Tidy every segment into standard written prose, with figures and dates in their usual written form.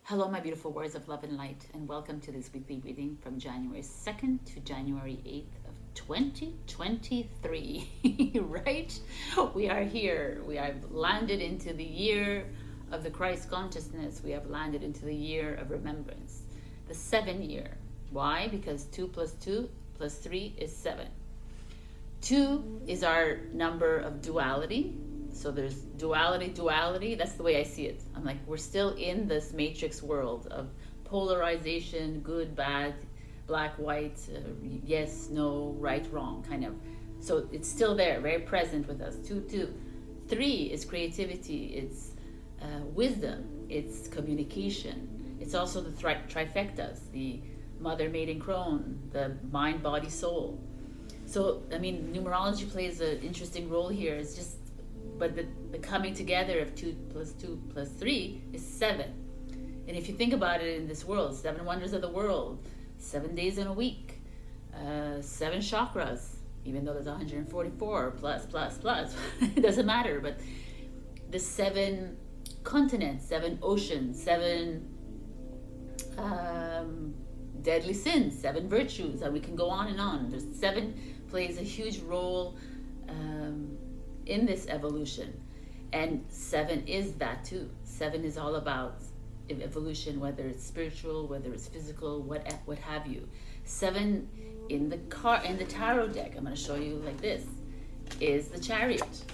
Hello, my beautiful warriors of love and light, and welcome to this weekly reading from January 2nd to January 8th of 2023. Right? We are here. We have landed into the year of the Christ consciousness. We have landed into the year of remembrance, the 7 year. Why? Because 2 plus 2 plus 3 is 7. 2 is our number of duality. So there's duality. That's the way I see it. I'm like, we're still in this matrix world of polarization, good, bad, black, white, yes, no, right, wrong, kind of. So it's still there, very present with us. 2. 3 is creativity. It's wisdom. It's communication. It's also the trifectas, the mother, maiden, crone, the mind, body, soul. So, I mean, numerology plays an interesting role here. It's just, but the coming together of 2 plus 2 plus 3 is 7. And if you think about it in this world, 7 wonders of the world, 7 days in a week, 7 chakras, even though there's 144 plus, it doesn't matter. But the 7 continents, 7 oceans, 7 deadly sins, 7 virtues, and we can go on and on. There's 7 plays a huge role in this evolution, and 7 is that too. 7 is all about evolution, whether it's spiritual, whether it's physical, what have you. 7 in the tarot deck, I'm going to show you like this, is the Chariot,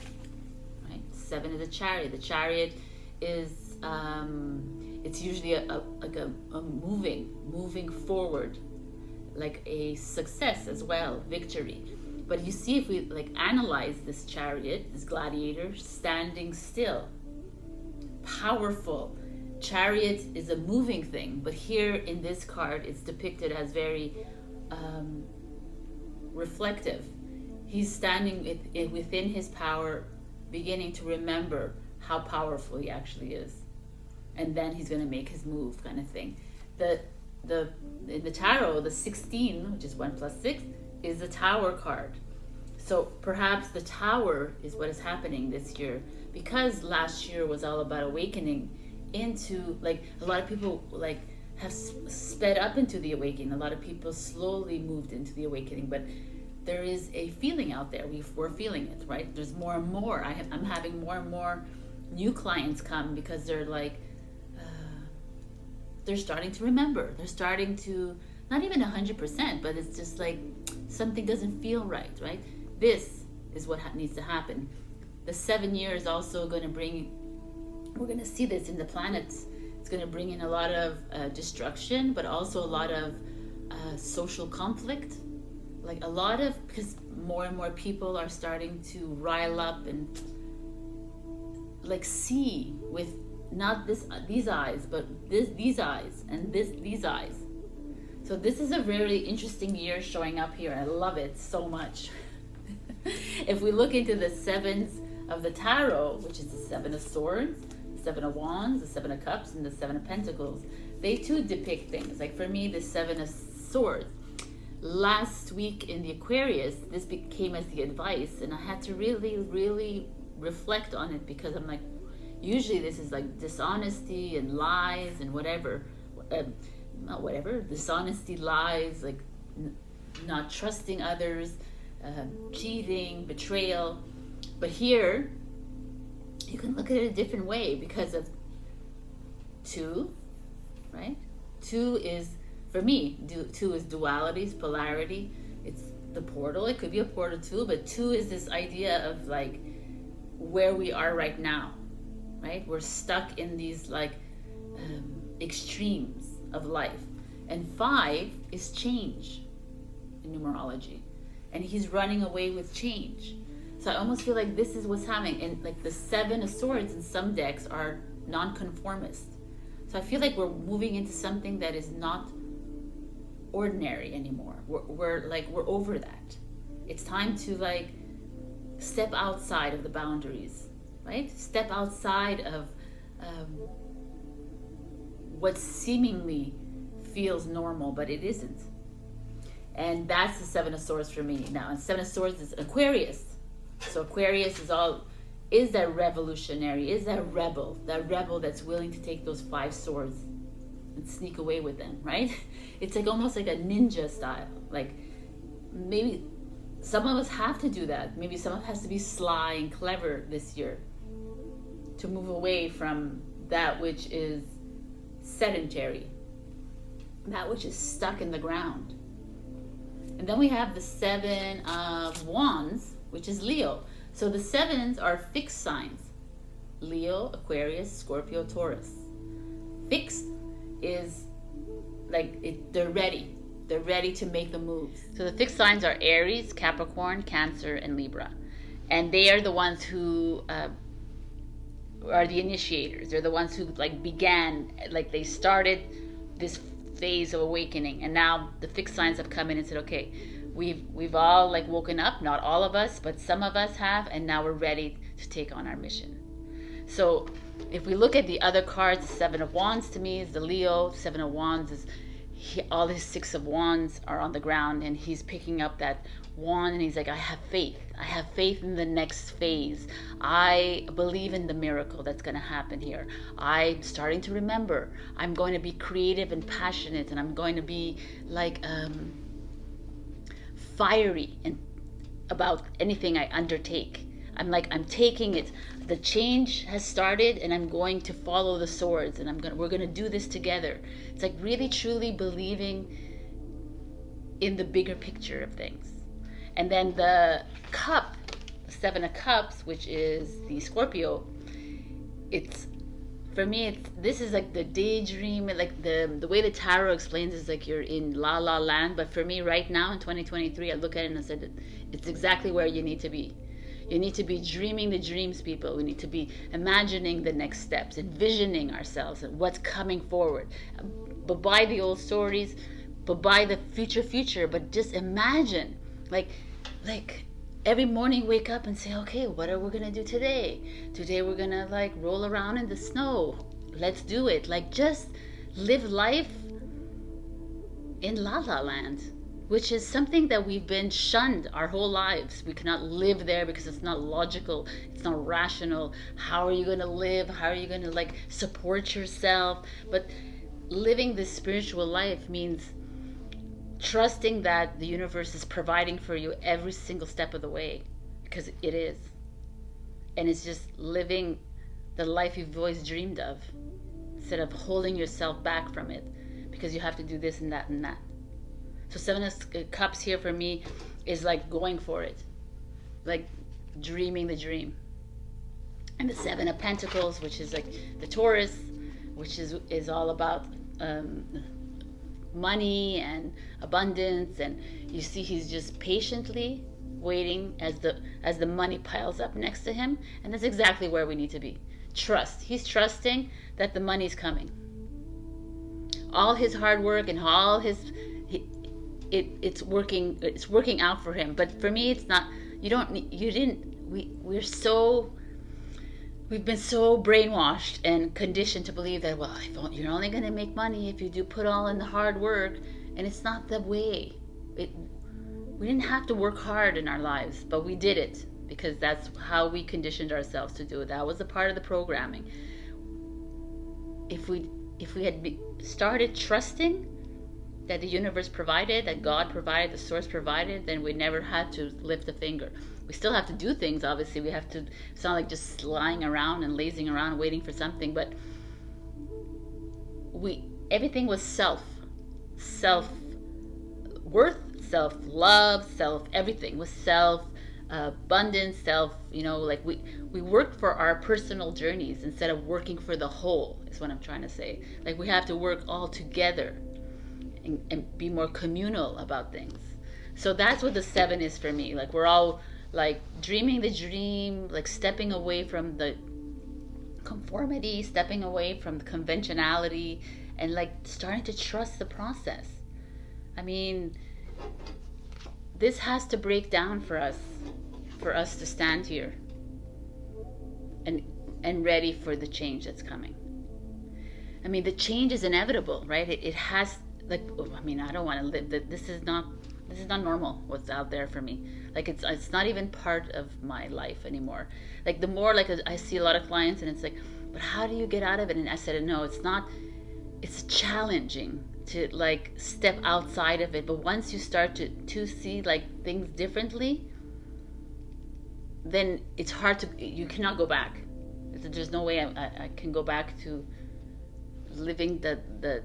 right? 7 is a chariot. The chariot is it's usually a moving forward, like a success as well, victory. But you see, if we analyze this chariot, this gladiator standing still, powerful. Chariot is a moving thing, but here in this card, it's depicted as very reflective. He's standing within his power, beginning to remember how powerful he actually is, and then he's going to make his move, kind of thing. In the tarot, the 16, which is 1 plus 6, is the Tower card. So perhaps the Tower is what is happening this year, because last year was all about awakening into, a lot of people have sped up into the awakening. A lot of people slowly moved into the awakening, but there is a feeling out there. We're feeling it, right? There's more and more. I'm having more and more new clients come because they're they're starting to remember. They're starting to, not even 100%, but it's just like something doesn't feel right? This is what needs to happen. The 7 years also going to bring, we're going to see this in the planets, it's going to bring in a lot of destruction, but also a lot of social conflict. Because more and more people are starting to rile up and see with not these eyes, but these eyes, and these eyes. So this is a very interesting year showing up here. I love it so much. If we look into the 7s of the tarot, which is the 7 of swords, 7 of wands, the 7 of cups, and the 7 of pentacles, they too depict things. Like for me, the 7 of swords. Last week in the Aquarius, this came as the advice, and I had to really, really reflect on it, because I'm like, usually this is like dishonesty and lies and whatever. Not whatever, dishonesty, lies, not trusting others, cheating, betrayal. But here, you can look at it a different way because of 2, right? 2 is, for me, 2 is duality, it's polarity. It's the portal. It could be a portal too, but 2 is this idea of where we are right now, right? We're stuck in these extremes of life. And 5 is change in numerology, and he's running away with change. So I almost feel like this is what's happening. And the 7 of swords in some decks are non-conformist. So I feel like we're moving into something that is not ordinary anymore. We're over that. It's time to step outside of the boundaries, right? Step outside of what seemingly feels normal, but it isn't. And that's the 7 of swords for me now. And 7 of swords is Aquarius. So Aquarius is that revolutionary, is that rebel that's willing to take those 5 swords and sneak away with them, right? It's like almost like a ninja style. Like maybe some of us have to do that. Maybe someone has to be sly and clever this year to move away from that which is sedentary, that which is stuck in the ground. And then we have the 7 of Wands, which is Leo. So the 7s are fixed signs: Leo, Aquarius, Scorpio, Taurus. Fixed is like they're ready. They're ready to make the moves. So the fixed signs are Aries, Capricorn, Cancer, and Libra. And they are the ones who are the initiators. They're the ones who like began, like they started this phase of awakening. And now the fixed signs have come in and said, okay, we've all like woken up, not all of us, but some of us have, and now we're ready to take on our mission. So if we look at the other cards, the 7 of Wands to me is the Leo. 7 of Wands is all his 6 of Wands are on the ground, and he's picking up that wand, and he's like, I have faith. I have faith in the next phase. I believe in the miracle that's going to happen here. I'm starting to remember. I'm going to be creative and passionate, and I'm going to be like fiery and about anything I undertake. I'm taking it. The change has started, and I'm going to follow the swords, and we're going to do this together. It's like really truly believing in the bigger picture of things. And then the cup, the 7 of Cups, which is the Scorpio, it's, for me, this is like the daydream, like the way the tarot explains is like you're in la la land. But for me right now in 2023, I look at it and I said, it's exactly where you need to be. You need to be dreaming the dreams, people. We need to be imagining the next steps, envisioning ourselves and what's coming forward. But by the old stories, but by the future, but just imagine, like every morning wake up and say, okay, what are we gonna do today? Today we're gonna like roll around in the snow. Let's do it. Like just live life in La La Land, which is something that we've been shunned our whole lives. We cannot live there because it's not logical, it's not rational. How are you going to live? How are you going to like support yourself? But living this spiritual life means trusting that the universe is providing for you every single step of the way, because it is. And it's just living the life you've always dreamed of, instead of holding yourself back from it because you have to do this and that and that. So 7 of Cups here for me is like going for it, like dreaming the dream. And the 7 of Pentacles, which is like the Taurus, which is all about money and abundance. And you see he's just patiently waiting as the money piles up next to him. And that's exactly where we need to be. Trust. He's trusting that the money's coming. All his hard work and all his... It's working out for him. But for me, it's not. We've been so brainwashed and conditioned to believe that, well, you're only going to make money if you do put all in the hard work, and it's not the way. We didn't have to work hard in our lives, but we did it because that's how we conditioned ourselves to do it. That was a part of the programming. If we had started trusting that the universe provided, that God provided, the source provided, then we never had to lift a finger. We still have to do things, obviously. We have to, it's not like just lying around and lazing around waiting for something, but everything was self-worth, self-love, everything was abundance, like we worked for our personal journeys instead of working for the whole, is what I'm trying to say. Like we have to work all together and be more communal about things. So that's what the 7 is for me. Like we're all like dreaming the dream, like stepping away from the conformity, stepping away from the conventionality, and like starting to trust the process. I mean, this has to break down for us to stand here and ready for the change that's coming. I mean, the change is inevitable, right? It has. Like, I mean, I don't want to live. This is not normal. What's out there for me, like it's not even part of my life anymore. Like the more like I see a lot of clients, and it's like, but how do you get out of it? And I said, no, it's not. it's challenging to like step outside of it. But once you start to see like things differently, then it's hard to, you cannot go back. There's no way I can go back to living that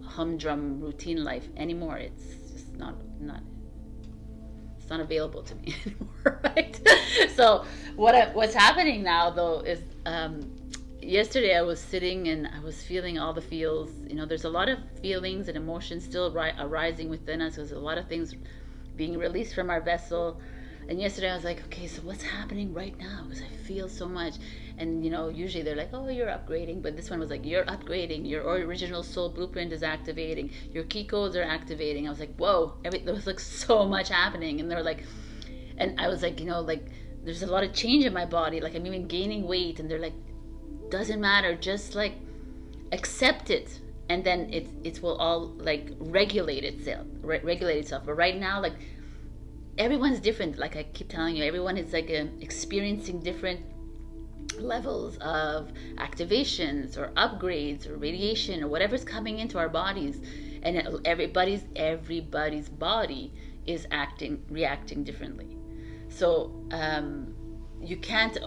humdrum routine life anymore. It's just not it's not available to me anymore, right? So what's happening now though is yesterday I was sitting and I was feeling all the feels. You know, there's a lot of feelings and emotions still arising within us. There's a lot of things being released from our vessel. And yesterday I was like, okay, so what's happening right now? Because I feel so much. And you know, usually they're like, oh, you're upgrading. But this one was like, you're upgrading. Your original soul blueprint is activating. Your key codes are activating. I was like, whoa, there was like so much happening. And they were like, and I was like, you know, like there's a lot of change in my body. Like I'm even gaining weight. And they're like, doesn't matter. Just like accept it. And then it will all like regulate itself. But right now, like, everyone's different. Like I keep telling you, everyone is like experiencing different levels of activations or upgrades or radiation or whatever's coming into our bodies, and everybody's body is reacting differently. So you can't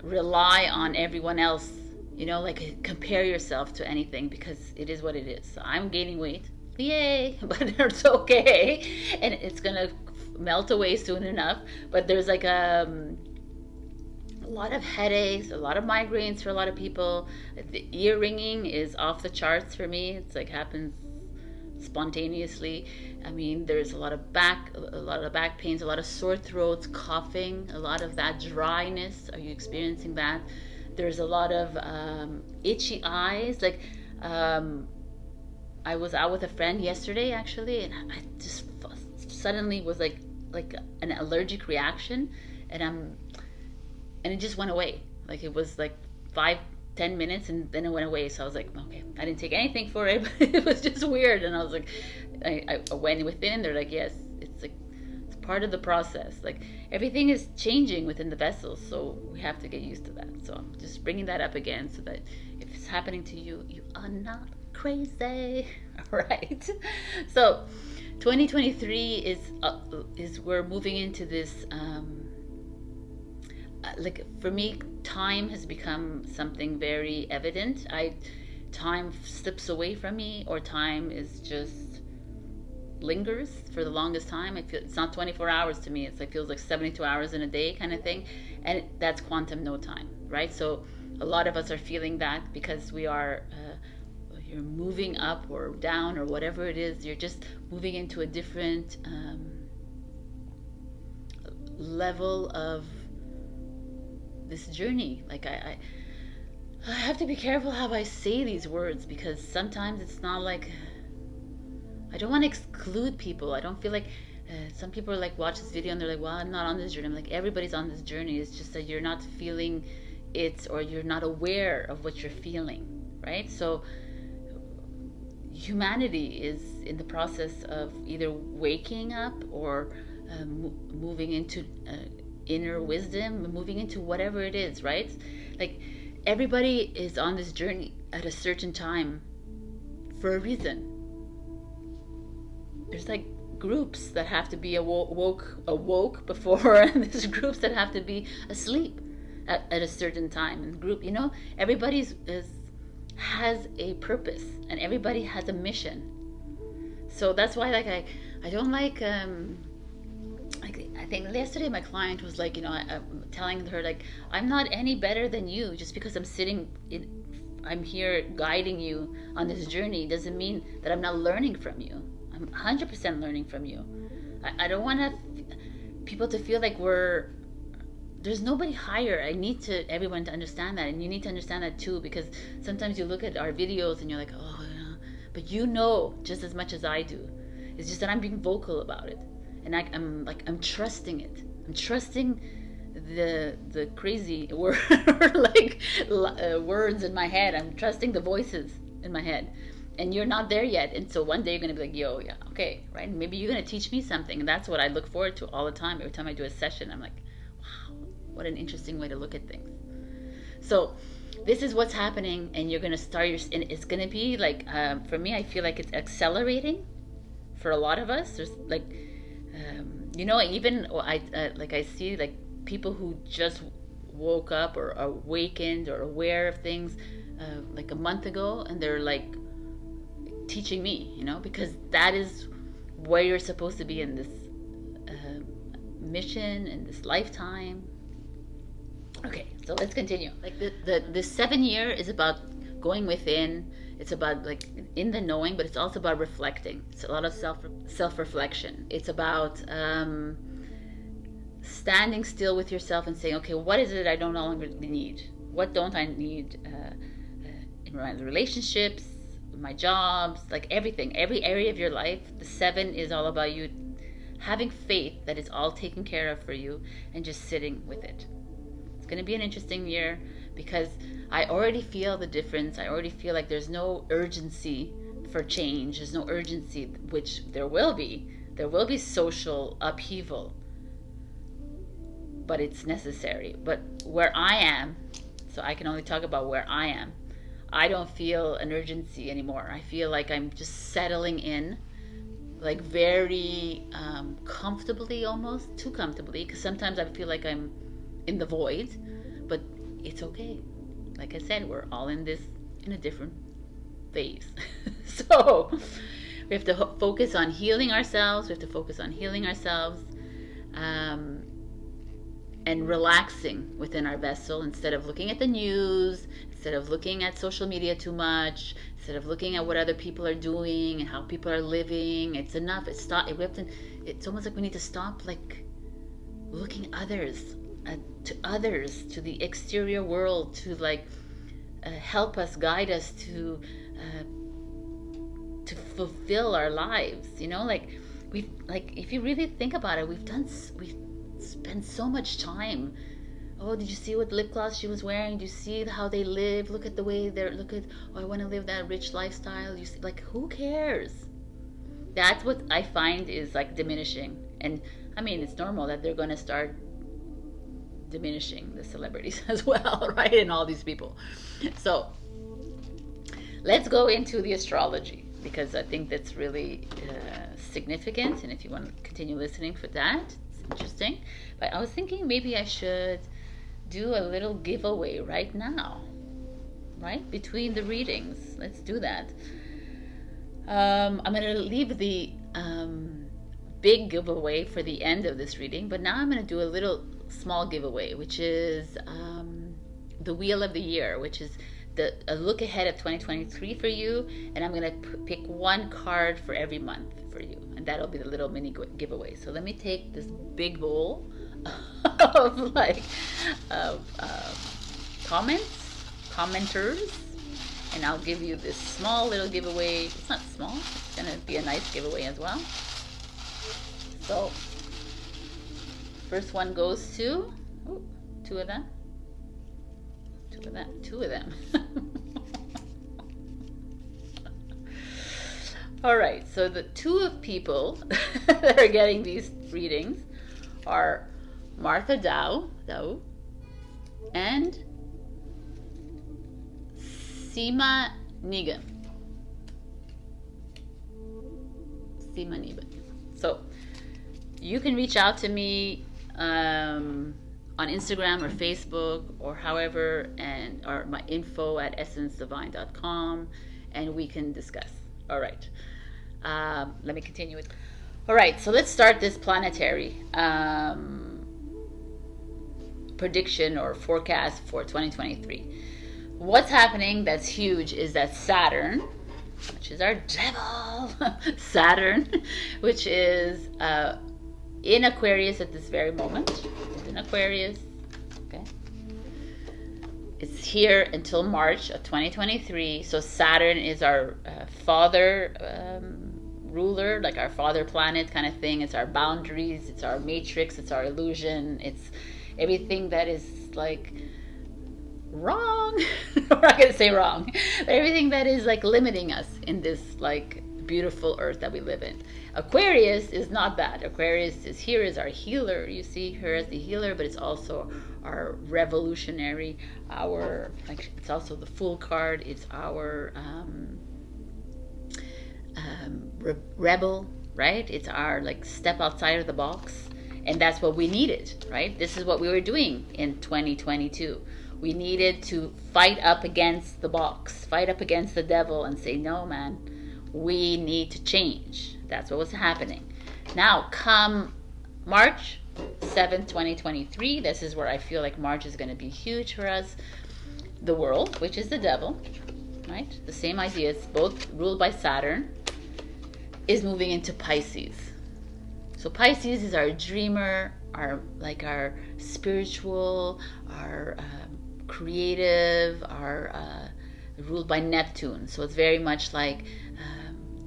rely on everyone else, you know, like compare yourself to anything, because it is what it is. So I'm gaining weight, yay, but it's okay, and it's gonna melt away soon enough. But there's like a lot of headaches, a lot of migraines for a lot of people. The ear ringing is off the charts for me. It's like happens spontaneously. I mean, there's a lot of back pains, a lot of sore throats, coughing, a lot of that dryness. Are you experiencing that? There's a lot of itchy eyes. Like I was out with a friend yesterday actually, and I just suddenly was like an allergic reaction, and it just went away. Like it was like 5-10 minutes, and then it went away. So I was like, okay, I didn't take anything for it, but it was just weird. And I was like, I went within, and they're like, yes, it's like it's part of the process. Like everything is changing within the vessels, so we have to get used to that. So I'm just bringing that up again, so that if it's happening to you, you are not crazy. All right. So 2023 is we're moving into this like for me, time has become something very evident. Time slips away from me, or time is just lingers for the longest time. I feel it's not 24 hours to me. It's like feels like 72 hours in a day kind of thing, and that's quantum no time, right? So a lot of us are feeling that because we are you're moving up or down or whatever it is. You're just moving into a different level of this journey. Like I have to be careful how I say these words, because sometimes it's not like, I don't want to exclude people. I don't feel like some people are like, watch this video and they're like, well, I'm not on this journey. I'm like, everybody's on this journey. It's just that you're not feeling it, or you're not aware of what you're feeling, right? So humanity is in the process of either waking up or moving into inner wisdom, moving into whatever it is, right? Like everybody is on this journey at a certain time for a reason. There's like groups that have to be awoke before, and there's groups that have to be asleep at a certain time. And group, you know, everybody's has a purpose, and everybody has a mission. So that's why, like, I don't like I think yesterday my client was like, you know, I'm telling her like, I'm not any better than you. Just because I'm here guiding you on this journey doesn't mean that I'm not learning from you. I'm 100% learning from you. I don't want people to feel like there's nobody higher. I need everyone to understand that, and you need to understand that too, because sometimes you look at our videos and you're like, oh, yeah. But you know just as much as I do. It's just that I'm being vocal about it, and I'm trusting it. I'm trusting the crazy words in my head. I'm trusting the voices in my head. And you're not there yet, and so one day you're gonna be like, yo, yeah, okay, right? Maybe you're gonna teach me something, and that's what I look forward to all the time. Every time I do a session, I'm like, wow, what an interesting way to look at things. So this is what's happening, and you're gonna start and it's gonna be like, for me, I feel like it's accelerating for a lot of us. There's like, even I see like people who just woke up or awakened or aware of things like a month ago, and they're like teaching me, because that is where you're supposed to be in this mission, in this lifetime. Okay, so let's continue. Like the 7 year is about going within. It's about like in the knowing, but it's also about reflecting. It's a lot of self-reflection. It's about standing still with yourself and saying, okay, what is it I no longer need? What don't I need in my relationships, my jobs, like everything, every area of your life. The 7 is all about you having faith that it's all taken care of for you and just sitting with it. It's going to be an interesting year because I already feel the difference. I already feel like there's no urgency for change. There's no urgency, which there will be. There will be social upheaval, but it's necessary. But where I am, so I can only talk about where I am, I don't feel an urgency anymore. I feel like I'm just settling in, like very comfortably, almost too comfortably, because sometimes I feel like I'm in the void, but it's okay. Like I said, we're all in a different phase. So we have to focus on healing ourselves. We have to focus on healing ourselves and relaxing within our vessel, instead of looking at the news, instead of looking at social media too much, instead of looking at what other people are doing and how people are living. It's enough. It's almost like we need to stop like looking to others, to the exterior world, to like help us, guide us to fulfill our lives. If you really think about it, we've spent so much time. Oh, did you see what lip gloss she was wearing? Do you see how they live? Look at the way I want to live that rich lifestyle. You see, like, who cares? That's what I find is like diminishing. And I mean, it's normal that they're going to start diminishing the celebrities as well, right? And all these people. So let's go into the astrology, because I think that's really significant. And if you want to continue listening for that, it's interesting. But I was thinking maybe I should do a little giveaway right now, right? Between the readings. Let's do that. I'm going to leave the big giveaway for the end of this reading, but now I'm going to do a little small giveaway, which is the Wheel of the Year, which is a look ahead of 2023 for you, and I'm going to pick one card for every month for you, and that'll be the little mini giveaway. So let me take this big bowl of commenters, and I'll give you this small little giveaway. It's not small, it's going to be a nice giveaway as well. So first one goes to two of them. All right, so the two of people that are getting these readings are Martha Dow and Seema Nigan. So you can reach out to me on Instagram or Facebook or however, or my info at essencedivine.com, and we can discuss. All right. Let me continue with. All right, so let's start this planetary prediction or forecast for 2023. What's happening that's huge is that Saturn, which is our devil, Saturn, which is in Aquarius at this very moment. It's in Aquarius. Okay. It's here until March of 2023. So Saturn is our father ruler, like our father planet kind of thing. It's our boundaries. It's our matrix. It's our illusion. It's everything that is like wrong. I'm not going to say wrong. Everything that is like limiting us in this like beautiful earth that we live in. Aquarius is not that. Aquarius is here as our healer. You see her as the healer, but it's also our revolutionary, our, like, it's also the Fool card. It's our rebel, right? It's our, like, step outside of the box. And that's what we needed, right? This is what we were doing in 2022. We needed to fight up against the box, fight up against the devil and say, no, man, we need to change. That's what was happening. Now, come March 7th, 2023, this is where I feel like March is going to be huge for us. The world, which is the devil, right? The same ideas, both ruled by Saturn, is moving into Pisces. So Pisces is our dreamer, our spiritual, our creative, our ruled by Neptune. So it's very much like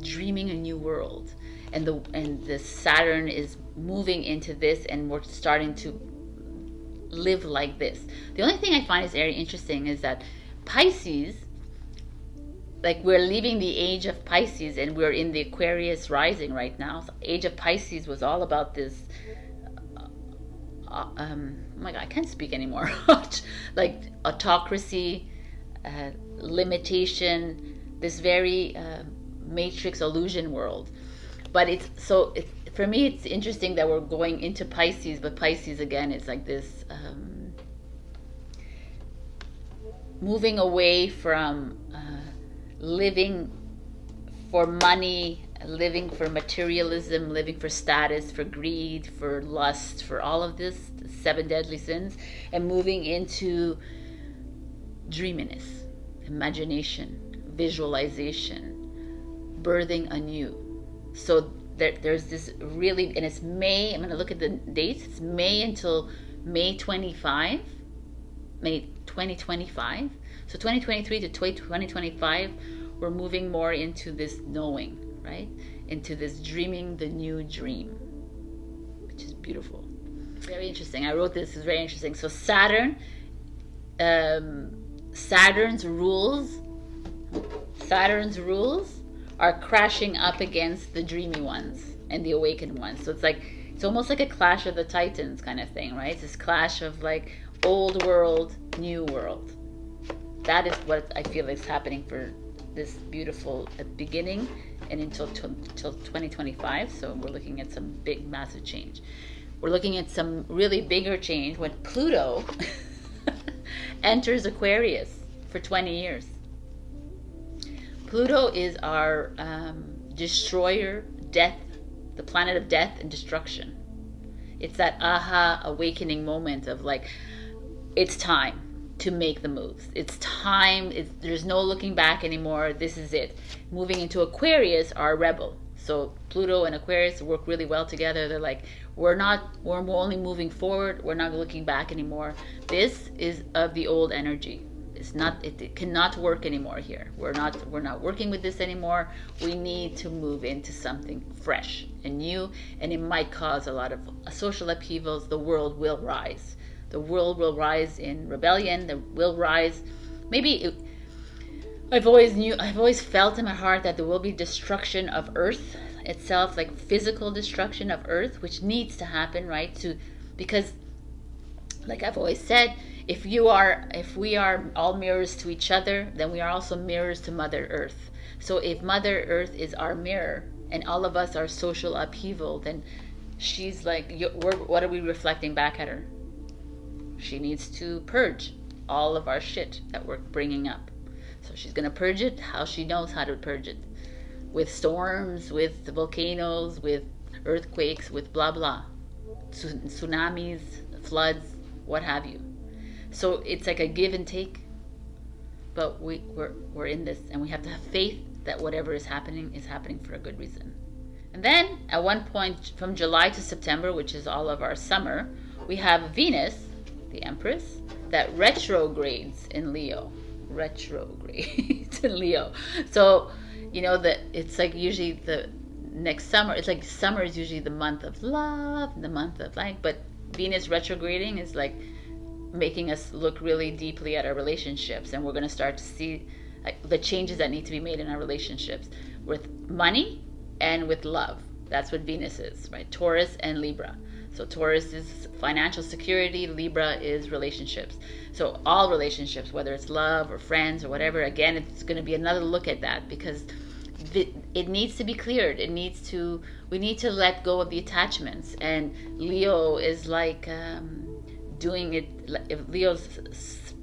dreaming a new world. And the Saturn is moving into this, and we're starting to live like this. The only thing I find is very interesting is that Pisces, like, we're leaving the age of Pisces and we're in the Aquarius rising right now. So age of Pisces was all about this oh my god, I can't speak anymore. Like autocracy, limitation, this very matrix illusion world. But for me, it's interesting that we're going into Pisces, but Pisces again is like this moving away from living for money, living for materialism, living for status, for greed, for lust, for all of this, the 7 deadly sins, and moving into dreaminess, imagination, visualization, birthing anew. So there's this really, and it's May, I'm going to look at the dates, it's May until May 25, May 2025. So 2023 to 2025, we're moving more into this knowing, right? Into this dreaming the new dream, which is beautiful. Very interesting. I wrote this, it's very interesting. So Saturn's rules are crashing up against the dreamy ones and the awakened ones. So it's almost like a clash of the titans kind of thing, right? It's this clash of like old world, new world. That is what I feel is happening for this beautiful beginning and until 2025. So we're looking at some big, massive change. We're looking at some really bigger change when Pluto enters Aquarius for 20 years. Pluto is our destroyer, death, the planet of death and destruction. It's that aha awakening moment of like, it's time to make the moves. It's time. There's no looking back anymore. This is it. Moving into Aquarius, our rebel. So Pluto and Aquarius work really well together. They're like, we're only moving forward. We're not looking back anymore. This is of the old energy. It cannot work anymore here. We're not working with this anymore. We need to move into something fresh and new, and it might cause a lot of social upheavals. The world will rise. The world will rise in rebellion. It will rise. I've always felt in my heart that there will be destruction of Earth itself, like physical destruction of Earth, which needs to happen, right? Because, like I've always said, if we are all mirrors to each other, then we are also mirrors to Mother Earth. So if Mother Earth is our mirror and all of us are social upheaval, then she's like, what are we reflecting back at her? She needs to purge all of our shit that we're bringing up. So she's going to purge it how she knows how to purge it. With storms, with volcanoes, with earthquakes, with blah blah. Tsunamis, floods, what have you. So it's like a give and take. But we're in this, and we have to have faith that whatever is happening for a good reason. And then at one point from July to September, which is all of our summer, we have Venus, the Empress, that retrogrades in Leo. So, it's like usually the next summer, it's like summer is usually the month of love, the month of like, but Venus retrograding is like making us look really deeply at our relationships, and we're going to start to see the changes that need to be made in our relationships with money and with love. That's what Venus is, right? Taurus and Libra. So Taurus is financial security, Libra is relationships. So all relationships, whether it's love or friends or whatever, again, it's going to be another look at that, because it needs to be cleared. We need to let go of the attachments. And Leo is like doing it. If Leo's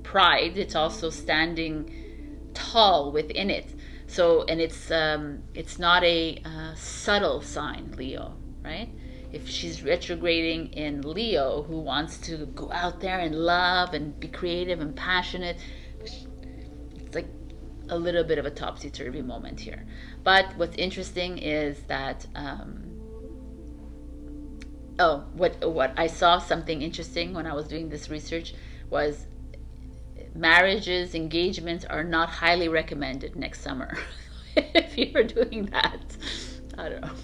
pride, it's also standing tall within it. So, and it's not a subtle sign, Leo, right? If she's retrograding in Leo, who wants to go out there and love and be creative and passionate, it's like a little bit of a topsy-turvy moment here. But what's interesting is that what I saw, something interesting when I was doing this research, was marriages, engagements are not highly recommended next summer. If you're doing that, I don't know.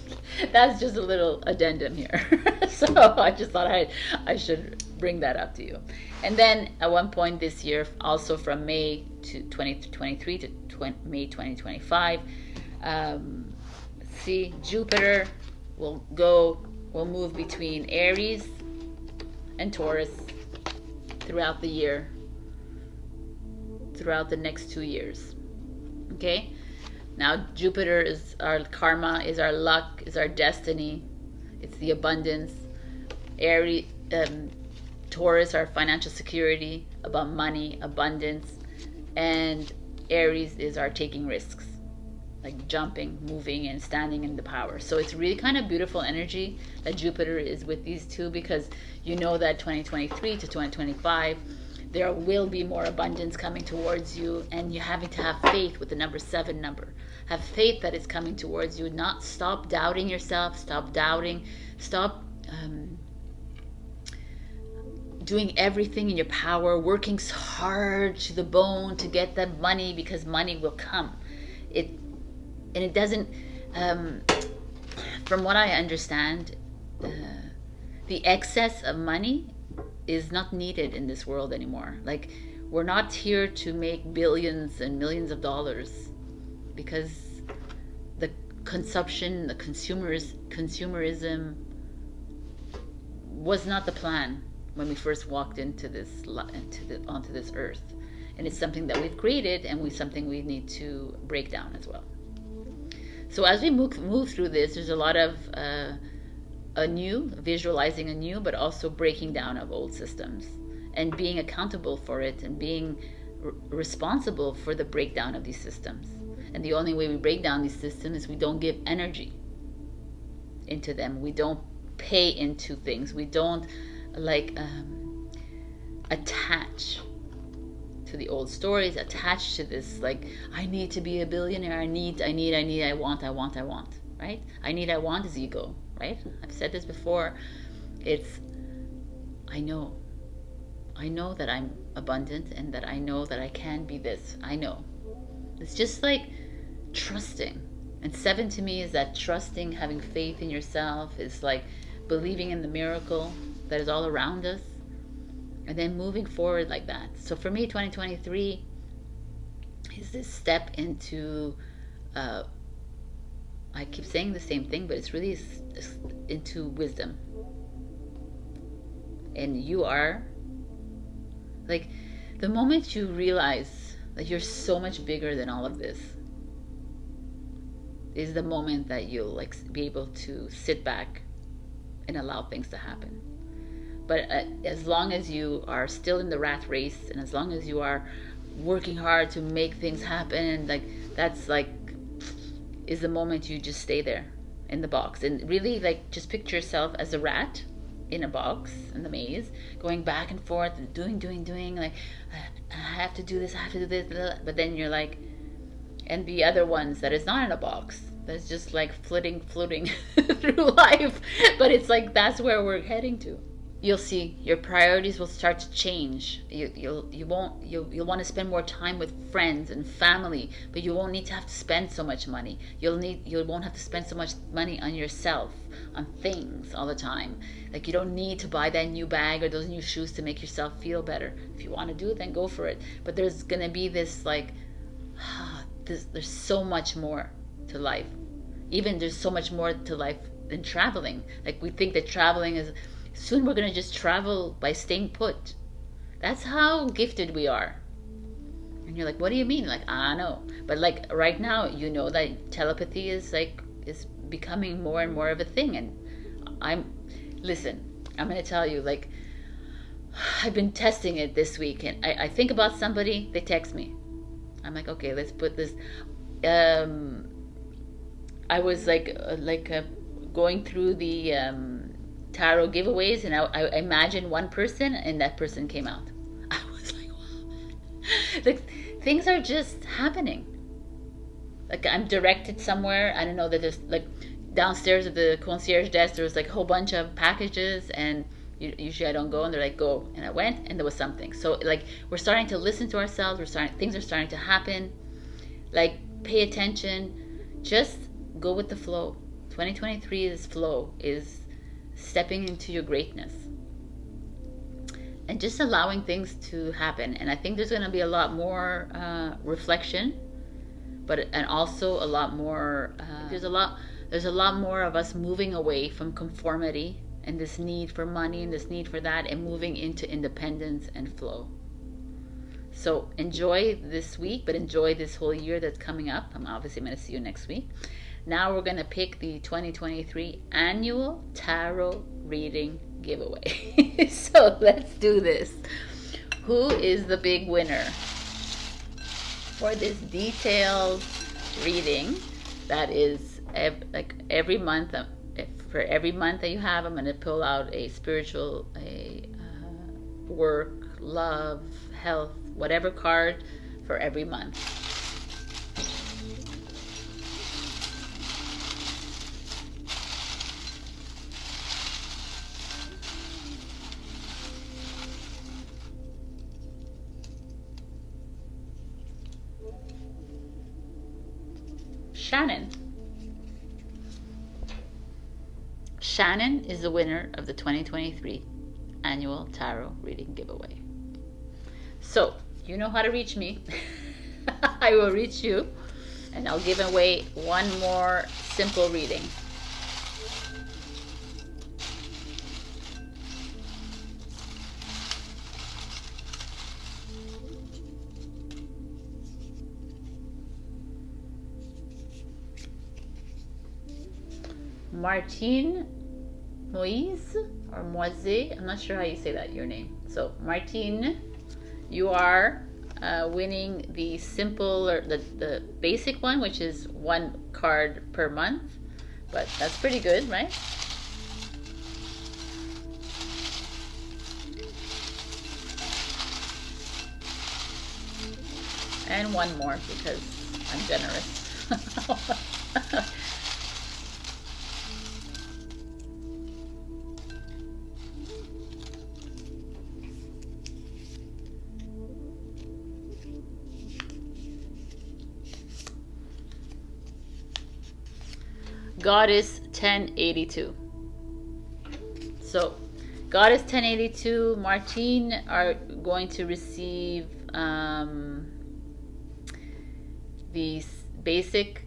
That's just a little addendum here. So I just thought I should bring that up to you. And then at one point this year, also from May to 2023 to May 2025, see, Jupiter will move between Aries and Taurus throughout the year, throughout the next 2 years. Okay? Now, Jupiter is our karma, is our luck, is our destiny. It's the abundance. Aries, Taurus, our financial security, about money, abundance. And Aries is our taking risks, like jumping, moving, and standing in the power. So it's really kind of beautiful energy that Jupiter is with these two, because you know that 2023 to 2025, there will be more abundance coming towards you, and you're having to have faith with the number 7 number. Have faith that it's coming towards you. Not stop doubting yourself. Stop doubting. Stop doing everything in your power, working hard to the bone to get that money, because money will come. It doesn't. From what I understand, the excess of money is not needed in this world anymore. Like, we're not here to make billions and millions of dollars, because the consumption, the consumerism was not the plan when we first walked onto this earth. And it's something that we've created, and something we need to break down as well. So as we move through this, there's a lot of visualizing anew, but also breaking down of old systems and being accountable for it, and being responsible for the breakdown of these systems. And the only way we break down these systems is we don't give energy into them. We don't pay into things. We don't attach to the old stories, attach to this, like, I need to be a billionaire, I want, right? I want is ego, right? I've said this before. It's, I know that I'm abundant, and that I know that I can be this. I know. It's just like trusting. And 7 to me is that trusting, having faith in yourself, is like believing in the miracle that is all around us, and then moving forward like that. So for me, 2023 is this step into, I keep saying the same thing, but it's really into wisdom. And you are, like, the moment you realize that you're so much bigger than all of this, is the moment that you'll be able to sit back and allow things to happen. But as long as you are still in the rat race, and as long as you are working hard to make things happen, that's is the moment you just stay there in the box. And really, just picture yourself as a rat in a box in the maze, going back and forth and doing, like, I have to do this, but then you're like, and the other ones that is not in a box, that's just like floating through life. But it's like, that's where we're heading to. You'll see your priorities will start to change. You'll want to spend more time with friends and family, but you won't need to have to spend so much money. You won't have to spend so much money on yourself, on things all the time. Like, you don't need to buy that new bag or those new shoes to make yourself feel better. If you want to do it, then go for it. But there's gonna be this there's so much more to life. even there's so much more to life than traveling. Like we think that traveling is, soon we're going to just travel by staying put. That's how gifted we are. And you're like, what do you mean? Like, I don't know. But like right now, you know that telepathy is becoming more and more of a thing. And I'm going to tell you, like, I've been testing it this week, and I think about somebody, they text me. I'm like, okay, let's put this. I was going through the tarot giveaways, and I imagined one person, and that person came out. I was like, wow. Like, things are just happening. Like, I'm directed somewhere. I don't know that there's like downstairs at the concierge desk, there was like a whole bunch of packages, and usually I don't go, and they're like, go, and I went, and there was something. So like, we're starting to listen to ourselves. Things are starting to happen. Like, pay attention, just go with the flow. 2023's flow is stepping into your greatness and just allowing things to happen. And I think there's going to be a lot more reflection, and also a lot more there's a lot more of us moving away from conformity and this need for money and this need for that, and moving into independence and flow. So enjoy this week, but enjoy this whole year that's coming up. I'm obviously going to see you next week. Now we're going to pick the 2023 annual tarot reading giveaway. So let's do this. Who is the big winner for this detailed reading that is every month? For every month that you have, I'm going to pull out a spiritual, work, love, health, whatever card for every month. Shannon is the winner of the 2023 annual tarot reading giveaway. So, you know how to reach me. I will reach you, and I'll give away one more simple reading. Martine Moise or Moise, I'm not sure how you say that, your name. So Martine, you are winning the simple, or the basic one, which is one card per month, but that's pretty good, right? And one more because I'm generous. Goddess 1082. So Goddess 1082, Martine are going to receive the basic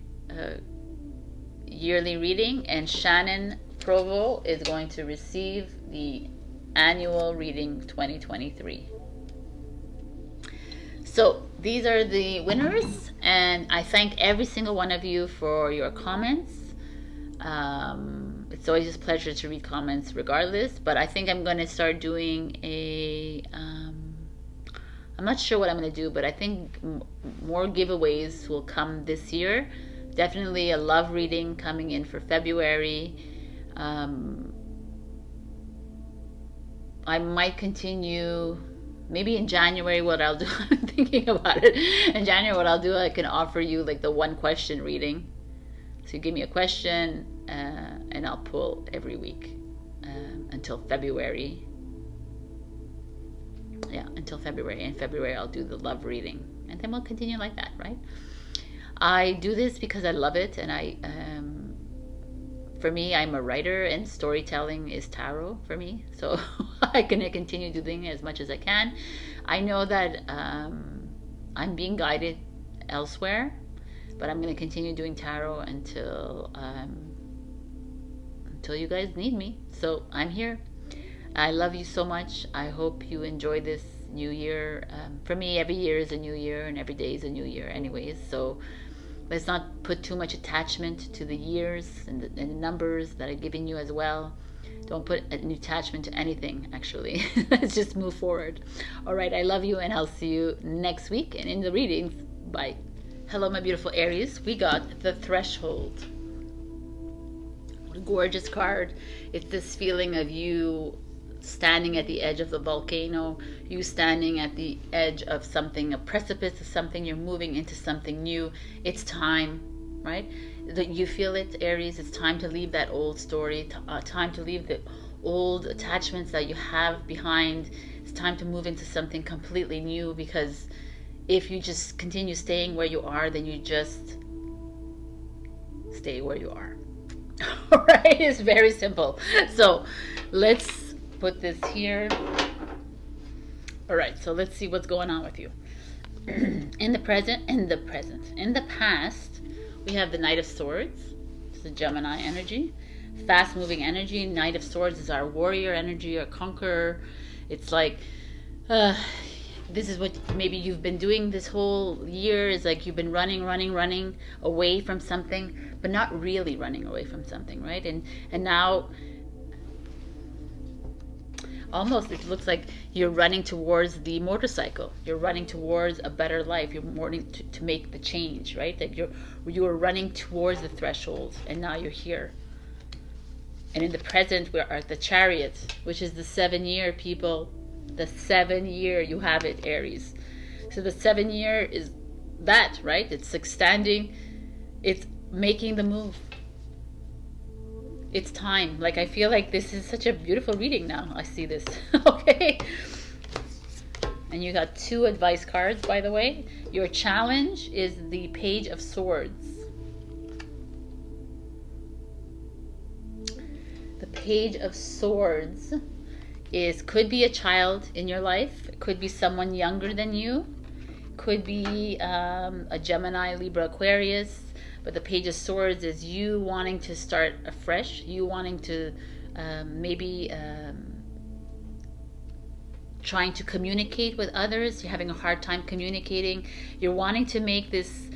yearly reading, and Shannon Provo is going to receive the annual reading 2023. So these are the winners, and I thank every single one of you for your comments. It's always a pleasure to read comments regardless, but I think I'm going to start doing I'm not sure what I'm going to do, but I think more giveaways will come this year. Definitely a love reading coming in for February. I might continue maybe in January. What I'll do, I'm thinking about it. In January, what I'll do, I can offer you like the one question reading. So you give me a question, and I'll pull every week until February. Yeah, until February. In February, I'll do the love reading, and then we'll continue like that, right? I do this because I love it, and for me, I'm a writer, and storytelling is tarot for me. So I can continue doing it as much as I can. I know that I'm being guided elsewhere. but I'm going to continue doing tarot until you guys need me. So I'm here. I love you so much. I hope you enjoy this new year. For me, every year is a new year, and every day is a new year anyways. So let's not put too much attachment to the years and the numbers that I've given you as well. Don't put an attachment to anything, actually. Let's just move forward. All right, I love you, and I'll see you next week and in the readings. Bye. Hello, my beautiful Aries. We got the Threshold. What a gorgeous card. It's this feeling of you standing at the edge of the volcano, you standing at the edge of something, a precipice of something, you're moving into something new. It's time, right? You feel it, Aries. It's time to leave that old story, time to leave the old attachments that you have behind. It's time to move into something completely new, because if you just continue staying where you are, then you just stay where you are. All right, it's very simple. So let's put this here. All right, so let's see what's going on with you. In the past, we have the Knight of Swords. It's the Gemini energy, fast-moving energy. Knight of Swords is our warrior energy, our conqueror. It's like, this is what maybe you've been doing this whole year. Is like you've been running away from something, but not really running away from something, right? And now, almost it looks like you're running towards the motorcycle. You're running towards a better life. You're wanting to make the change, right? Like you were running towards the threshold, and now you're here. And in the present, we're at the Chariot, which is the 7-year, people. The 7-year, you have it, Aries. So the 7-year is that, right? It's like standing. It's making the move. It's time. Like, I feel like this is such a beautiful reading now. I see this. Okay. And you got 2 advice cards, by the way. Your challenge is the Page of Swords. The Page of Swords could be a child in your life. It could be someone younger than you. Could be a Gemini, Libra, Aquarius. But the Page of Swords is you wanting to start afresh. You wanting to maybe trying to communicate with others. You're having a hard time communicating. You're wanting to make this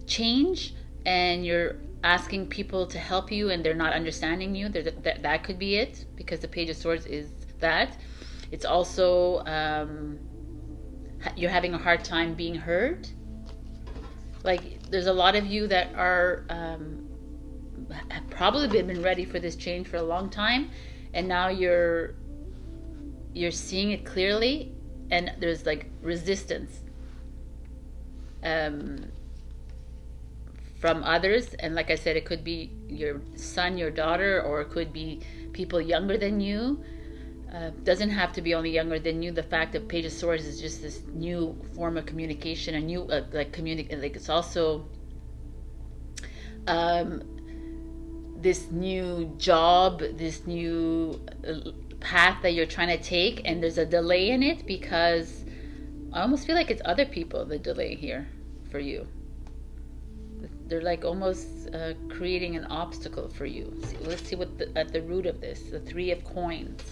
change, and you're asking people to help you, and they're not understanding you. That could be it, because the Page of Swords is that. It's also you're having a hard time being heard. Like, there's a lot of you that are have probably been ready for this change for a long time, and now you're seeing it clearly, and there's like resistance from others. And like I said, it could be your son, your daughter, or it could be people younger than you. Doesn't have to be only younger than you. The fact that Page of Swords is just this new form of communication, a new like it's also this new job, this new path that you're trying to take, and there's a delay in it, because I almost feel like it's other people that delay here for you. They're like almost creating an obstacle for you. Let's see what at the root of this. The 3 of Coins.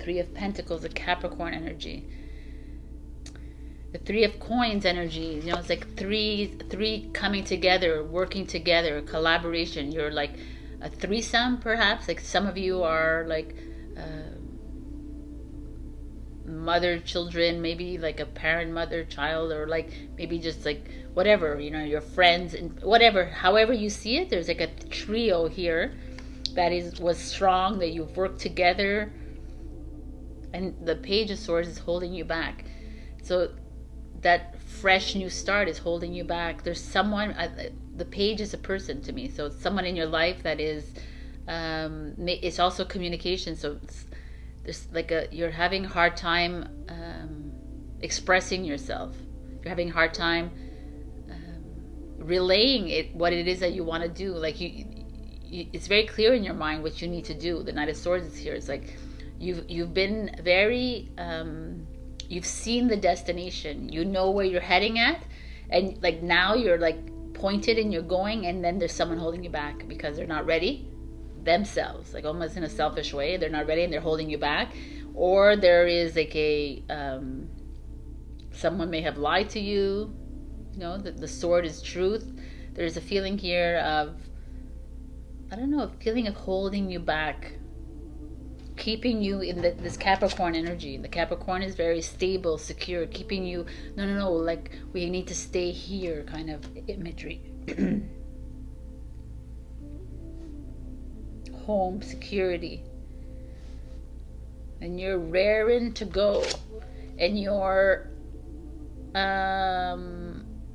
3 of Pentacles, a Capricorn energy. The 3 of Coins energy, it's like three coming together, working together, collaboration. You're like a threesome, perhaps. Like some of you are like mother, children, maybe like a parent, mother, child, or like maybe just like whatever, your friends, and whatever. However you see it, there's like a trio here that was strong, that you've worked together. And the Page of Swords is holding you back. So that fresh new start is holding you back. There's someone, the Page is a person to me. So it's someone in your life that is, it's also communication. So there's like you're having a hard time expressing yourself. You're having a hard time relaying what it is that you want to do. Like it's very clear in your mind what you need to do. The Knight of Swords is here. It's like, You've been very, you've seen the destination. You know where you're heading at, and like now you're like pointed and you're going, and then there's someone holding you back because they're not ready themselves, like almost in a selfish way. They're not ready and they're holding you back. Or there is like a someone may have lied to you. You know, the sword is truth. There's a feeling here of, I don't know, a feeling of holding you back, keeping you in this Capricorn energy. The Capricorn is very stable, secure, keeping you, no, like we need to stay here kind of imagery. Home, security. And you're raring to go. And you're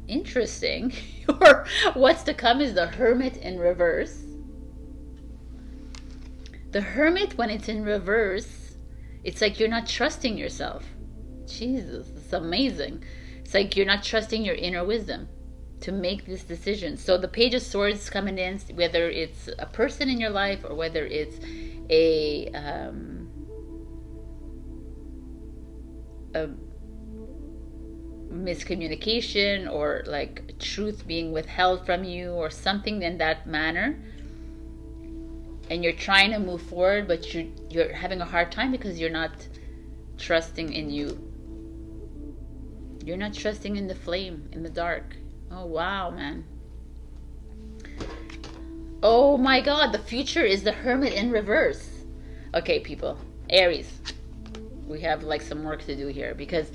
interesting. Or what's to come is the Hermit in reverse. The Hermit, when it's in reverse, it's like you're not trusting yourself. Jesus, it's amazing. It's like you're not trusting your inner wisdom to make this decision. So the Page of Swords is coming in, whether it's a person in your life or whether it's a miscommunication or like truth being withheld from you or something in that manner, and you're trying to move forward, but you're having a hard time because you're not trusting in you. You're not trusting in the flame, in the dark. Oh wow, man. Oh my god, the future is the Hermit in reverse. Okay, people, Aries, we have like some work to do here, because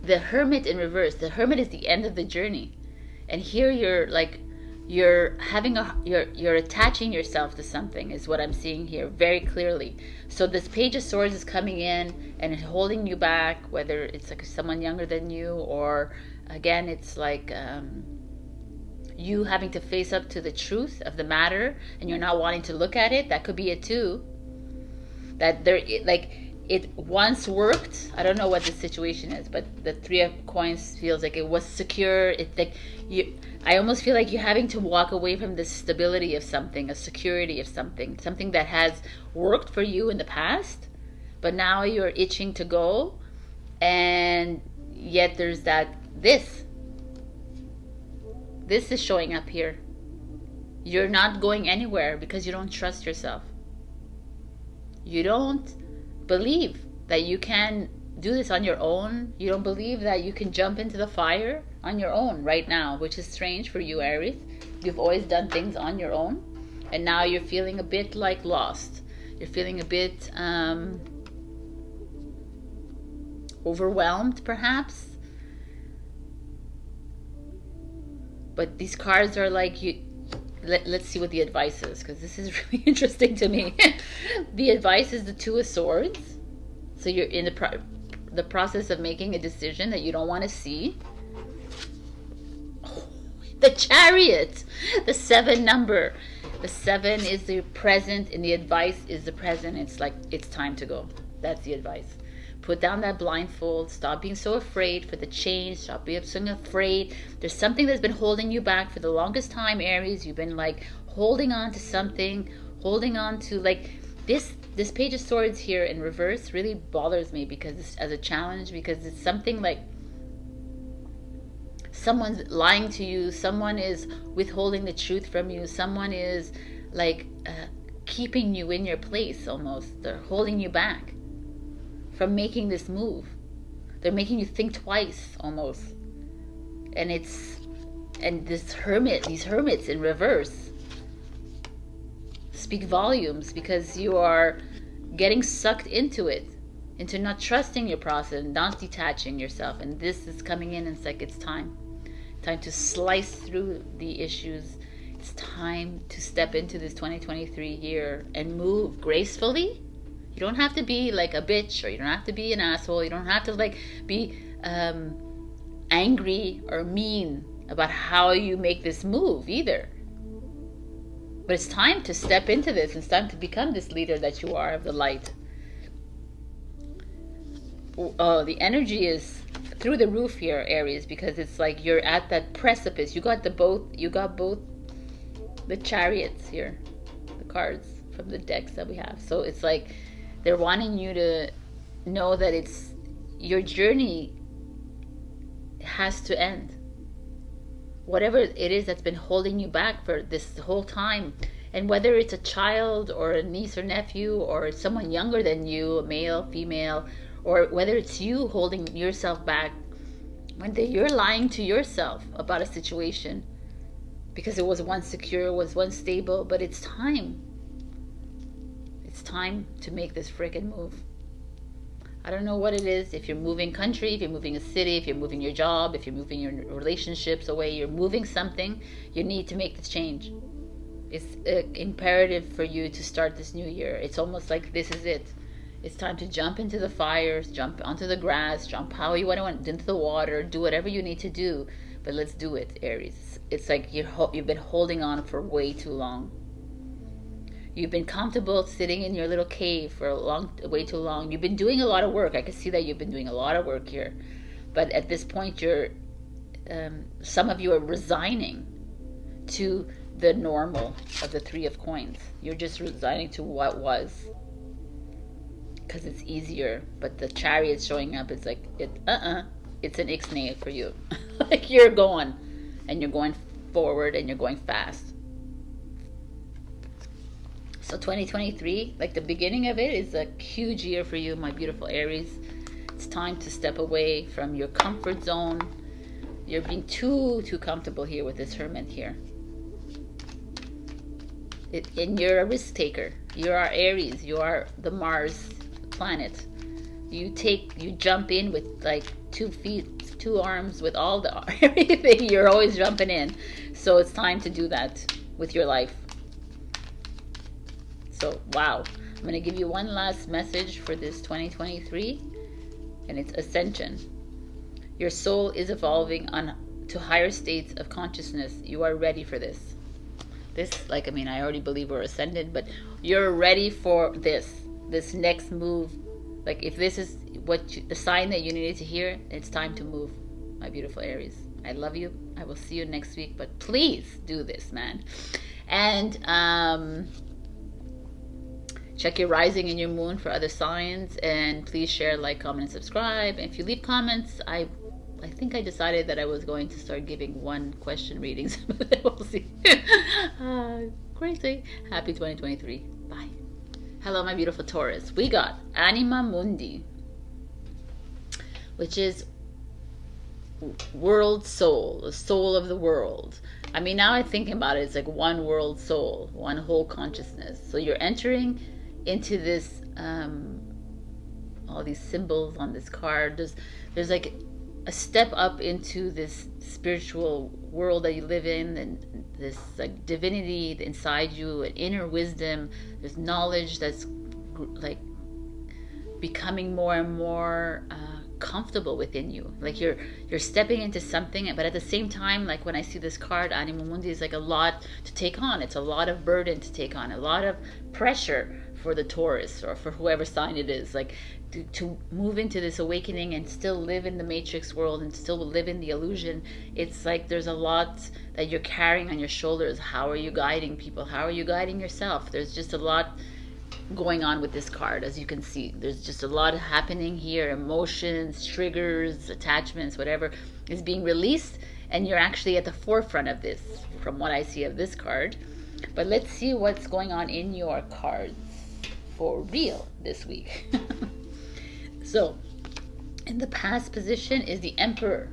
the Hermit in reverse, the Hermit is the end of the journey, and here you're like, you're attaching yourself to something, is what I'm seeing here very clearly. So this Page of Swords is coming in and holding you back, whether it's like someone younger than you, or again it's like you having to face up to the truth of the matter and you're not wanting to look at it. That could be it too. That there, like, it once worked. I don't know what the situation is, but the Three of Coins feels like it was secure. It's like I almost feel like you're having to walk away from the stability of something, a security of something that has worked for you in the past, but now you're itching to go, and yet there's this is showing up here. You're not going anywhere because you don't trust yourself. You don't believe that you can do this on your own. You don't believe that you can jump into the fire on your own right now, which is strange for you, Aries. You've always done things on your own, and now you're feeling a bit like lost. You're feeling a bit overwhelmed, perhaps. But these cards are like, let's see what the advice is, because this is really interesting to me. The advice is the Two of Swords. So you're in the process of making a decision that you don't want to see. Oh, the Chariot, the 7 number. The 7 is the present, and the advice is the present. It's like, it's time to go. That's the advice. Put down that blindfold. Stop being so afraid for the change. Stop being so afraid. There's something that's been holding you back for the longest time, Aries. You've been like holding on to something, holding on to like this Page of Swords here in reverse really bothers me, because it's as a challenge, because it's something like someone's lying to you, someone is withholding the truth from you, someone is like keeping you in your place almost. They're holding you back from making this move. They're making you think twice almost. And these hermits in reverse speak volumes, because you are getting sucked into it, into not trusting your process, not detaching yourself. And this is coming in, and it's like, it's time to slice through the issues. It's time to step into this 2023 year and move gracefully. You don't have to be like a bitch, or you don't have to be an asshole. You don't have to like be angry or mean about how you make this move either. But it's time to step into this. It's time to become this leader that you are of the light. Oh, the energy is through the roof here, Aries, because it's like you're at that precipice. You got both the chariots here, the cards from the decks that we have. So it's like they're wanting you to know that it's your journey has to end whatever it is that's been holding you back for this whole time. And whether it's a child or a niece or nephew or someone younger than you, a male, female, or whether it's you holding yourself back, when you're lying to yourself about a situation because it was once secure, was once stable, but it's time. It's time to make this freaking move. I don't know what it is. If you're moving country, if you're moving a city, if you're moving your job, if you're moving your relationships away, you're moving something, you need to make this change. It's imperative for you to start this new year. It's almost like this is it. It's time to jump into the fires, jump onto the grass, jump how you want to, into the water, do whatever you need to do. But let's do it, Aries. It's like you've been holding on for way too long. You've been comfortable sitting in your little cave for way too long. You've been doing a lot of work. I can see that you've been doing a lot of work here. But at this point, some of you are resigning to the normal of the Three of Coins. You're just resigning to what was, because it's easier. But the Chariot's showing up. It's like it's an ixnay for you. Like you're going, and you're going forward, and you're going fast. So 2023, like the beginning of it, is a huge year for you, my beautiful Aries. It's time to step away from your comfort zone. You're being too comfortable here with this Hermit here. And you're a risk taker. You are Aries. You are the Mars planet. You jump in with like 2 feet, 2 arms, with all the everything. You're always jumping in. So it's time to do that with your life. So, wow. I'm going to give you one last message for this 2023, and it's Ascension. Your soul is evolving to higher states of consciousness. You are ready for this. I already believe we're ascended, but you're ready for this next move. Like, if this is the sign that you needed to hear, it's time to move, my beautiful Aries. I love you. I will see you next week, but please do this, man. And, check your rising and your moon for other signs, and please share, like, comment, and subscribe. And if you leave comments, I think I decided that I was going to start giving 1 question readings, but we'll see. Crazy. Happy 2023. Bye. Hello, my beautiful Taurus. We got Anima Mundi, which is world soul, the soul of the world. I mean, now I'm thinking about it, it's like one world soul, one whole consciousness. So you're entering into this, all these symbols on this card. There's like a step up into this spiritual world that you live in, and this like divinity inside you, an inner wisdom. There's knowledge that's like becoming more and more comfortable within you. Like you're stepping into something, but at the same time, like when I see this card, Anima Mundi, is like a lot to take on. It's a lot of burden to take on, a lot of pressure for the Taurus, or for whoever sign it is, like to move into this awakening and still live in the matrix world and still live in the illusion. It's like there's a lot that you're carrying on your shoulders. How are you guiding people? How are you guiding yourself? There's just a lot going on with this card. As you can see, there's just a lot happening here. Emotions, triggers, attachments, whatever is being released, and you're actually at the forefront of this, from what I see of this card. But let's see what's going on in your cards for real this week. So in the past position is the Emperor.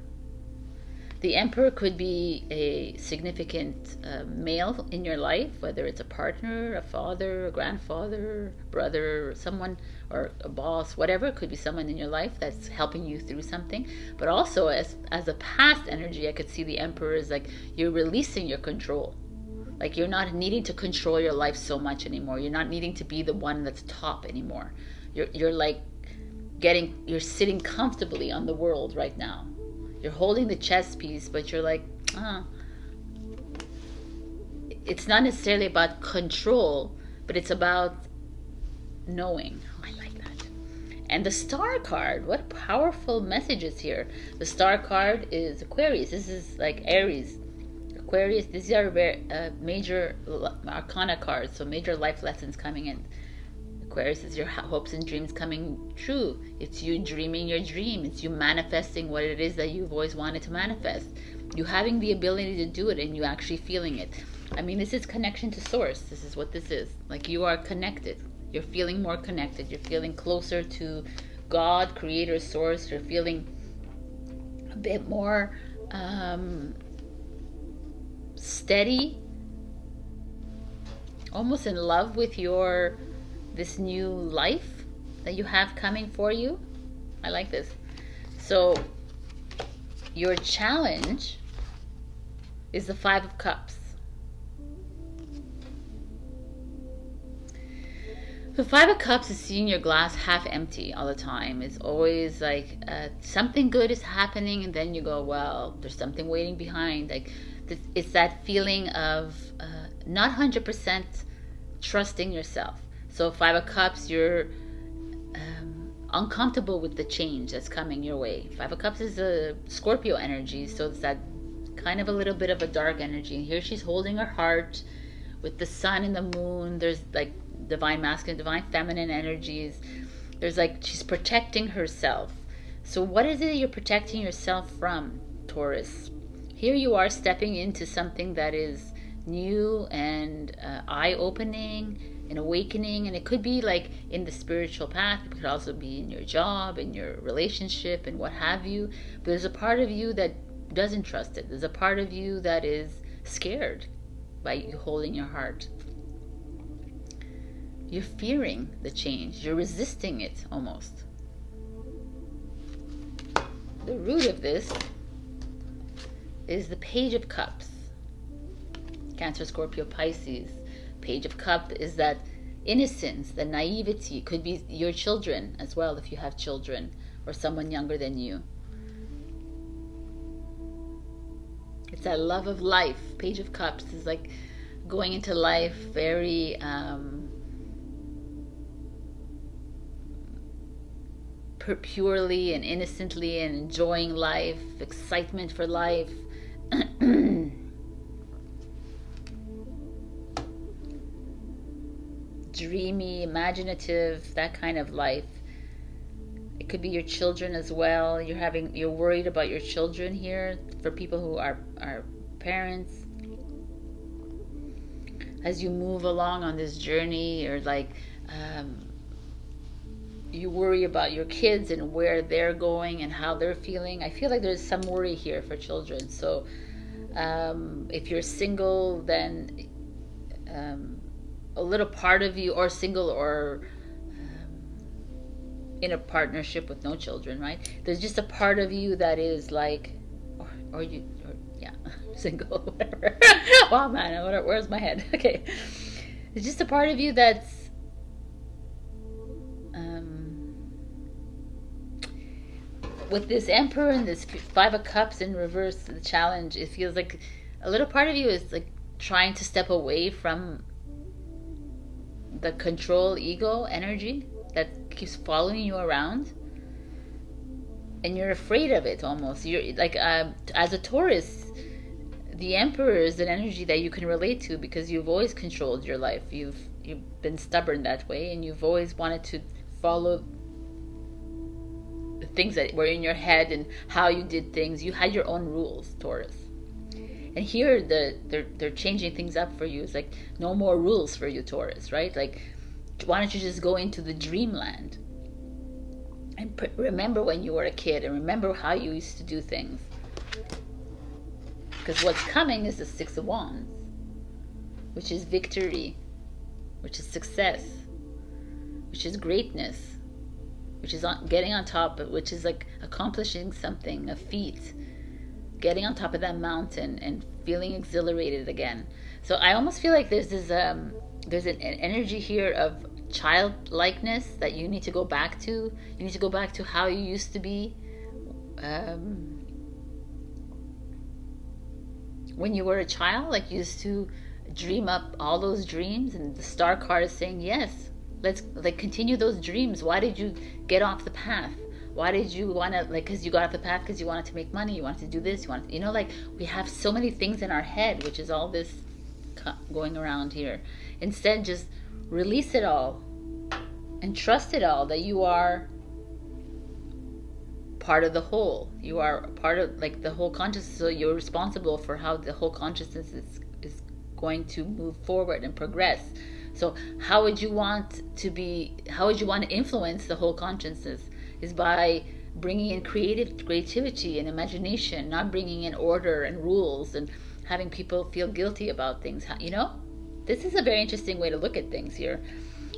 The Emperor could be a significant male in your life, whether it's a partner, a father, a grandfather, brother, someone, or a boss, whatever. It could be someone in your life that's helping you through something. But also as a past energy, I could see the Emperor is like you're releasing your control. Like you're not needing to control your life so much anymore. You're not needing to be the one that's top anymore. You're like you're sitting comfortably on the world right now. You're holding the chess piece, but you're like, it's not necessarily about control, but it's about knowing. Oh, I like that. And the Star card, what powerful messages here. The Star card is Aquarius. This is like Aries. Aquarius, these are very major arcana cards, so major life lessons coming in. Aquarius is your hopes and dreams coming true. It's you dreaming your dream. It's you manifesting what it is that you've always wanted to manifest. You having the ability to do it and you actually feeling it. I mean, this is connection to source. This is what this is. Like, you are connected. You're feeling more connected. You're feeling closer to God, creator, source. You're feeling a bit more steady, almost in love with this new life that you have coming for you. I like this. So your challenge is the Five of Cups. The Five of Cups is seeing your glass half empty all the time. It's always like something good is happening, and then you go, well, there's something waiting behind. Like, it's that feeling of not 100% trusting yourself. So Five of Cups, you're uncomfortable with the change that's coming your way. Five of Cups is a Scorpio energy, so it's that kind of a little bit of a dark energy. And here she's holding her heart with the sun and the moon. There's like divine masculine, divine feminine energies. There's like, she's protecting herself. So what is it you're protecting yourself from, Taurus? Here you are stepping into something that is new and eye-opening and awakening, and it could be like in the spiritual path. It could also be in your job, in your relationship, and what have you. But there's a part of you that doesn't trust it. There's a part of you that is scared by you holding your heart. You're fearing the change. You're resisting it almost. The root of this is the Page of Cups. Cancer, Scorpio, Pisces. Page of Cups is that innocence, the naivety. Could be your children as well, if you have children, or someone younger than you. It's that love of life. Page of Cups is like going into life very purely and innocently, and enjoying life, excitement for life. Dreamy, imaginative, that kind of life. It could be your children as well. You're worried about your children here, for people who are parents. As you move along on this journey, or like you worry about your kids and where they're going and how they're feeling. I feel like there's some worry here for children. So if you're single, then a little part of you, or single, or in a partnership with no children, right? There's just a part of you that is like, or single, whatever. Wow, man, where's my head? Okay. There's just a part of you that's with this Emperor and this Five of Cups in reverse, the challenge, it feels like a little part of you is like trying to step away from the control ego energy that keeps following you around, and you're afraid of it almost. You're like, as a Taurus, the Emperor is an energy that you can relate to, because you've always controlled your life. You've been stubborn that way, and you've always wanted to follow the things that were in your head and how you did things. You had your own rules, Taurus. And here they're changing things up for you. It's like, no more rules for you, Taurus, right? Like, why don't you just go into the dreamland and remember when you were a kid, and remember how you used to do things. Because what's coming is the Six of Wands, which is victory, which is success, which is greatness, which is getting on top, which is like accomplishing something, a feat, getting on top of that mountain and feeling exhilarated again. So I almost feel like there's an energy here of childlikeness that you need to go back to. You need to go back to how you used to be when you were a child. Like, you used to dream up all those dreams, and the star card is saying, yes, let's like continue those dreams. Why did you get off the path? Why did you want to, like, because you got off the path because you wanted to make money, you wanted to do this, you wanted to, like, we have so many things in our head, which is all this going around here. Instead, just release it all and trust it all, that you are part of the whole. You are part of like the whole consciousness, so you're responsible for how the whole consciousness is going to move forward and progress. So how would you want to influence the whole consciousness? Is by bringing in creativity and imagination, not bringing in order and rules and having people feel guilty about things. You know, this is a very interesting way to look at things here.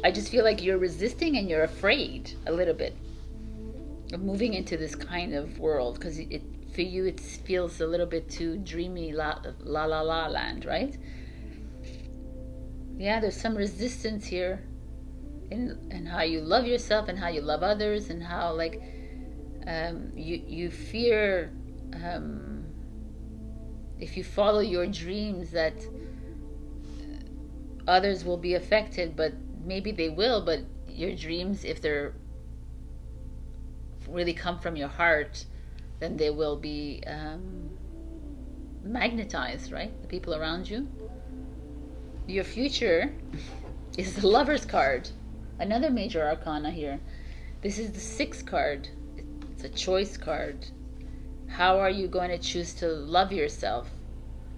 I just feel like you're resisting and you're afraid a little bit of moving into this kind of world, because for you it feels a little bit too dreamy, la land, right? Yeah, there's some resistance here in how you love yourself and how you love others, and how like you fear if you follow your dreams that others will be affected. But maybe they will, but your dreams, if they're really come from your heart, then they will be magnetized, right? The people around you. Your future is the Lover's card, another major arcana here. This is the 6th card. It's a choice card. How are you going to choose to love yourself?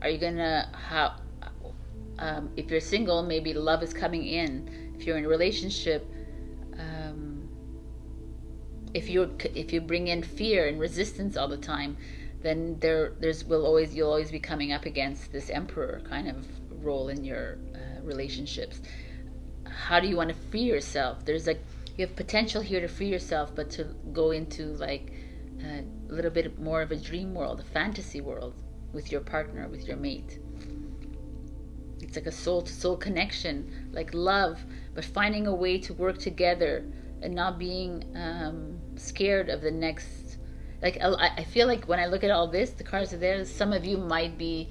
Are you going to if you're single, maybe love is coming in. If you're in a relationship, if you bring in fear and resistance all the time, then you'll always be coming up against this Emperor kind of role in your relationships. How do you want to free yourself? There's like, you have potential here to free yourself, but to go into like a little bit more of a dream world, a fantasy world with your partner, with your mate. It's like a soul-to-soul connection, like love, but finding a way to work together and not being scared of the next. Like, I feel like when I look at all this, the cards are there, some of you might be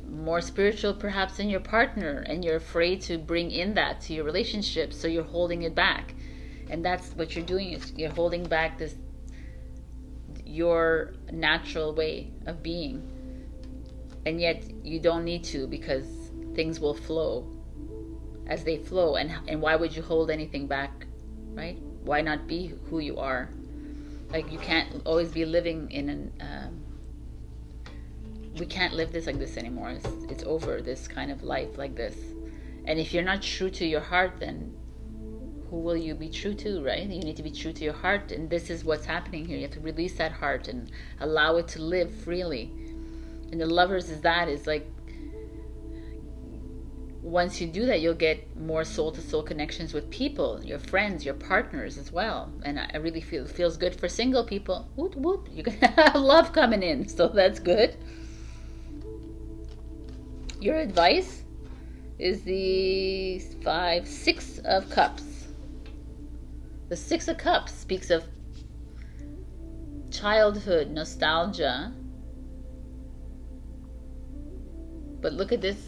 more spiritual perhaps than your partner, and you're afraid to bring in that to your relationship, so you're holding it back. And that's what you're doing, is you're holding back your natural way of being. And yet you don't need to, because things will flow as they flow. And why would you hold anything back, right? Why not be who you are? Like, you can't always be living in an we can't live this like this anymore. It's over, this kind of life like this. And if you're not true to your heart, then who will you be true to, right? You need to be true to your heart, and this is what's happening here. You have to release that heart and allow it to live freely. And the Lovers is like, once you do that, you'll get more soul-to-soul connections with people, your friends, your partners as well. And I really feel it feels good for single people. Woot woot, you're gonna have love coming in, so that's good. Your advice is the 6 of Cups. The 6 of Cups speaks of childhood, nostalgia. But look at this,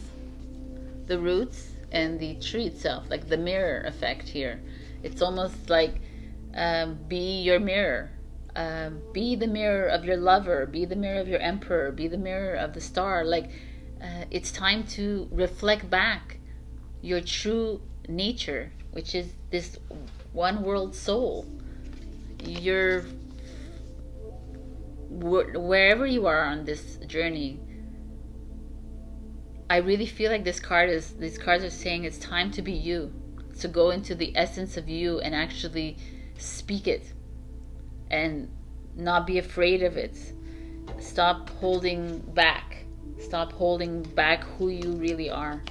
the roots and the tree itself, like the mirror effect here. It's almost like be your mirror. Be the mirror of your lover. Be the mirror of your Emperor. Be the mirror of the star. Like, it's time to reflect back your true nature, which is this one world soul. You're wherever you are on this journey. I really feel like these cards are saying it's time to be you, to go into the essence of you and actually speak it and not be afraid of it. Stop holding back. Stop holding back who you really are.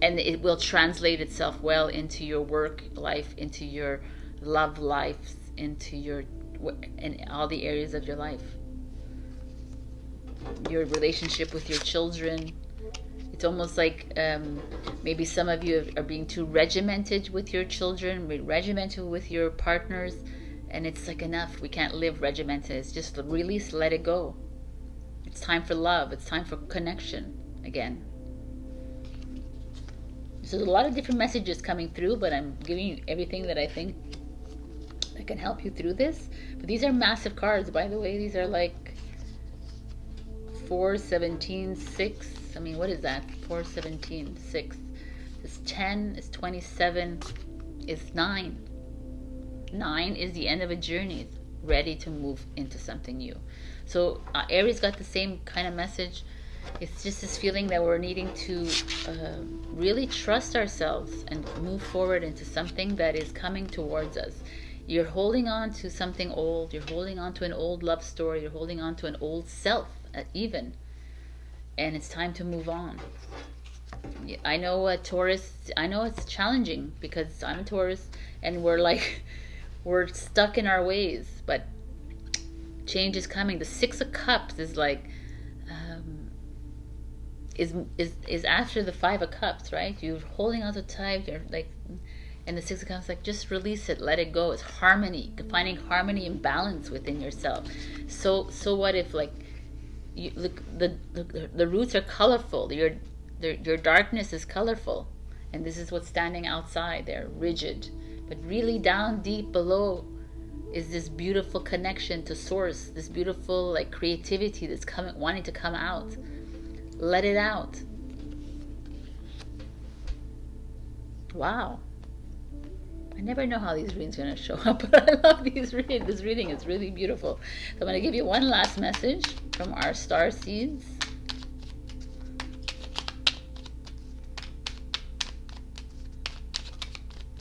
And it will translate itself well into your work life, into your love life, in all the areas of your life. Your relationship with your children. It's almost like maybe some of you are being too regimented with your children, regimented with your partners, and it's like, enough. We can't live regimented. It's just release, let it go. It's time for love. It's time for connection again. So there's a lot of different messages coming through, but I'm giving you everything that I think that can help you through this. But these are massive cards, by the way. These are like 4, 17, 6. I mean, what is that? 4, 17, 6. It's 10, it's 27. is 9. 9 is the end of a journey, ready to move into something new. So Aries got the same kind of message. It's just this feeling that we're needing to really trust ourselves and move forward into something that is coming towards us. You're holding on to something old. You're holding on to an old love story. You're holding on to an old self, even. And it's time to move on. I know a Taurus, I know it's challenging because I'm a Taurus and we're like, we're stuck in our ways, but change is coming. The 6 of Cups is like, is after the 5 of Cups, right? You're holding on to tight, you're like, and the 6 of Cups, like, just release it, let it go. It's harmony, finding harmony and balance within yourself. So what if, like, you look, the roots are colorful, your darkness is colorful, and this is what's standing outside. They're rigid, but really down deep below is this beautiful connection to source, this beautiful, like, creativity that's coming, wanting to come out. Let it out. Wow. I never know how these readings are going to show up, but I love these readings. This reading is really beautiful. So I'm going to give you one last message from our star seeds.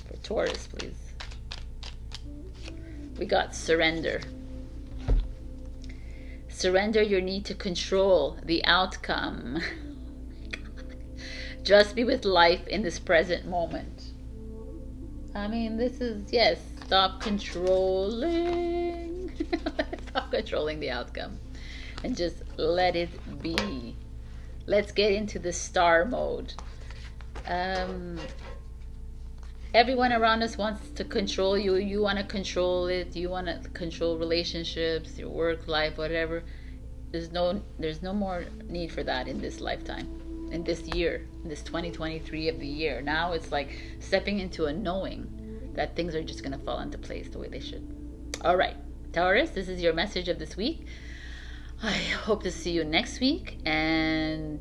For Taurus, please. We got surrender. Surrender your need to control the outcome. Just be with life in this present moment. I mean, this is, yes, stop controlling. Stop controlling the outcome. And just let it be. Let's get into the star mode. Everyone around us wants to control you. You want to control it. You want to control relationships, your work life, whatever. There's no more need for that in this lifetime, in this year, in this 2023 of the year. Now it's like stepping into a knowing that things are just going to fall into place the way they should. All right, Taurus, this is your message of this week. I hope to see you next week, and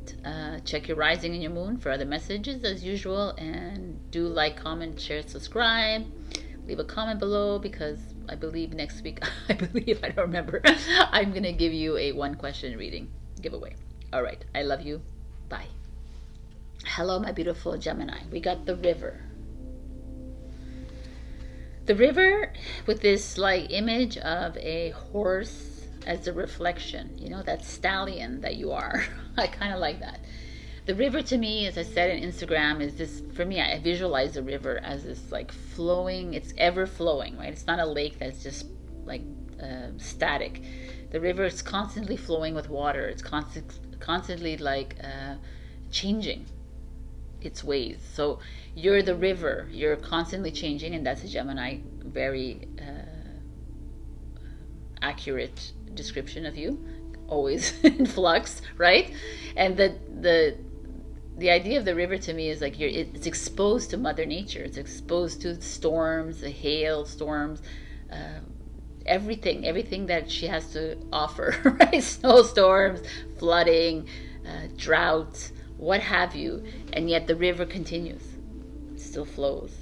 check your rising and your moon for other messages as usual, and do like, comment, share, subscribe, leave a comment below, because I believe next week, I don't remember, I'm going to give you a 1-question reading giveaway. All right, I love you. Bye. Hello, my beautiful Gemini. We got the river. The river with this like image of a horse as a reflection, you know, that stallion that you are. I kind of like that. The river to me, as I said in Instagram, is this, for me, I visualize the river as this like flowing, it's ever flowing, right? It's not a lake that's just like static. The river is constantly flowing with water. It's constantly like changing its ways. So you're the river, you're constantly changing, and that's a Gemini, very accurate description of you, always in flux, right? And the idea of the river to me is like it's exposed to Mother Nature. It's exposed to storms, the hail storms, everything that she has to offer, right? Snowstorms, flooding, drought, what have you. And yet the river continues. It still flows.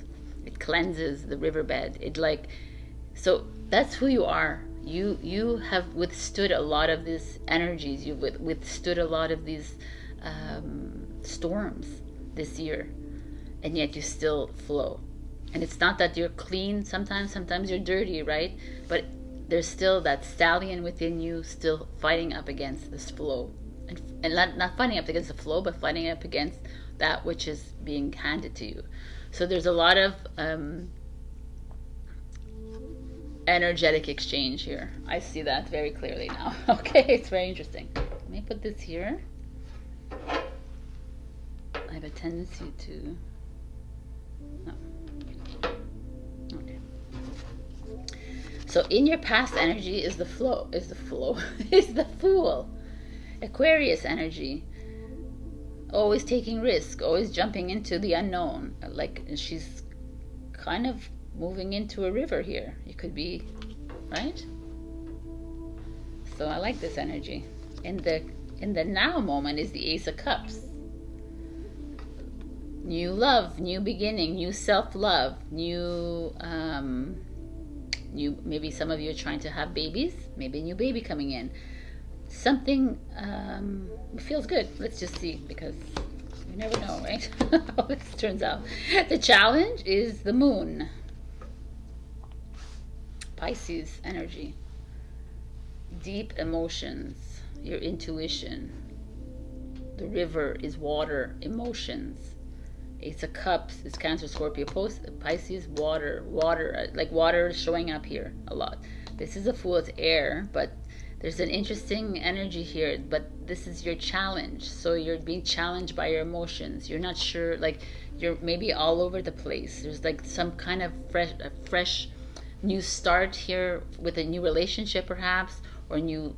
It cleanses the riverbed. So that's who you are. You have withstood a lot of these energies. You've withstood a lot of these storms this year, and yet you still flow. And it's not that you're clean. Sometimes you're dirty, right? But there's still that stallion within you, still fighting up against this flow, and not fighting up against the flow, but fighting up against that which is being handed to you. So there's a lot of energetic exchange here. I see that very clearly now. Okay, it's very interesting. Let me put this here. I have a tendency to... Oh. Okay. So in your past energy is the flow, is the Fool. Aquarius energy. Always taking risk, always jumping into the unknown. Like she's kind of moving into a river here. You could be, right? So I like this energy. In the now moment is the Ace of Cups. new love, new beginning, new self-love, new maybe some of you are trying to have babies, maybe a new baby coming in. Something feels good. Let's just see, because you never know, right? How this turns out. The challenge is the moon. Pisces energy. Deep emotions, your intuition. The river is water, emotions. Ace of Cups is Cancer, Scorpio, Pisces, water, like water is showing up here a lot. This is a Fool, it's air, but there's an interesting energy here, but this is your challenge. So you're being challenged by your emotions. You're not sure, like you're maybe all over the place. There's like some kind of fresh new start here with a new relationship perhaps, or new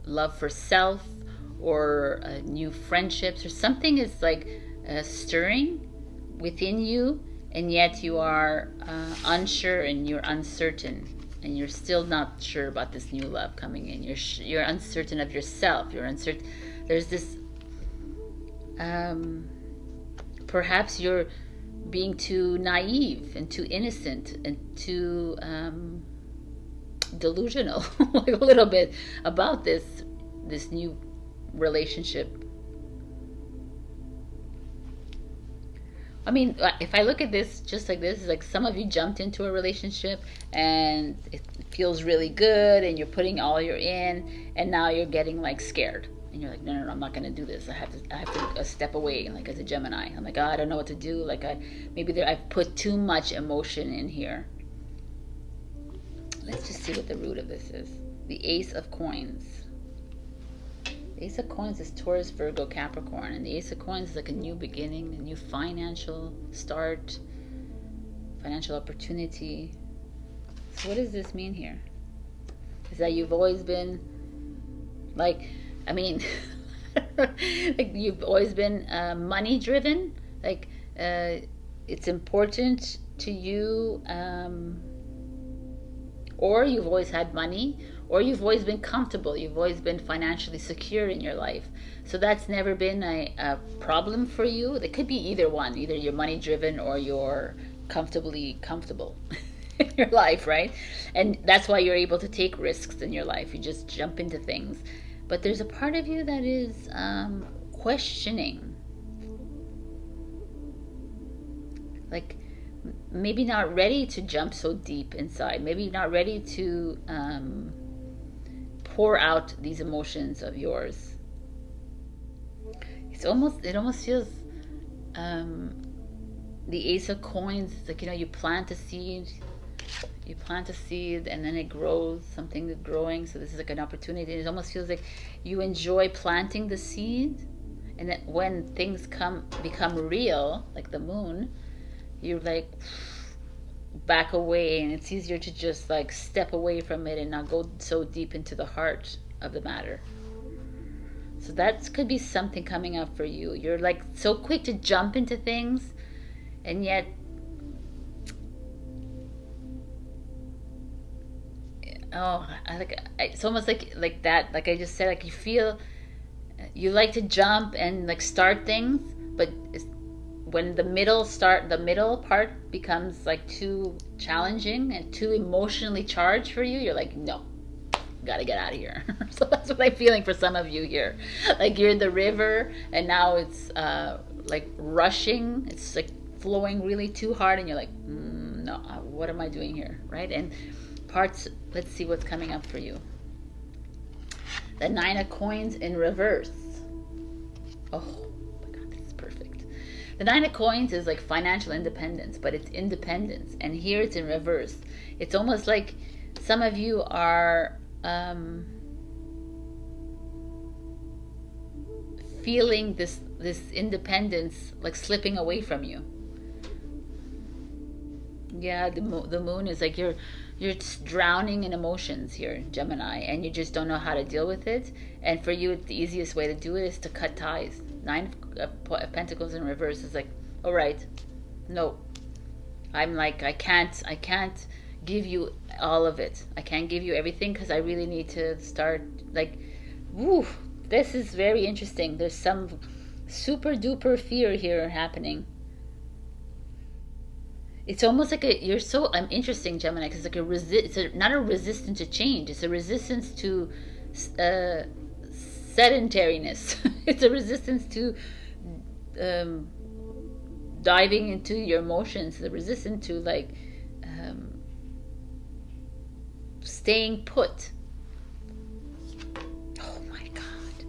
love for self, or new friendships, or something is like stirring within you, and yet you are unsure and you're uncertain, and you're still not sure about this new love coming in. You're uncertain of yourself. You're uncertain. There's this perhaps you're being too naive and too innocent and too delusional like a little bit about this new relationship. I mean, if I look at this just like this, it's like some of you jumped into a relationship and it feels really good and you're putting all you're in, and now you're getting like scared and you're like, no, I'm not going to do this. I have to step away. Like as a Gemini, I'm like, oh, I don't know what to do. Like I've put too much emotion in here. Let's just see what the root of this is. The Ace of Coins. The Ace of Coins is Taurus, Virgo, Capricorn. And the Ace of Coins is like a new beginning, a new financial start, financial opportunity. So what does this mean here? Is that you've always been like, I mean, like you've always been money driven? Like it's important to you, or you've always had money, or you've always been comfortable, you've always been financially secure in your life. So that's never been a problem for you. It could be either one, either you're money driven or you're comfortable in your life, right? And that's why you're able to take risks in your life. You just jump into things. But there's a part of you that is questioning, like maybe not ready to jump so deep inside, maybe not ready to pour out these emotions of yours. It almost feels the Ace of Coins, like, you know, you plant a seed and then it grows, something is growing. So this is like an opportunity. It almost feels like you enjoy planting the seed, and that when things become real, like the moon, you're like back away, and it's easier to just like step away from it and not go so deep into the heart of the matter. So that could be something coming up for you. You're like so quick to jump into things, and yet it's almost like that, like I just said, like you feel you like to jump and like start things, but when the middle part becomes like too challenging and too emotionally charged for you, you're like, no, gotta get out of here. So that's what I'm feeling for some of you here. Like you're in the river and now it's like rushing, it's like flowing really too hard, and you're like, no, what am I doing here, right? And parts, let's see what's coming up for you. The Nine of Coins in reverse. Oh my God, this is perfect. The Nine of Coins is like financial independence, but it's independence, and here it's in reverse. It's almost like some of you are feeling this independence like slipping away from you. Yeah, the moon is like you're just drowning in emotions here, Gemini, and you just don't know how to deal with it. And for you, the easiest way to do it is to cut ties. Nine of Pentacles in reverse is like, all right, no, I'm like, I can't give you all of it. I can't give you everything because I really need to start like, woo, this is very interesting. There's some super duper fear here happening. It's almost like you're so interesting, Gemini, because like not a resistance to change. It's a resistance to sedentariness. It's a resistance to um, diving into your emotions. The resistance to like staying put. Oh my God!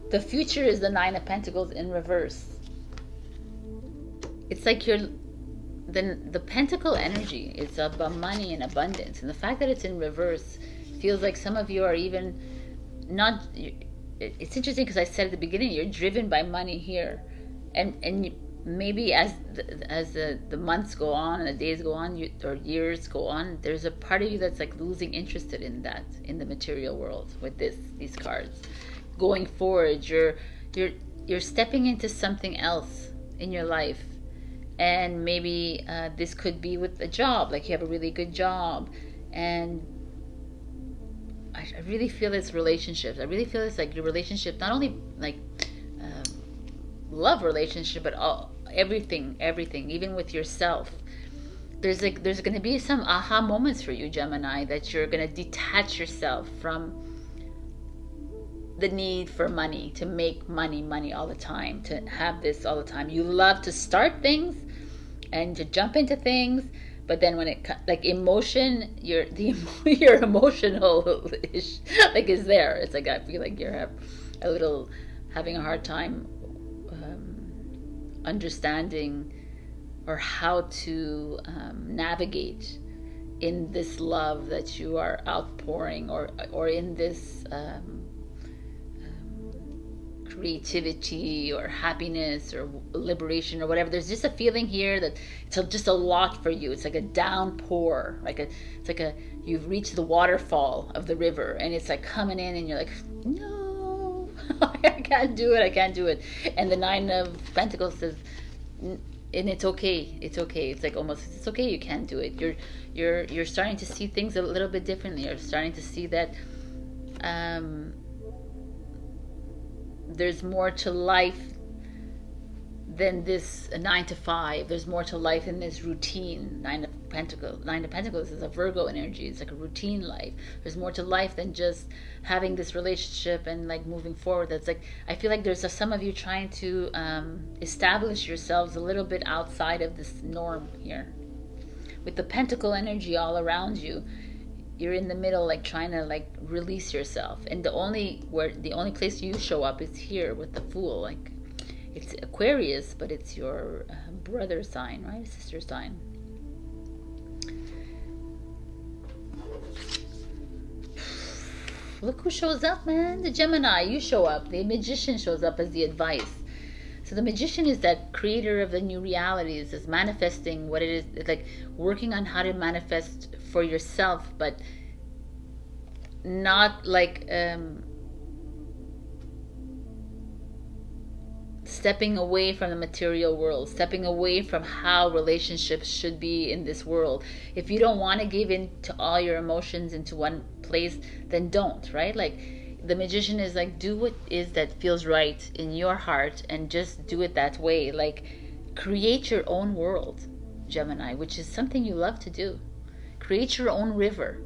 The future is the Nine of Pentacles in reverse. It's like you're. Then the pentacle energy, it's about money and abundance, and the fact that it's in reverse feels like some of you are even not. It's interesting because I said at the beginning you're driven by money here, and maybe as the months go on and the days go on, or years go on, there's a part of you that's like losing interest in that, in the material world with these cards. Going forward, you're stepping into something else in your life. And maybe this could be with a job, like you have a really good job, and I really feel it's relationships. I really feel it's like your relationship, not only like love relationship, but everything, even with yourself. There's going to be some aha moments for you, Gemini, that you're going to detach yourself from the need for money, to make money all the time, to have this all the time. You love to start things and to jump into things, but then when it like emotion, your emotional ish like is there. It's like I feel like you're having a hard time understanding or how to navigate in this love that you are outpouring, or in this creativity or happiness or liberation or whatever. There's just a feeling here that it's just a lot for you. It's like a downpour, you've reached the waterfall of the river and it's like coming in and you're like, no, I can't do it. And the Nine of Pentacles says, and it's okay. It's like almost, it's okay, you can't do it. You're starting to see things a little bit differently. You're starting to see that there's more to life than this 9 to 5. There's more to life than this routine. Nine of Pentacles is a Virgo energy. It's like a routine life. There's more to life than just having this relationship and like moving forward. That's like, I feel like there's some of you trying to establish yourselves a little bit outside of this norm here. With the Pentacle energy all around you, you're in the middle, like trying to like release yourself, and the only place you show up is here with the Fool. Like it's Aquarius, but it's your brother sign, right? Sister sign. Look who shows up, man. The Gemini, you show up. The Magician shows up as the advice. So the Magician is that creator of the new realities, is manifesting what it is. It's like working on how to manifest for yourself, but not like stepping away from the material world, stepping away from how relationships should be in this world. If you don't want to give in to all your emotions into one place, then don't, right? Like the Magician is like, do what is that feels right in your heart and just do it that way. Like create your own world, Gemini, which is something you love to do. Create your own river.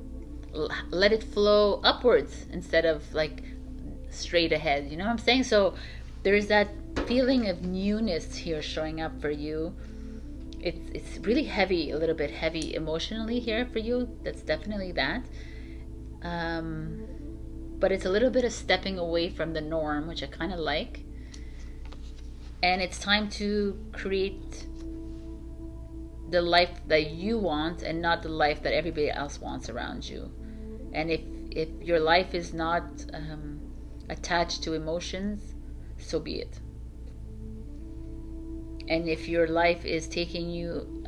Let it flow upwards instead of like straight ahead. You know what I'm saying? So there's that feeling of newness here showing up for you. It's really heavy, a little bit heavy emotionally here for you. That's definitely that. But it's a little bit of stepping away from the norm, which I kind of like. And it's time to create the life that you want and not the life that everybody else wants around you. And if your life is not attached to emotions, so be it. And if your life is taking you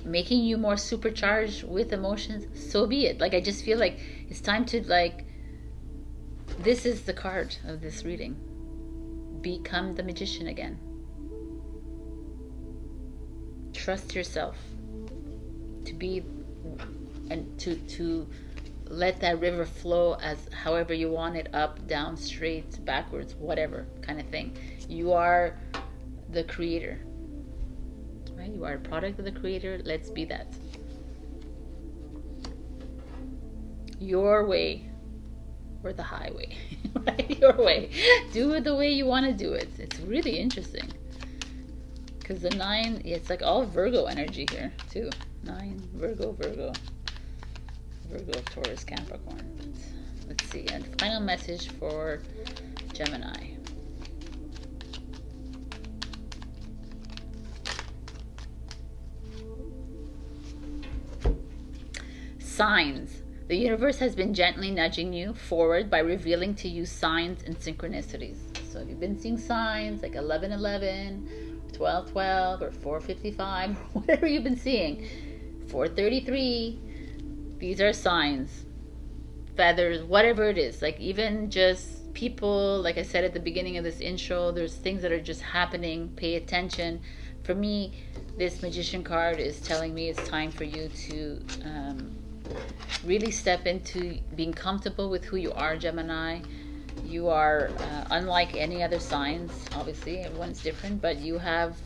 making you more supercharged with emotions, so be it. Like I just feel like it's time to like, this is the card of this reading. Become the Magician again. Trust yourself to be and to let that river flow as however you want it, up, down, straight, backwards, whatever kind of thing. You are the creator, right? You are a product of the creator. Let's be that. Your way or the highway, right? Your way. Do it the way you want to do it. It's really interesting because the 9, it's like all Virgo energy here too. 9, Virgo, Taurus, Capricorn. Let's see. And final message for Gemini. Signs. The universe has been gently nudging you forward by revealing to you signs and synchronicities. So if you've been seeing signs like 1111, 1212, or 455, or whatever you've been seeing, 433, these are signs. Feathers, whatever it is. Like even just people, like I said at the beginning of this intro, there's things that are just happening. Pay attention. For me, this Magician card is telling me it's time for you to really step into being comfortable with who you are, Gemini. You are unlike any other signs. Obviously, everyone's different, but you have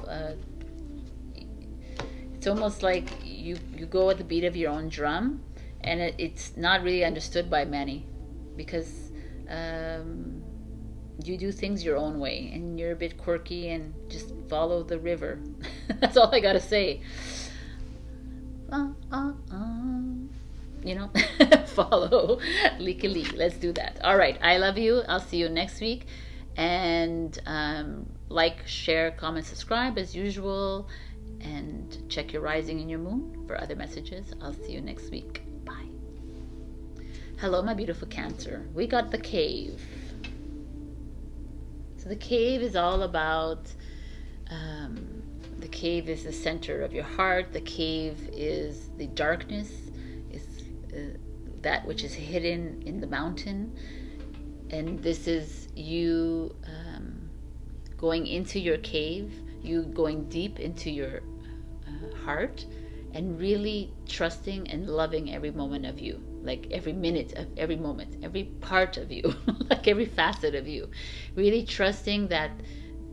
it's almost like you go at the beat of your own drum, and it's not really understood by many because you do things your own way, and you're a bit quirky, and just follow the river. That's all I gotta say. You know, follow leaky. Let's do that. All right, I love you. I'll see you next week, and like, share, comment, subscribe as usual, and check your rising and your moon for other messages. I'll see you next week. Bye. Hello, my beautiful Cancer. We got the cave. So the cave is all about the cave is the center of your heart. The cave is the darkness, that which is hidden in the mountain, and this is you going into your cave, you going deep into your heart, and really trusting and loving every moment of you, like every minute of every moment, every part of you, like every facet of you, really trusting that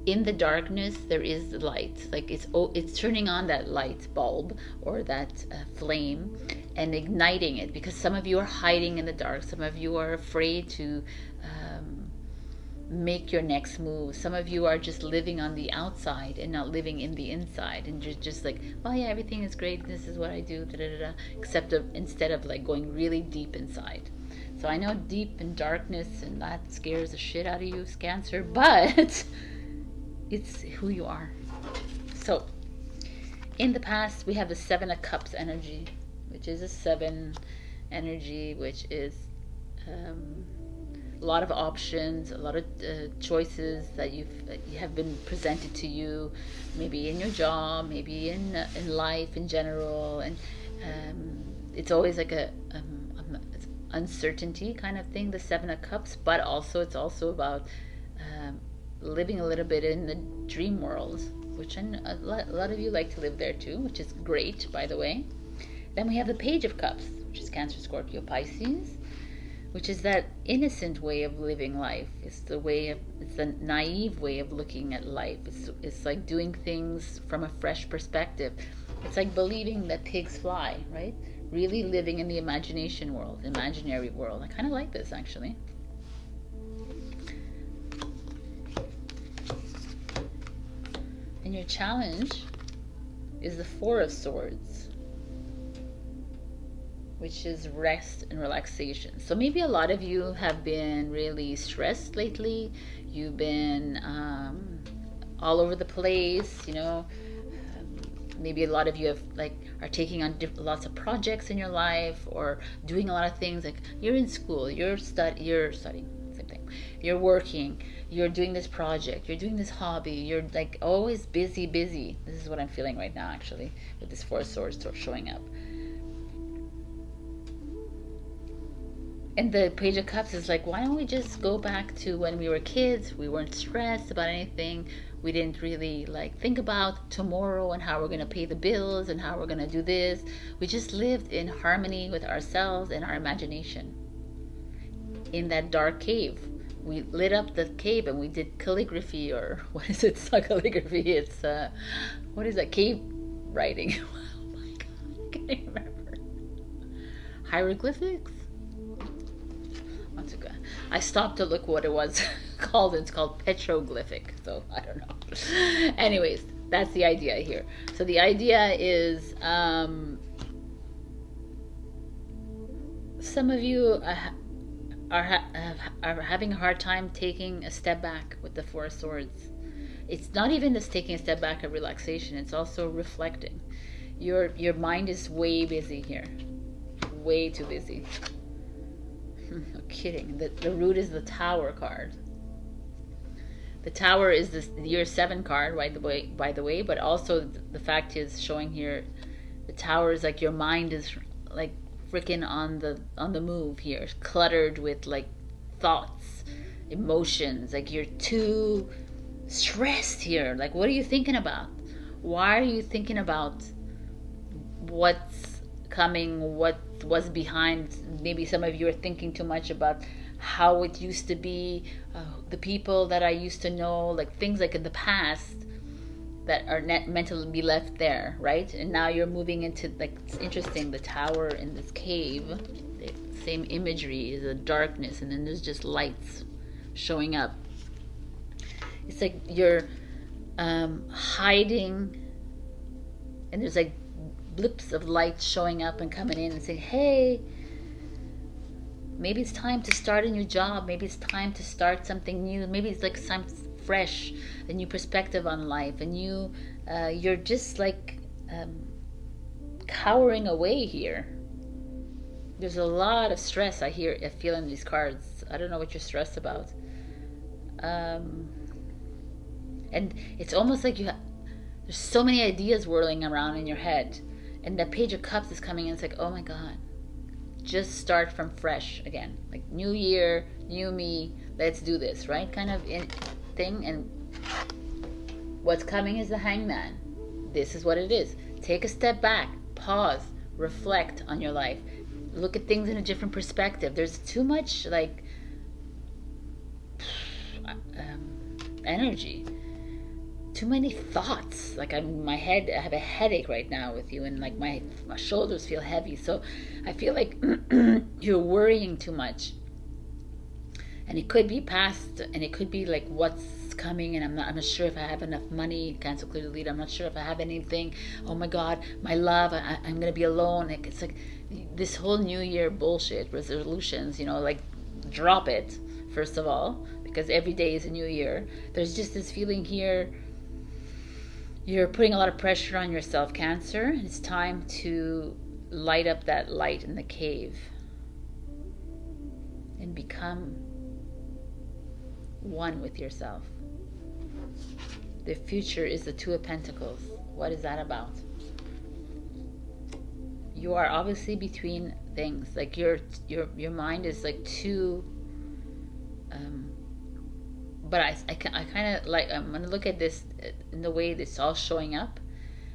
in the darkness there is the light. Like it's turning on that light bulb or that flame and igniting it, because some of you are hiding in the dark, some of you are afraid to make your next move, some of you are just living on the outside and not living in the inside, and you're just like, oh yeah, everything is great, this is what I do, da, da, da, except instead of like going really deep inside. So I know deep and darkness, and that scares the shit out of you, Cancer, but it's who you are. So in the past we have the 7 of Cups energy, which is a 7 energy, which is a lot of options, a lot of choices that you have been presented to you, maybe in your job, maybe in life in general, and it's always like a uncertainty kind of thing, the 7 of Cups, but also it's also about living a little bit in the dream world, which a lot of you like to live there too, which is great, by the way. Then we have the Page of Cups, which is Cancer, Scorpio, Pisces, which is that innocent way of living life. It's the naive way of looking at life. It's like doing things from a fresh perspective. It's like believing that pigs fly, right? Really living in the imagination world, imaginary world. I kind of like this, actually. And your challenge is the 4 of Swords, which is rest and relaxation. So maybe a lot of you have been really stressed lately. You've been all over the place, you know. Maybe a lot of you have are taking on lots of projects in your life, or doing a lot of things. Like you're in school, you're studying, same thing. You're working, you're doing this project, you're doing this hobby, you're like always busy. This is what I'm feeling right now, actually, with this 4 of Swords showing up. And the Page of Cups is like, why don't we just go back to when we were kids? We weren't stressed about anything. We didn't really like think about tomorrow and how we're going to pay the bills and how we're going to do this. We just lived in harmony with ourselves and our imagination. In that dark cave, we lit up the cave and we did calligraphy, or what is it? It's not calligraphy. It's what is that? Cave writing. Oh my god, I can't even remember. Hieroglyphics. I stopped to look what it was called. It's called petroglyphic, so I don't know. Anyways, that's the idea here. So the idea is some of you are having a hard time taking a step back with the Four of Swords. It's not even just taking a step back of relaxation, it's also reflecting. Your mind is way busy here. Way too busy. No kidding. The root is the Tower card. The Tower is the year 7 card, by the way, but also the fact is showing here the Tower is like your mind is like freaking on the move here, cluttered with like thoughts, emotions, like you're too stressed here. Like, what are you thinking about? Why are you thinking about what's coming, what was behind? Maybe some of you are thinking too much about how it used to be, the people that I used to know, like things like in the past that are meant to be left there, right? And now you're moving into, like, it's interesting, the Tower in this cave, the same imagery is a darkness, and then there's just lights showing up. It's like you're hiding, and there's like blips of light showing up and coming in and saying, hey, maybe it's time to start a new job, maybe it's time to start something new, maybe it's like some fresh, a new perspective on life, and you're just like cowering away here. There's a lot of stress I feel in these cards. I don't know what you're stressed about. And it's almost like there's so many ideas whirling around in your head, and the Page of Cups is coming in. It's like, oh my god, just start from fresh again, like new year, new me, let's do this, right? Kind of thing. And what's coming is the Hangman. This is what it is. Take a step back, pause, reflect on your life, look at things in a different perspective. There's too much like energy, too many thoughts. Like my head, I have a headache right now with you, and like my shoulders feel heavy. So I feel like you're worrying too much, and it could be past, and it could be like what's coming, and I'm not sure if I have enough money. Cancel, clear, delete. I'm not sure if I have anything. Oh my god, my love, I'm gonna be alone. Like, it's like this whole new year bullshit, resolutions, like drop it first of all, because every day is a new year. There's just this feeling here, you're putting a lot of pressure on yourself, Cancer, and it's time to light up that light in the cave and become one with yourself. The future is the Two of Pentacles. What is that about? You are obviously between things. Like your mind is like too. But I kind of like, I'm gonna look at this in the way this all showing up,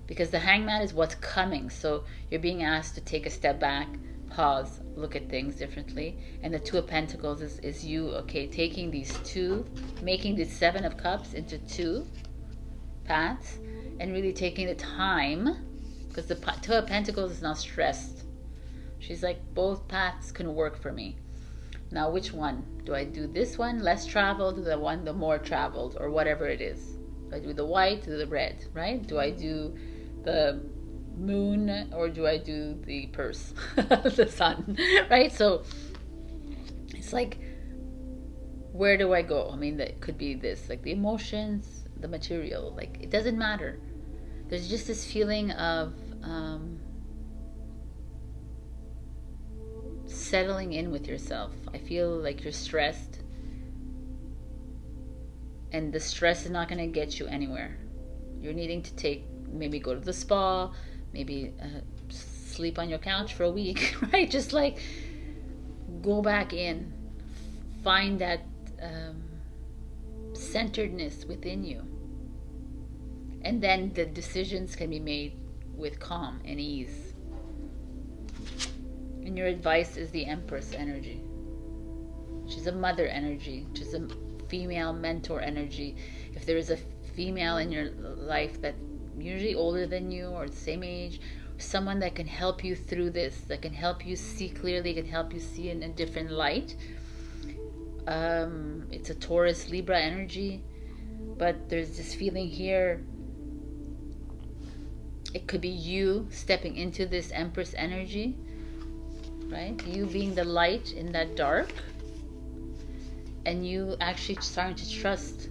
because the Hangman is what's coming. So you're being asked to take a step back, pause, look at things differently. And the Two of Pentacles is you, okay, taking these two, making the Seven of Cups into two paths, and really taking the time, because the Two of Pentacles is not stressed. She's like, both paths can work for me. Now, which one? Do I do this one, less traveled, or the one, the more traveled, or whatever it is? Do I do the white or the red, right? Do I do the moon, or do I do the purse, the sun, right? So it's like, where do I go? I mean, that could be this, like the emotions, the material, like it doesn't matter. There's just this feeling of settling in with yourself. I feel like you're stressed, and the stress is not going to get you anywhere. You're needing to maybe go to the spa, maybe sleep on your couch for a week, right? Just like go back in, find that centeredness within you, and then the decisions can be made with calm and ease. And your advice is the Empress energy. She's a mother energy. She's a female mentor energy. If there is a female in your life that usually older than you or the same age, someone that can help you through this, that can help you see clearly, can help you see in a different light. It's a Taurus Libra energy, but there's this feeling here. It could be you stepping into this Empress energy, right? You being the light in that dark, and you actually starting to trust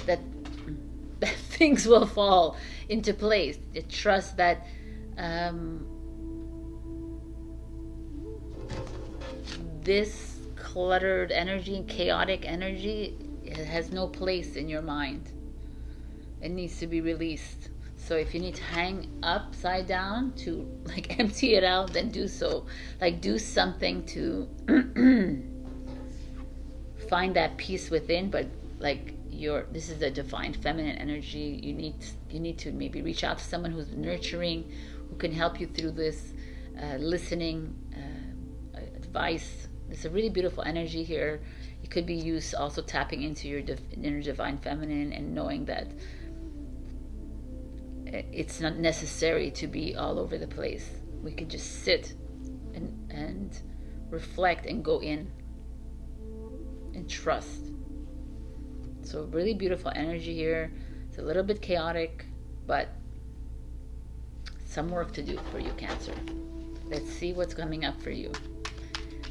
that things will fall into place. You trust that this cluttered energy and chaotic energy has no place in your mind. It needs to be released. So if you need to hang upside down to like empty it out, then do so. Like do something to find that peace within. But like this is a divine feminine energy. You need to maybe reach out to someone who's nurturing, who can help you through this, listening, advice. There's a really beautiful energy here. It could be used also tapping into your inner divine feminine and knowing that it's not necessary to be all over the place. We can just sit and reflect and go in and trust. So really beautiful energy here. It's a little bit chaotic, but some work to do for you, Cancer. Let's see what's coming up for you.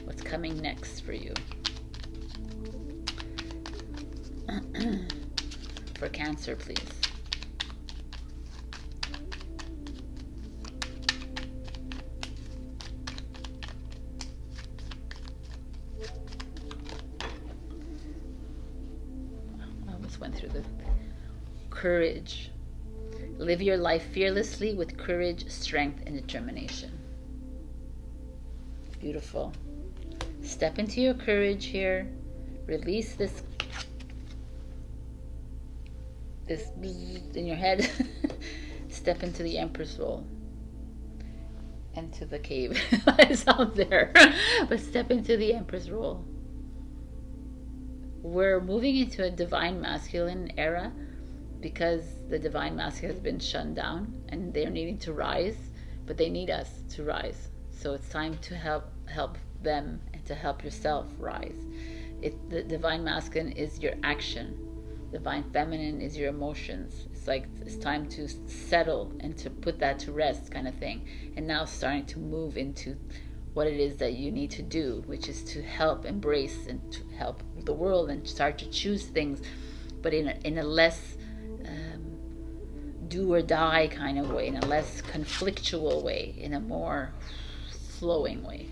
What's coming next for you. For Cancer, please. Went through the courage. Live your life fearlessly with courage, strength, and determination. Beautiful. Step into your courage here. Release this in your head. Step into the Empress role. Into the cave. It's out there. But step into the Empress role. We're moving into a divine masculine era because the divine masculine has been shunned down and they're needing to rise, but they need us to rise. So it's time to help them and to help yourself rise. The divine masculine is your action. Divine feminine is your emotions. It's like it's time to settle and to put that to rest kind of thing. And now starting to move into what it is that you need to do, which is to help embrace and to help the world and start to choose things, but in a less do or die kind of way, in a less conflictual way, in a more flowing way.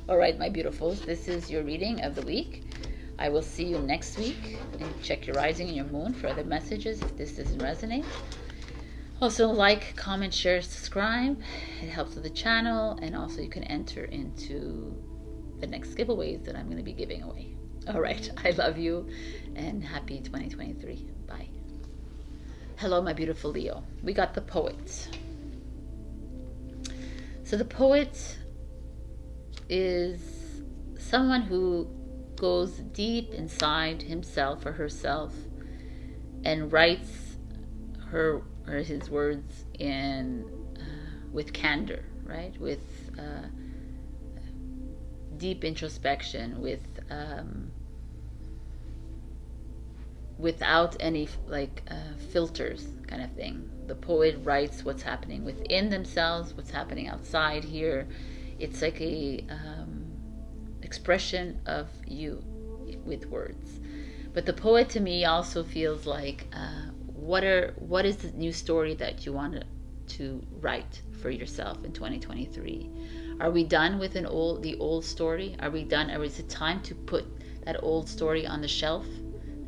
All right, my beautifuls, this is your reading of the week. I will see you next week, and check your rising and your moon for other messages if this doesn't resonate. Also like, comment, share, subscribe. It helps with the channel, and also you can enter into the next giveaways that I'm going to be giving away. All right, I love you and happy 2023. Bye. Hello, my beautiful Leo. We got the poet. So the poet is someone who goes deep inside himself or herself and writes her or his words in with candor, right? With deep introspection, with without any filters kind of thing. The poet writes what's happening within themselves, what's happening outside here. It's like a expression of you with words. But the poet to me also feels like what is the new story that you want to write for yourself in 2023? Are we done with the old story? Are we done, or is it time to put that old story on the shelf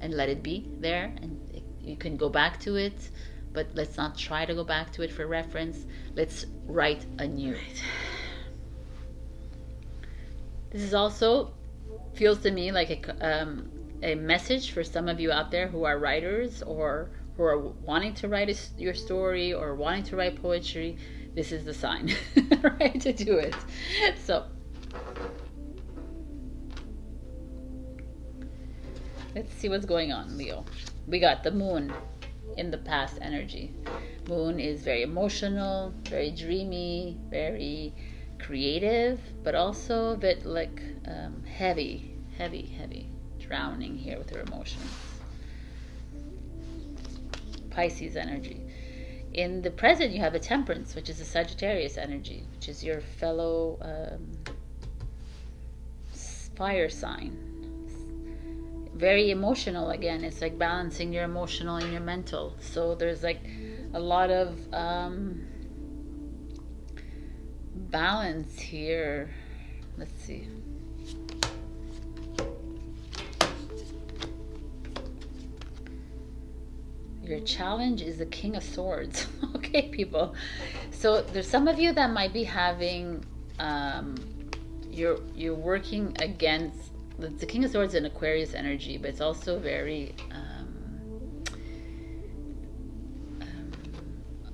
and let it be there? And you can go back to it, but let's not try to go back to it for reference. Let's write anew. This is also feels to me like a message for some of you out there who are writers or who are wanting to write your story or wanting to write poetry. This is the sign, right, to do it. So let's see what's going on, Leo. We got the moon in the past energy. Moon is very emotional, very dreamy, very creative, but also a bit like heavy, drowning here with her emotions. Pisces energy. In the present, you have a Temperance, which is a Sagittarius energy, which is your fellow fire sign. Very emotional again. It's like balancing your emotional and your mental. So there's like a lot of balance here. Let's see. Your challenge is the King of Swords. Okay, people. So there's some of you that might be having you're working against the King of Swords in Aquarius energy, but it's also very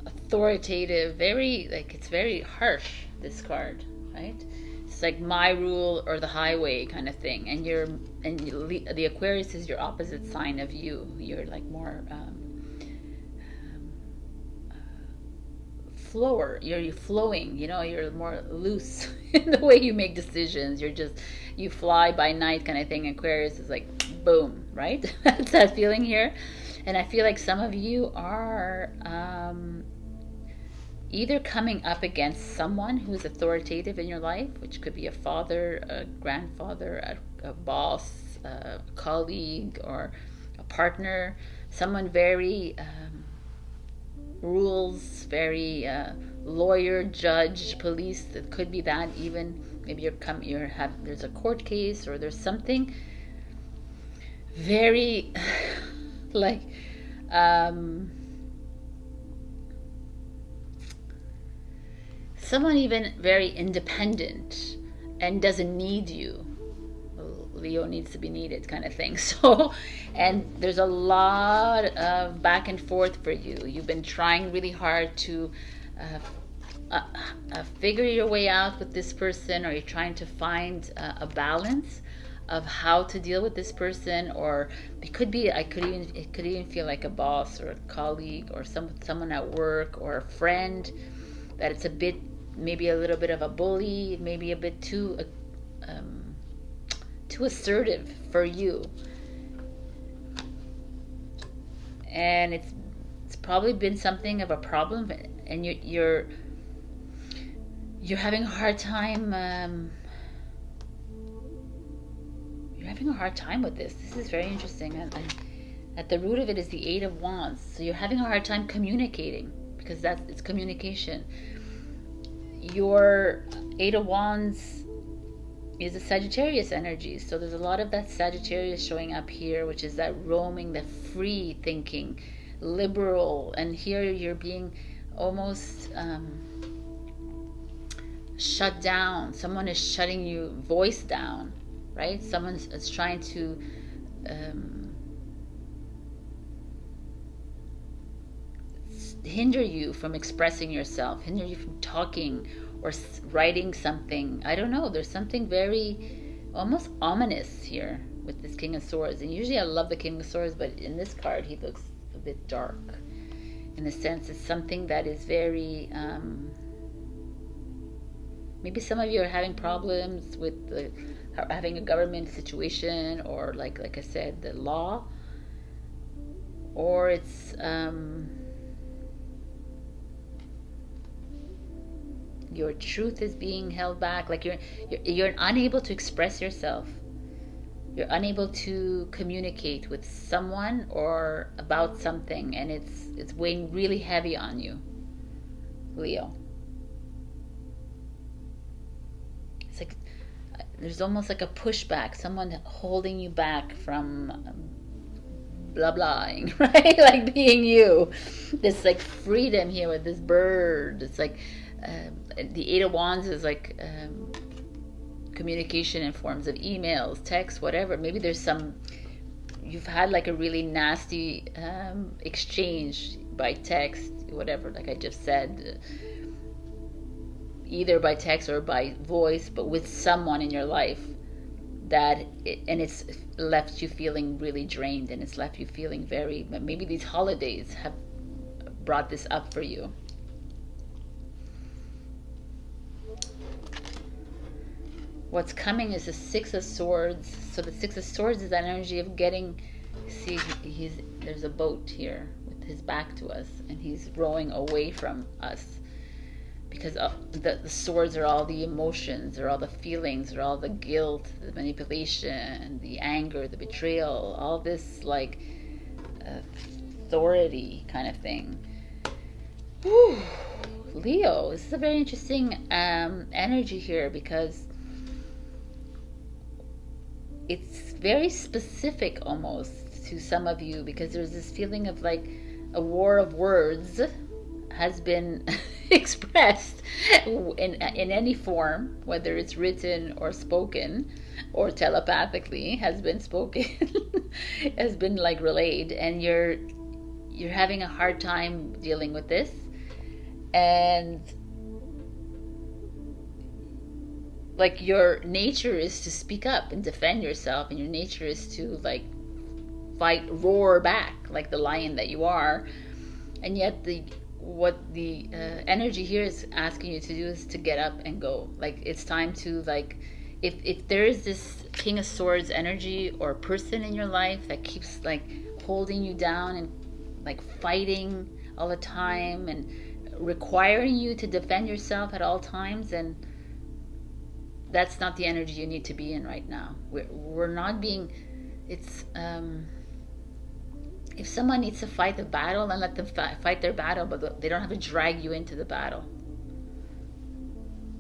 authoritative, very like it's very harsh, this card, right? It's like my rule or the highway kind of thing. And the Aquarius is your opposite sign of you. You're like more flower. You're flowing, you know, you're more loose in the way you make decisions. You fly by night kind of thing. Aquarius is like boom, right? That's that feeling here. And I feel like some of you are either coming up against someone who's authoritative in your life, which could be a father, a grandfather, a boss, a colleague, or a partner, someone very rules, very lawyer, judge, police. It could be that even. Maybe there's a court case or there's something very like someone even very independent and doesn't need you. Leo needs to be needed kind of thing. So, and there's a lot of back and forth for you. You've been trying really hard to figure your way out with this person, or you're trying to find a balance of how to deal with this person. Or it could even feel like a boss or a colleague or someone at work or a friend that it's a bit, maybe a little bit of a bully, maybe a bit too assertive for you. And it's probably been something of a problem, and you're having a hard time with this. This is very interesting. And at the root of it is the Eight of Wands. So you're having a hard time communicating, because it's communication. Your Eight of Wands is a Sagittarius energy. So there's a lot of that Sagittarius showing up here, which is that roaming, the free thinking, liberal. And here you're being almost shut down. Someone is shutting your voice down, right? Someone is trying to hinder you from expressing yourself, hinder you from talking or writing something. I don't know. There's something very almost ominous here with this King of Swords. And usually I love the King of Swords, but in this card he looks a bit dark. In the sense it's something that is very maybe some of you are having problems with having a government situation, or like I said, the law, or it's your truth is being held back. Like you're unable to express yourself. You're unable to communicate with someone or about something, and it's weighing really heavy on you, Leo. It's like there's almost like a pushback, someone holding you back from blah blahing, right? Like being you. This like freedom here with this bird. It's like the Eight of Wands is like communication in forms of emails, texts, whatever. Maybe there's some, you've had like a really nasty exchange by text, whatever, like I just said, either by text or by voice, but with someone in your life and it's left you feeling really drained, and it's left you feeling very, maybe these holidays have brought this up for you. What's coming is the Six of Swords. So the Six of Swords is that energy of getting, see, there's a boat here with his back to us, and he's rowing away from us, because the swords are all the emotions, are all the feelings, are all the guilt, the manipulation, the anger, the betrayal, all this like authority kind of thing. Whew. Leo, this is a very interesting energy here, because it's very specific almost to some of you, because there's this feeling of like a war of words has been expressed in any form, whether it's written or spoken or telepathically, has been spoken, has been like relayed, and you're having a hard time dealing with this. And like your nature is to speak up and defend yourself, and your nature is to like fight, roar back like the lion that you are. And yet what the energy here is asking you to do is to get up and go. Like it's time to, like, if there is this King of Swords energy or person in your life that keeps like holding you down and like fighting all the time and requiring you to defend yourself at all times, and that's not the energy you need to be in right now. We're not being, it's if someone needs to fight the battle, then let them fight their battle, but they don't have to drag you into the battle.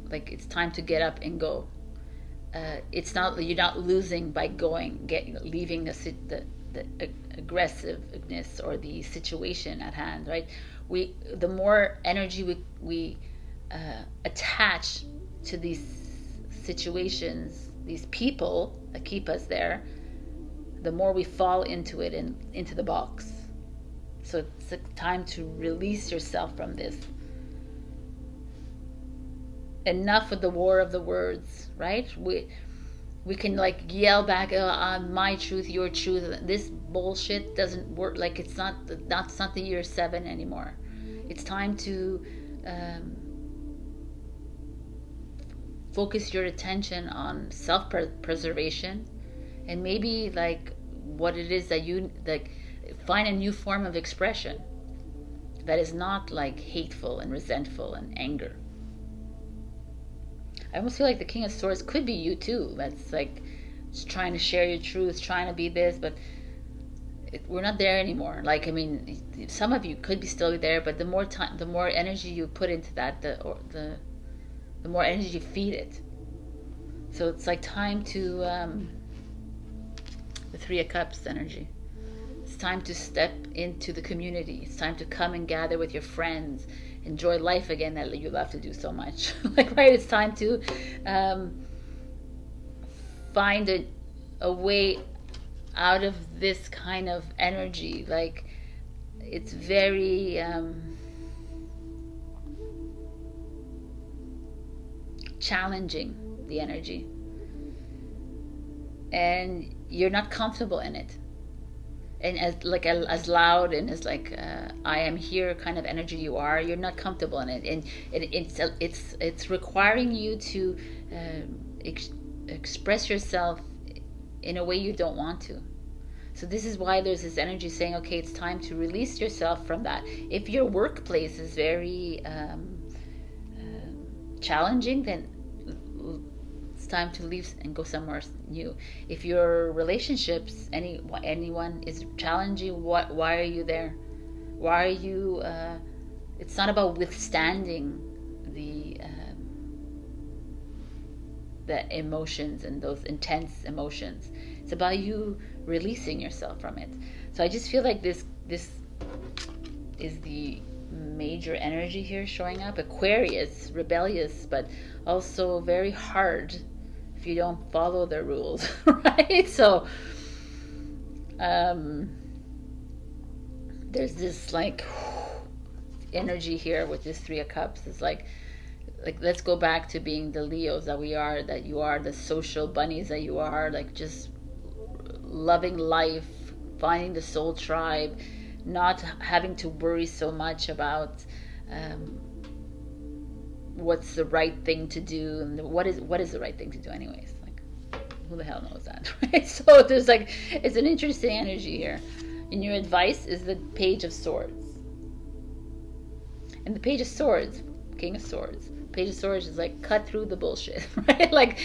Like it's time to get up and go. It's not, you're not losing by leaving the aggressiveness or the situation at hand, right? The more energy we attach to these situations, these people that keep us there, the more we fall into it and into the box. So it's a time to release yourself from this. Enough of the war of the words, right? We can like yell back on my truth, your truth. This bullshit doesn't work. Like it's not the year 7 anymore. It's time to focus your attention on self-preservation, and maybe like what it is that you like, find a new form of expression that is not like hateful and resentful and anger. I almost feel like the King of Swords could be you too. That's like just trying to share your truth, trying to be this, but we're not there anymore. Like, I mean, some of you could be still there, but the more time, the more energy you put into that, the more energy you feed it. So it's like time to the Three of Cups energy. It's time to step into the community. It's time to come and gather with your friends, enjoy life again that you love to do so much. Like, right? It's time to find a way out of this kind of energy. Like, it's very challenging, the energy, and you're not comfortable in it. And as loud and as like I am here kind of energy you're not comfortable in it, and it's requiring you to express yourself in a way you don't want to. So this is why there's this energy saying, okay, it's time to release yourself from that. If your workplace is very challenging, then it's time to leave and go somewhere new. If your relationships, anyone is challenging, why are you there? Why are you? It's not about withstanding the emotions and those intense emotions. It's about you releasing yourself from it. So I just feel like this is the major energy here showing up. Aquarius, rebellious, but also very hard if you don't follow the rules, right? So there's this like energy here with this Three of Cups. It's like let's go back to being the Leos that we are, that you are, the social bunnies that you are, like just loving life, finding the soul tribe, not having to worry so much about what's the right thing to do, and what is the right thing to do anyways. Like, who the hell knows that, right? So there's like, it's an interesting energy here. And your advice is the Page of Swords. And the Page of Swords, King of Swords, Page of Swords is like, cut through the bullshit, right? Like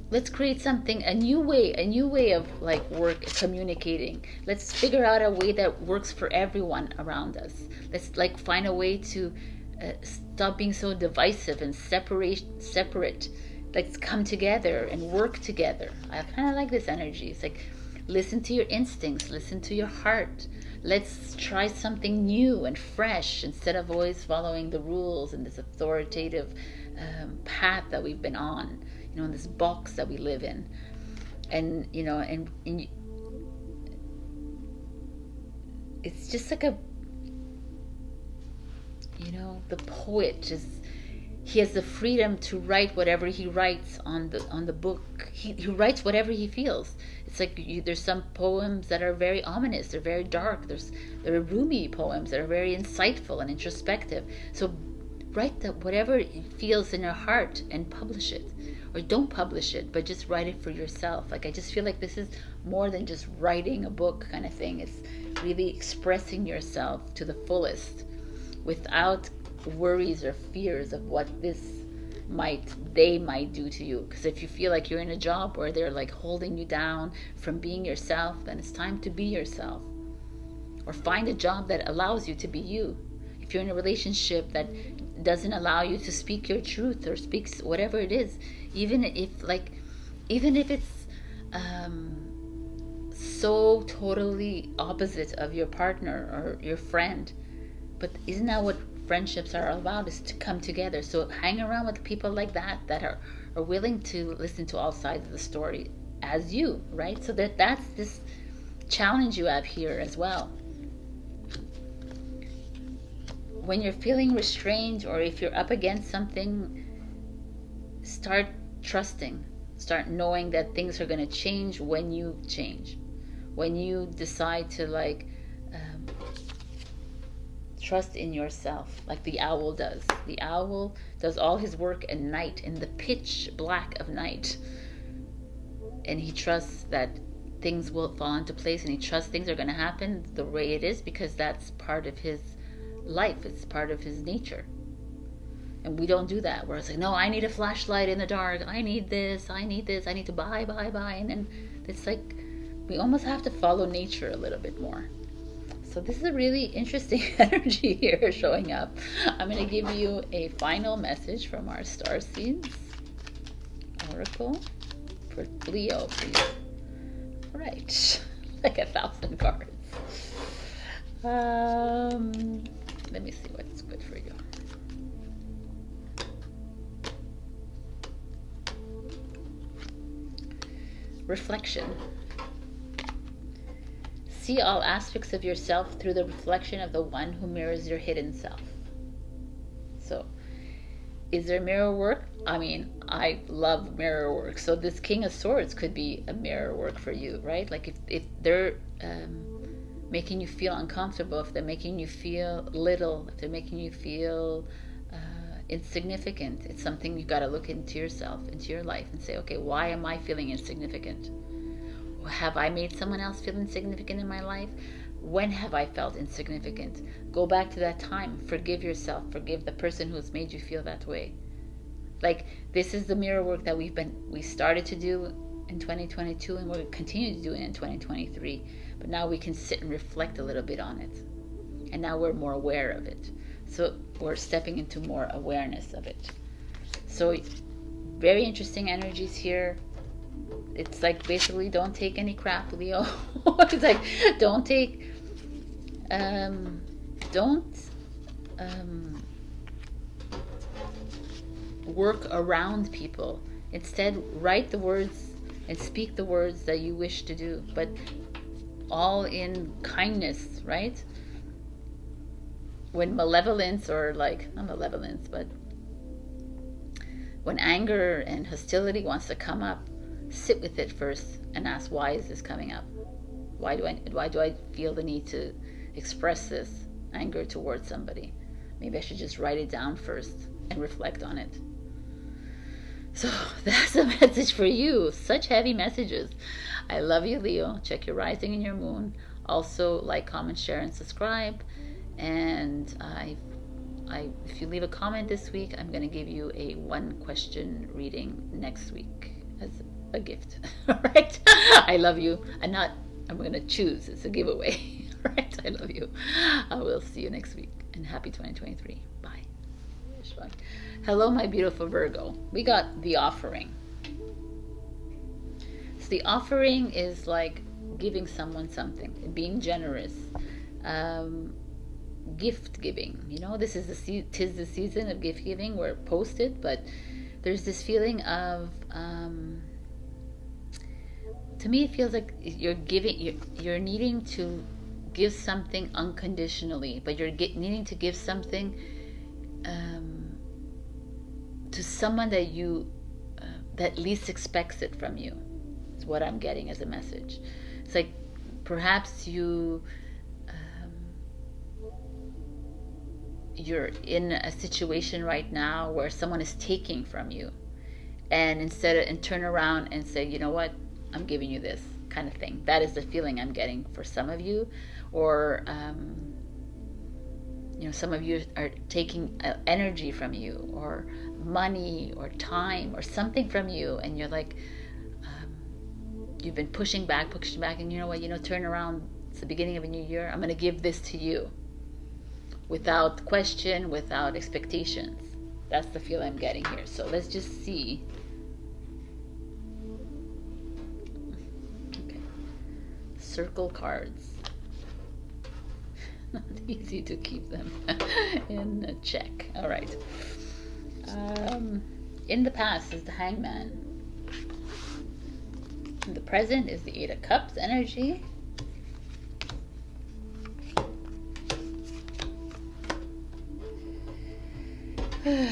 let's create something, a new way of like communicating. Let's figure out a way that works for everyone around us. Let's like find a way to stop being so divisive and separate. Let's come together and work together. I kind of like this energy. It's like, listen to your instincts, listen to your heart. Let's try something new and fresh instead of always following the rules and this authoritative path that we've been on, you know, in this box that we live in. And, you know, and it's just like a, you know, the poet just, he has the freedom to write whatever he writes on the book. He writes whatever he feels. It's like there's some poems that are very ominous. They're very dark. There are Rumi poems that are very insightful and introspective. So write whatever feels in your heart and publish it, or don't publish it, but just write it for yourself. Like, I just feel like this is more than just writing a book kind of thing. It's really expressing yourself to the fullest without worries or fears of what they might do to you. Because if you feel like you're in a job where they're like holding you down from being yourself, then it's time to be yourself, or find a job that allows you to be you. If you're in a relationship that doesn't allow you to speak your truth, or speaks whatever it is, even if it's so totally opposite of your partner or your friend, but isn't that what friendships are all about, is to come together? So hang around with people like that are willing to listen to all sides of the story as you, right? So that's this challenge you have here as well. When you're feeling restrained, or if you're up against something, start trusting, start knowing that things are going to change when you change, when you decide to like trust in yourself, like the owl does. The owl does all his work at night, in the pitch black of night, and he trusts that things will fall into place, and he trusts things are going to happen the way it is, because that's part of his life, it's part of his nature. And we don't do that, where it's like, no, I need a flashlight in the dark, I need this, I need to buy, and then it's like we almost have to follow nature a little bit more. So this is a really interesting energy here showing up. I'm going to give you a final message from our star seeds oracle for Leo, please. All right, like 1,000 cards. Let me see what's good for you. Reflection. See all aspects of yourself through the reflection of the one who mirrors your hidden self. So, is there mirror work? I mean, I love mirror work. So this King of Swords could be a mirror work for you, right? Like if they're making you feel uncomfortable, if they're making you feel little, if they're making you feel insignificant, it's something you've got to look into yourself, into your life, and say, okay, why am I feeling insignificant? Have I made someone else feel insignificant in my life? When have I felt insignificant? Go back to that time. Forgive yourself. Forgive the person who's made you feel that way. Like, this is the mirror work that we started to do in 2022, and we'll continue to do it in 2023. But now we can sit and reflect a little bit on it. And now we're more aware of it. So we're stepping into more awareness of it. So very interesting energies here. It's like, basically, don't take any crap, Leo. It's like, don't take, work around people. Instead, write the words and speak the words that you wish to do, but all in kindness, right? When malevolence, or like, not malevolence, but when anger and hostility wants to come up, sit with it first and ask, why is this coming up? Why do I feel the need to express this anger towards somebody? Maybe I should just write it down first and reflect on it. So that's a message for you. Such heavy messages. I love you, Leo. Check your rising and your moon. Also, like, comment, share, and subscribe. And if you leave a comment this week, I'm going to give you a 1-question reading next week as a gift. All right? I love you. I'm going to choose. It's a giveaway. All right? I love you. I will see you next week. And happy 2023. Bye. Hello, my beautiful Virgo. We got the offering. So the offering is like giving someone something, being generous, gift giving. You know, this is tis the season of gift giving. We're posted, but there's this feeling of, to me, it feels like you're needing to give something unconditionally, but you're needing to give something to someone that that least expects it from you, is what I'm getting as a message. It's like perhaps you're in a situation right now where someone is taking from you, and turn around and say, you know what, I'm giving you this, kind of thing. That is the feeling I'm getting for some of you. Or some of you are taking energy from you, or money, or time, or something from you, and you're like, you've been pushing back, and you know what, turn around. It's the beginning of a new year. I'm going to give this to you without question, without expectations. That's the feel I'm getting here. So let's just see. Okay. Circle cards. Not easy to keep them in check. All right. In the past is the Hangman. In the present is the Eight of Cups energy. The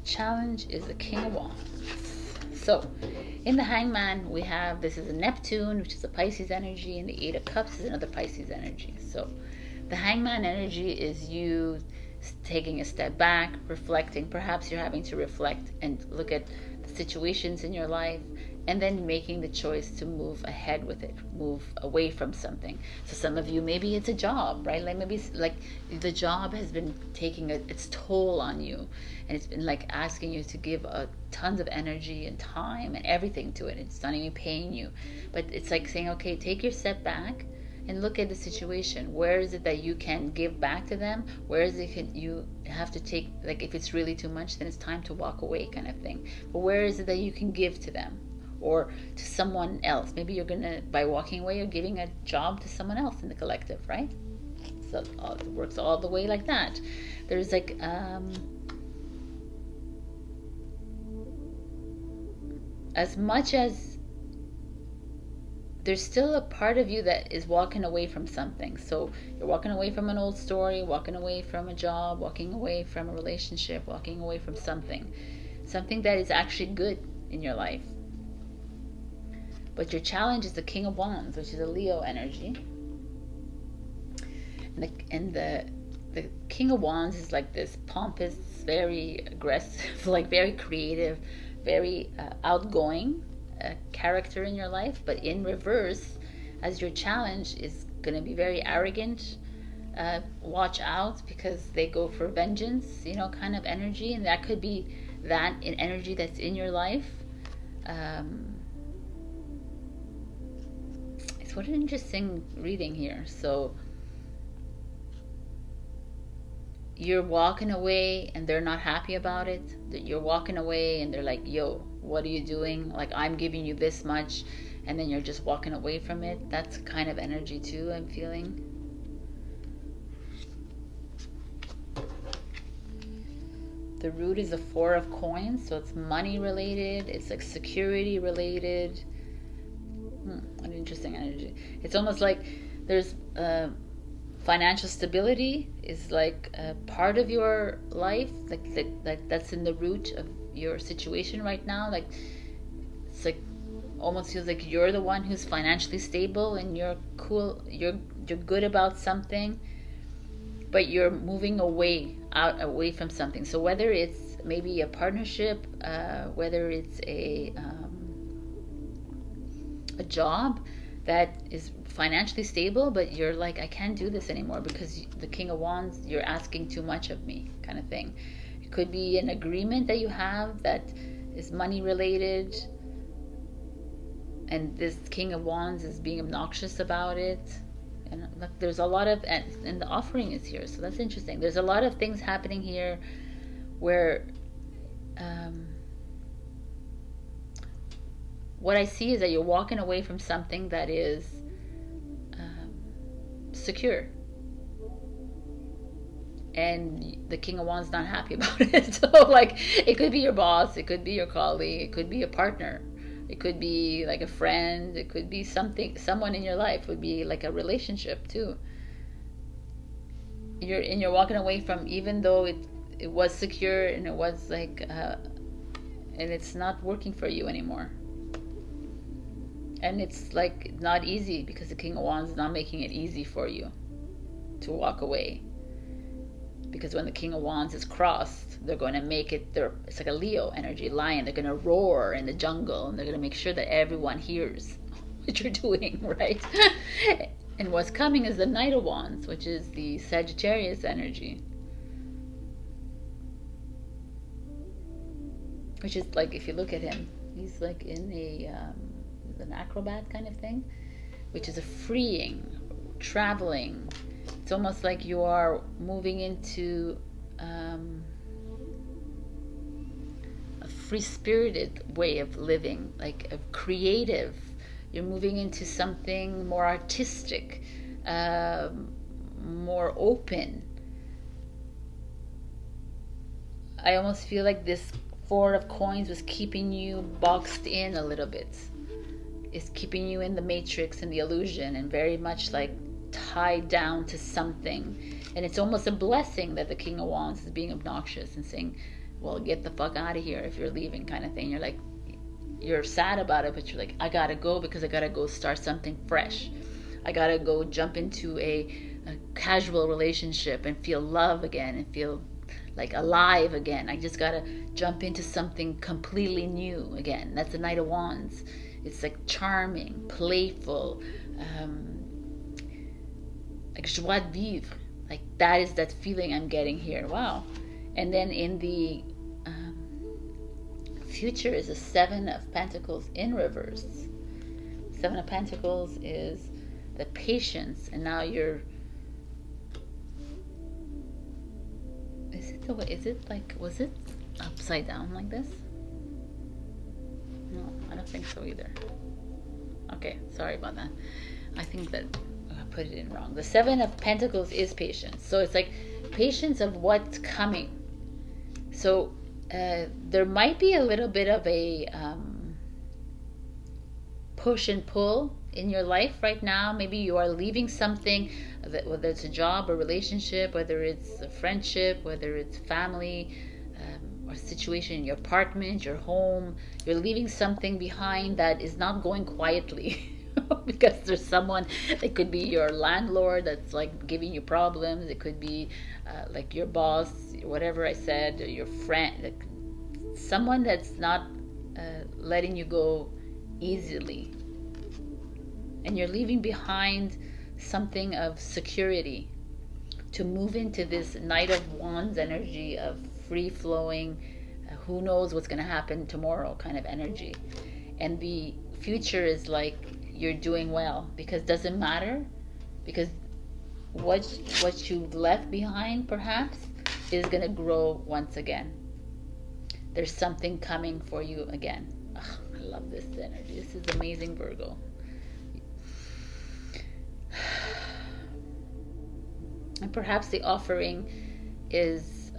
challenge is the King of Wands. So, in the Hangman, we have, this is a Neptune, which is a Pisces energy, and the Eight of Cups is another Pisces energy. So, the Hangman energy is you taking a step back, reflecting. Perhaps you're having to reflect and look at the situations in your life, and then making the choice to move ahead with it, move away from something. So some of you, maybe it's a job, right? Like maybe it's like the job has been taking its toll on you, and it's been like asking you to give tons of energy and time and everything to it. It's not even paying you, but it's like saying, okay, take your step back and look at the situation. Where is it that you can give back to them? Where is it you have to take, like if it's really too much, then it's time to walk away, kind of thing. But where is it that you can give to them or to someone else? Maybe you're gonna, by walking away, you're giving a job to someone else in the collective, right? So it works all the way like that. There's like as much as there's still a part of you that is walking away from something. So you're walking away from an old story, walking away from a job, walking away from a relationship, walking away from something that is actually good in your life. But your challenge is the King of Wands, which is a Leo energy. And the King of Wands is like this pompous, very aggressive, like very creative, very outgoing character in your life. But in reverse, as your challenge is going to be very arrogant, watch out, because they go for vengeance, kind of energy. And that could be that in energy that's in your life. It's what an interesting reading here. So you're walking away and they're not happy about it. You're walking away and they're like, yo, what are you doing? Like, I'm giving you this much, and then you're just walking away from it. That's kind of energy too, I'm feeling. The root is the Four of Coins, so it's money related, it's like security related. An interesting energy. It's almost like there's financial stability is like a part of your life, like that's in the root of your situation right now. Like it's like almost feels like you're the one who's financially stable and you're cool, you're good about something, but you're moving away from something. So whether it's maybe a partnership, whether it's a job that is financially stable, but you're like, I can't do this anymore because the King of Wands, you're asking too much of me, kind of thing. It could be an agreement that you have that is money related, and this King of Wands is being obnoxious about it. And look, there's a lot of, and the offering is here, so that's interesting. There's a lot of things happening here where what I see is that you're walking away from something that is secure, and the King of Wands not happy about it. So like, it could be your boss, it could be your colleague, it could be a partner, it could be like a friend, it could be someone in your life, would be like a relationship too. You're walking away from, even though it was secure and it was like and it's not working for you anymore. And it's like not easy, because the King of Wands is not making it easy for you to walk away. Because when the King of Wands is crossed, they're going to make it, it's like a Leo energy, lion. They're going to roar in the jungle, and they're going to make sure that everyone hears what you're doing, right? And what's coming is the Knight of Wands, which is the Sagittarius energy. Which is like, if you look at him, he's like in an acrobat kind of thing, which is a freeing, traveling. It's almost like you are moving into a free-spirited way of living, like a creative. You're moving into something more artistic, more open. I almost feel like this Four of Coins was keeping you boxed in a little bit. It's keeping you in the matrix and the illusion, and very much like tied down to something. And it's almost a blessing that the King of Wands is being obnoxious and saying, well, get the fuck out of here if you're leaving, kind of thing. You're like, you're sad about it, but you're like, I gotta go, because I gotta go start something fresh. I gotta go jump into a casual relationship and feel love again and feel like alive again. I just gotta jump into something completely new again. That's the Knight of Wands. It's like charming, playful, like joie de vivre. Like that is that feeling I'm getting here. Wow. And then in the future is a Seven of Pentacles in reverse. Seven of Pentacles is the patience, and now you're, is it like, was it upside down like this? No, I don't think so either. Okay, sorry about that. I think that I put it in wrong. The Seven of Pentacles is patience. So it's like patience of what's coming. So there might be a little bit of a push and pull in your life right now. Maybe you are leaving something, whether it's a job or relationship, whether it's a friendship, whether it's family, or situation in your apartment, your home. You're leaving something behind that is not going quietly. Because there's someone, it could be your landlord that's like giving you problems. It could be like your boss, whatever I said, or your friend, like someone that's not letting you go easily. And you're leaving behind something of security to move into this Knight of Wands energy of free-flowing, who knows what's going to happen tomorrow kind of energy. And the future is like, you're doing well, because it doesn't matter, because what you've left behind perhaps is going to grow once again. There's something coming for you again. Ugh, I love this energy. This is amazing, Virgo. And perhaps the offering is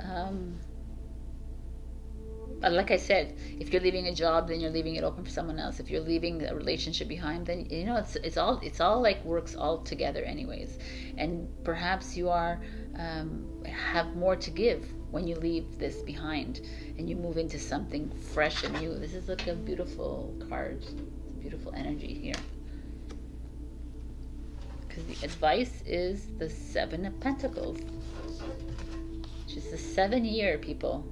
But like I said, if you're leaving a job, then you're leaving it open for someone else. If you're leaving a relationship behind, then you know it's all like works all together anyways. And perhaps you are have more to give when you leave this behind and you move into something fresh and new. This is like a beautiful card, beautiful energy here. Because the advice is the Seven of Pentacles, which is the 7-year, people.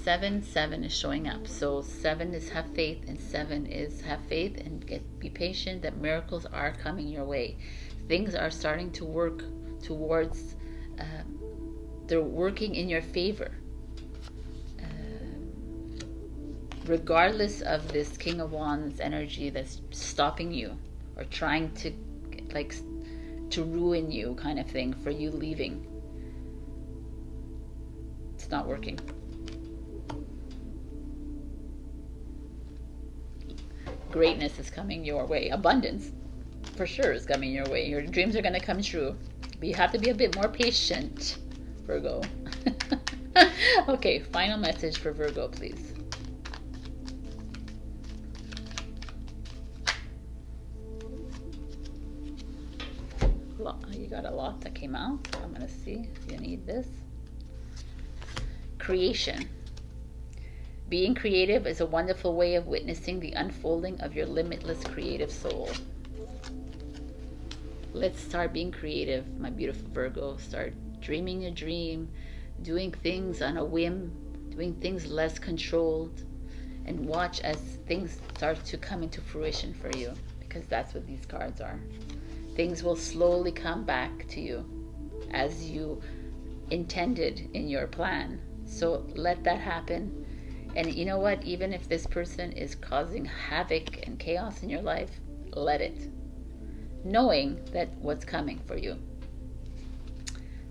7 is showing up. So 7 is have faith, and 7 is have faith and be patient that miracles are coming your way. Things are starting to work towards, they're working in your favor. Regardless of this King of Wands energy that's stopping you or trying to like to ruin you kind of thing for you leaving. It's not working. Greatness is coming your way. Abundance for sure is coming your way. Your dreams are going to come true. But you have to be a bit more patient, Virgo. Okay, final message for Virgo, please. You got a lot that came out. I'm going to see if you need this. Creation. Being creative is a wonderful way of witnessing the unfolding of your limitless creative soul. Let's start being creative, my beautiful Virgo. Start dreaming a dream, doing things on a whim, doing things less controlled, and watch as things start to come into fruition for you, because that's what these cards are. Things will slowly come back to you as you intended in your plan. So let that happen. And you know what? Even if this person is causing havoc and chaos in your life, let it. Knowing that what's coming for you.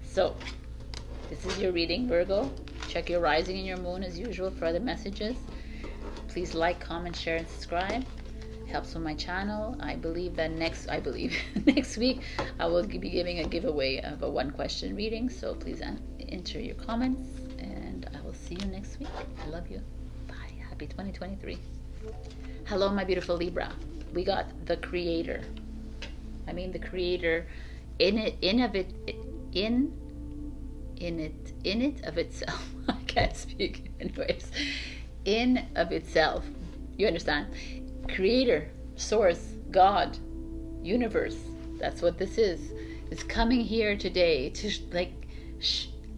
So, this is your reading, Virgo. Check your rising and your moon as usual for other messages. Please like, comment, share, and subscribe. Helps with my channel. I believe next week I will be giving a giveaway of a 1-question reading. So please enter your comments, and I will see you next week. I love you. Bye. Happy 2023. Hello, my beautiful Libra. We got the Creator. I mean the Creator in it of itself. I can't speak anyways. In of itself. You understand? Creator, source, God, universe. That's what this is. It's coming here today to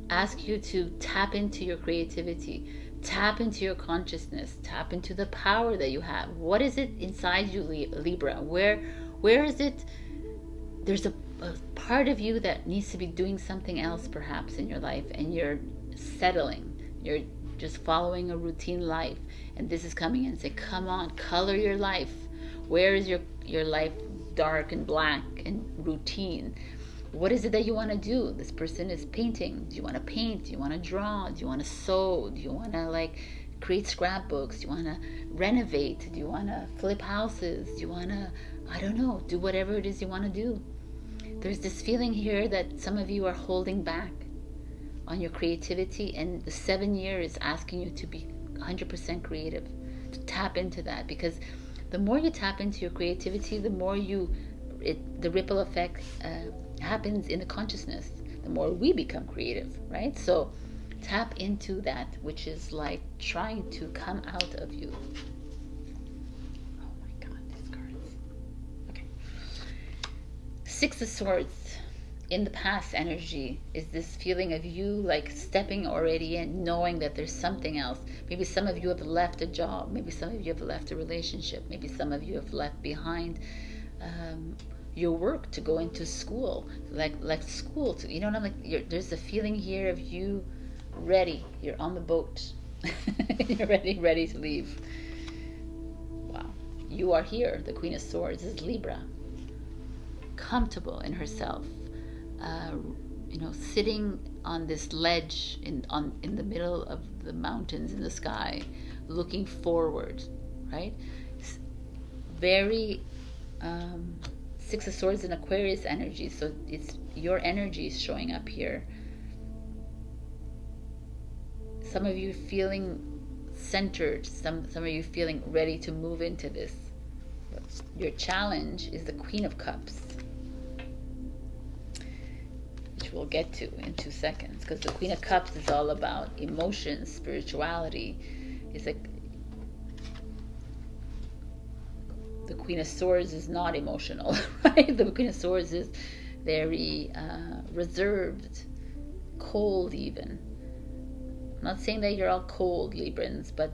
ask you to tap into your creativity, tap into your consciousness, tap into the power that you have. What is it inside you, Libra? Where is it? There's a part of you that needs to be doing something else perhaps in your life, and you're settling. You're just following a routine life, and this is coming in and say, come on, color your life. Where is your life dark and black and routine? What is it that you want to do? This person is painting. Do you want to paint? Do you want to draw? Do you want to sew? Do you want to create scrapbooks? Do you want to renovate? Do you want to flip houses? Do you want to, I don't know, do whatever it is you want to do? There's this feeling here that some of you are holding back on your creativity, and the 7 year is asking you to be 100% creative, to tap into that, because the more you tap into your creativity, the more the ripple effect happens in the consciousness, the more we become creative, right? So tap into that which is like trying to come out of you. Oh my God, these cards. Okay. 6 of Swords. In the past energy is this feeling of you stepping already in, knowing that there's something else. Maybe some of you have left a job. Maybe some of you have left a relationship. Maybe some of you have left behind your work to go into school, like school. You know what I'm like? There's a feeling here of you ready. You're on the boat. You're ready to leave. Wow. You are here. The Queen of Swords is Libra. Comfortable in herself. Sitting on this ledge in the middle of the mountains in the sky, looking forward, right? Very 6 of Swords in Aquarius energy, so it's your energy is showing up here. Some of you feeling centered. Some of you feeling ready to move into this. But your challenge is the Queen of Cups, which we'll get to in 2 seconds, because the Queen of Cups is all about emotions, spirituality. It's like the Queen of Swords is not emotional, right? The Queen of Swords is very reserved, cold even. I'm not saying that you're all cold, Librans, but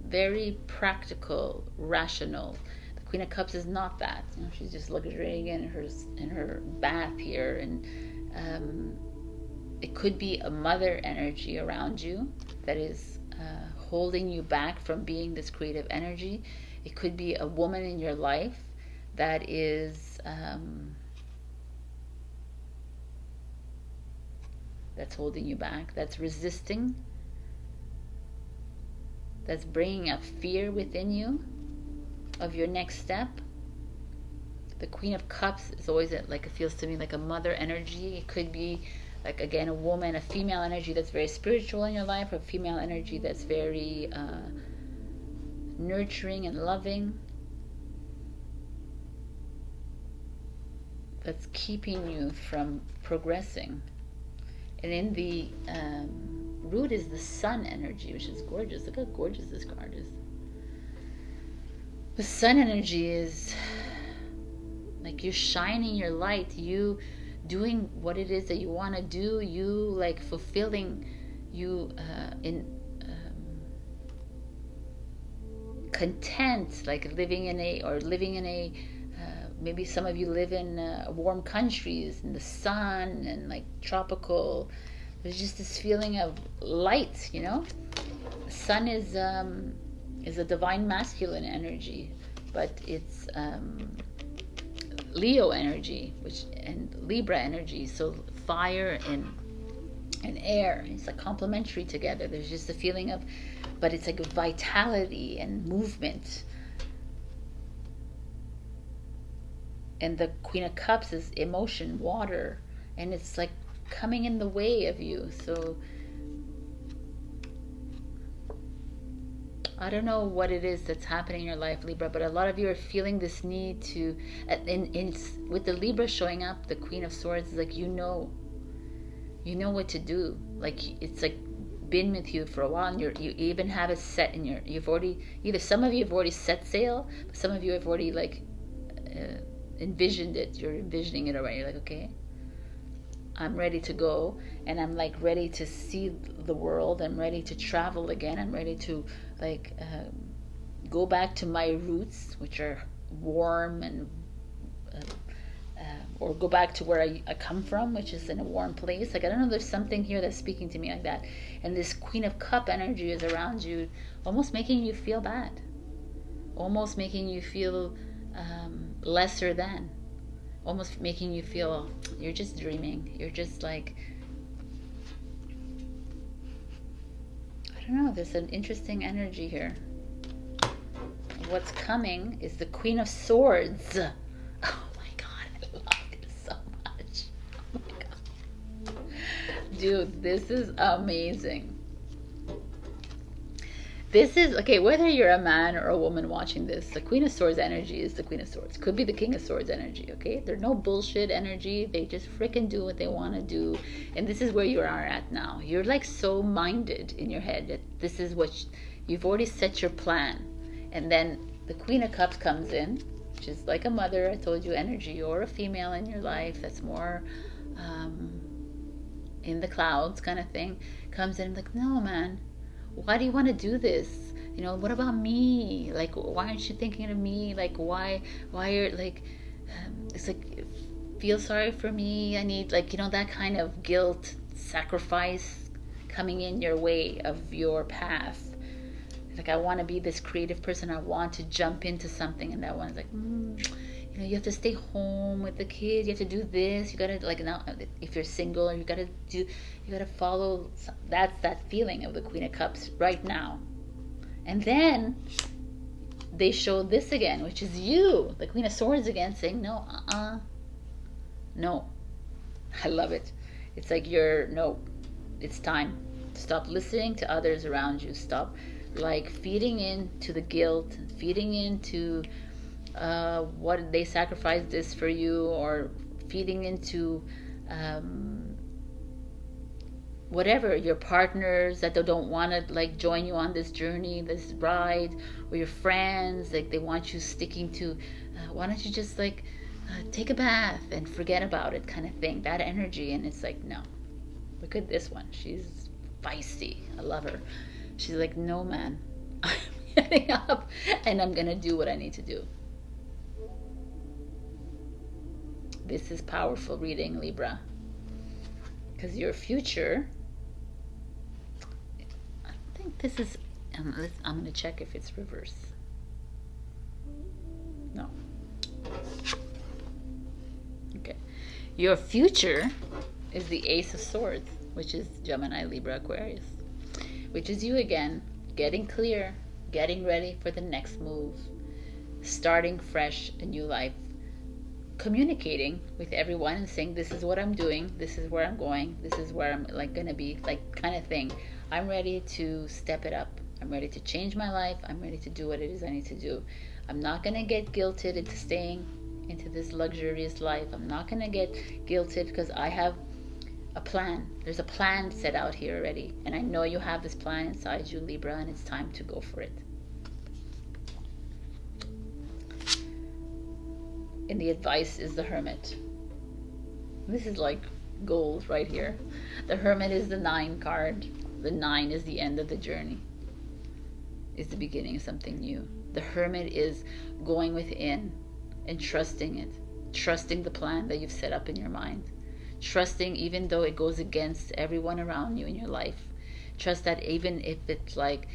very practical, rational. The Queen of Cups is not that. You know, she's just luxuriating in her bath here, and it could be a mother energy around you that is holding you back from being this creative energy. It could be a woman in your life that is that's holding you back, that's resisting, that's bringing up fear within you of your next step. The Queen of Cups is always like, it feels to me like a mother energy. It could be like, again, a woman, a female energy that's very spiritual in your life, or a female energy that's very nurturing and loving, that's keeping you from progressing. And in the root is the sun energy, which is gorgeous. Look how gorgeous this card is. The sun energy is like you shining your light, you doing what it is that you want to do, you like fulfilling, you content, like living in a maybe some of you live in warm countries in the sun and like tropical. There's just this feeling of light, you know. The sun is a divine masculine energy, but it's Leo energy, and Libra energy, so fire and air. It's like complementary together. There's just a feeling of, but it's like vitality and movement. And the Queen of Cups is emotion, water, and it's like coming in the way of you. So I don't know what it is that's happening in your life, Libra, but a lot of you are feeling this need to, with the Libra showing up, the Queen of Swords is like, you know what to do. Like, it's like been with you for a while, and you even have it set in you've already, either some of you have already set sail, but some of you have already like envisioned it. You're envisioning it already. You're like, okay, I'm ready to go, and I'm like ready to see the world. I'm ready to travel again. I'm ready to like go back to my roots, which are warm, and or go back to where I come from, which is in a warm place. Like, I don't know, there's something here that's speaking to me like that. And this Queen of Cup energy is around you, almost making you feel bad, almost making you feel lesser than, almost making you feel you're just dreaming. You're just like, I don't know, there's an interesting energy here. What's coming is the Queen of Swords. Oh my God, I love this so much. Oh my God. Dude, this is amazing. This is, okay, whether you're a man or a woman watching this, the Queen of Swords energy is the Queen of Swords. Could be the King of Swords energy, okay? There's no bullshit energy. They just freaking do what they want to do. And this is where you are at now. You're like so minded in your head that this is what you've already set your plan. And then the Queen of Cups comes in, which is like a mother, I told you, energy, or a female in your life that's more in the clouds kind of thing, comes in like, no, man. Why do you want to do this? You know, what about me? Like, why aren't you thinking of me? Like, why are, like, it's like, feel sorry for me. I need, like, you know, that kind of guilt, sacrifice coming in your way of your path. Like, I want to be this creative person. I want to jump into something. And that one's like, you know, you have to stay home with the kids. You have to do this. You got to, like, now, if you're single, or you got to follow. That's that feeling of the Queen of Cups right now. And then they show this again, which is you, the Queen of Swords again, saying, no, no. I love it. It's like no, it's time. Stop listening to others around you. Stop like feeding into the guilt, feeding into what they sacrificed this for you, or feeding into whatever, your partners that they don't want to like join you on this journey, this ride, or your friends, like they want you sticking to why don't you just like take a bath and forget about it, kind of thing, that energy. And it's like, no, look at this one, she's feisty, I love her. She's like, no man, I'm getting up and I'm gonna do what I need to do. This is powerful reading, Libra, because your future, I think this is, I'm going to check if it's reverse. No. Okay. Your future is the Ace of Swords, which is Gemini, Libra, Aquarius, which is you again, getting clear, getting ready for the next move, starting fresh, a new life, communicating with everyone and saying, this is what I'm doing, this is where I'm going, this is where I'm like gonna be, like kind of thing. I'm ready to step it up. I'm ready to change my life. I'm ready to do what it is I need to do. I'm not gonna get guilted into staying into this luxurious life. I'm not gonna get guilted because I have a plan. There's a plan set out here already, and I know you have this plan inside you, Libra, and it's time to go for it. And the advice is the Hermit. This is like gold right here. The Hermit is the 9 card. The 9 is the end of the journey. It's the beginning of something new. The Hermit is going within and trusting it. Trusting the plan that you've set up in your mind. Trusting even though it goes against everyone around you in your life. Trust that even if it's like,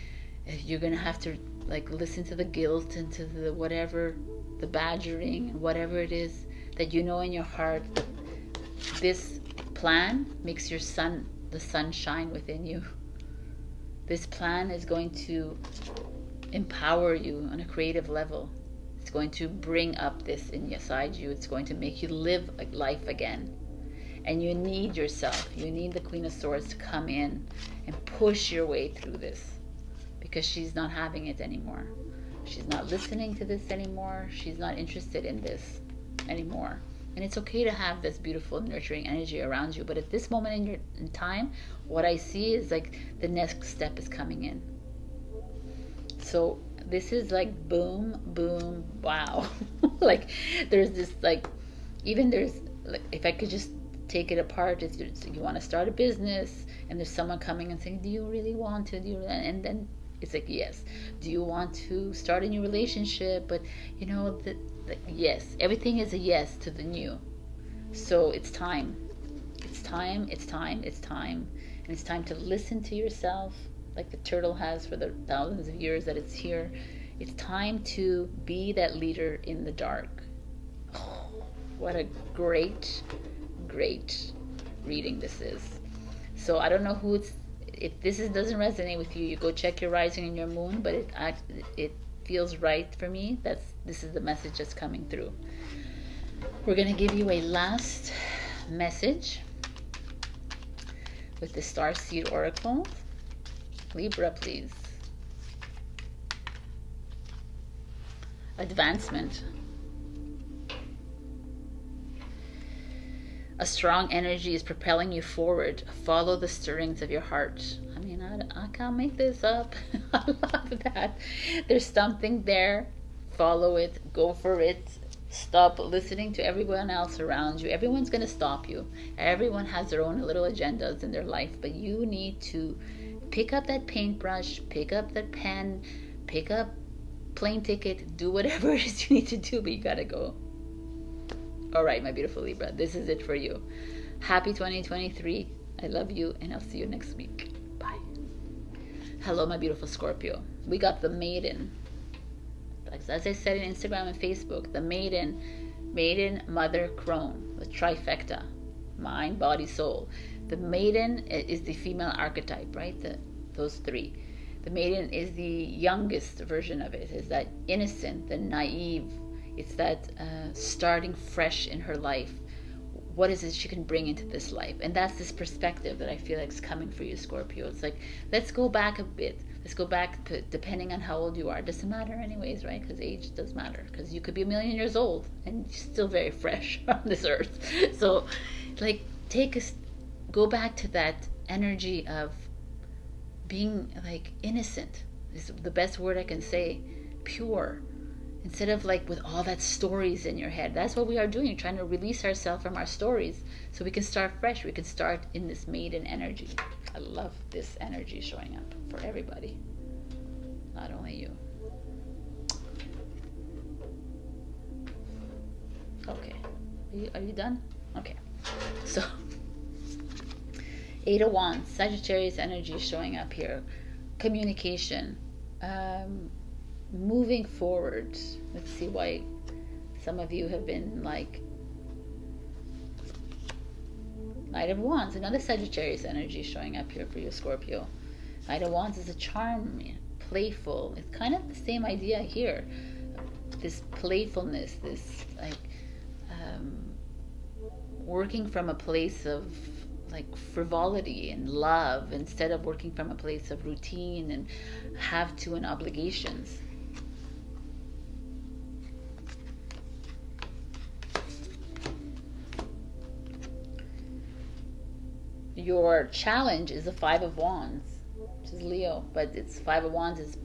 if you're going to have to like listen to the guilt and to the whatever, the badgering and whatever it is, that you know in your heart that this plan makes your sun, the sun shine within you. This plan is going to empower you on a creative level. It's going to bring up this inside you. It's going to make you live a life again. And you need yourself. You need the Queen of Swords to come in and push your way through this, because she's not having it anymore. She's not listening to this anymore. She's not interested in this anymore. And it's okay to have this beautiful, nurturing energy around you. But at this moment in time, what I see is like the next step is coming in. So this is like boom, boom, wow. Like there's this like, even there's like, if I could just take it apart, is you want to start a business and there's someone coming and saying, do you really want to? And then it's like, yes. Do you want to start a new relationship? But you know, yes, everything is a yes to the new. So it's time. It's time, it's time, it's time. And it's time to listen to yourself, like the turtle has for the thousands of years that it's here. It's time to be that leader in the dark. Oh, what a great, great reading this is. So I don't know who it's, if this doesn't resonate with you, you go check your rising and your moon, but it feels right for me. This is the message that's coming through. We're going to give you a last message with the Starseed Oracle. Libra, please. Advancement. A strong energy is propelling you forward. Follow the stirrings of your heart. I mean, I can't make this up. I love that. There's something there. Follow it. Go for it. Stop listening to everyone else around you. Everyone's going to stop you. Everyone has their own little agendas in their life. But you need to pick up that paintbrush, pick up that pen, pick up plane ticket, do whatever it is you need to do, but you got to go. All right, my beautiful Libra, this is it for you. Happy 2023. I love you, and I'll see you next week. Bye. Hello, my beautiful Scorpio. We got the Maiden. As I said in Instagram and Facebook, the Maiden, Mother, Crone, the trifecta, mind, body, soul. The Maiden is the female archetype, right? Those three. The Maiden is the youngest version of it. Is that innocent, the naive. It's that starting fresh in her life. What is it she can bring into this life? And that's this perspective that I feel like is coming for you, Scorpio. It's like, let's go back a bit. Let's go back to, depending on how old you are. It doesn't matter anyways, right? Because age does matter. Because you could be 1,000,000 years old and still very fresh on this earth. So, like, go back to that energy of being, like, innocent. Is the best word I can say. Pure. Instead of, like, with all that stories in your head. That's what we are doing, trying to release ourselves from our stories so we can start fresh. We can start in this maiden energy. I love this energy showing up for everybody, not only you. Okay, are you done? Okay, so 8 of Wands, Sagittarius energy showing up here. Communication, moving forward. Let's see why some of you have been like Knight of Wands, another Sagittarius energy showing up here for you, Scorpio. Knight of Wands is a charm, playful. It's kind of the same idea here. This playfulness, this like working from a place of like frivolity and love instead of working from a place of routine and have to and obligations. Your challenge is the 5 of Wands, which is Leo, but it's 5 of Wands is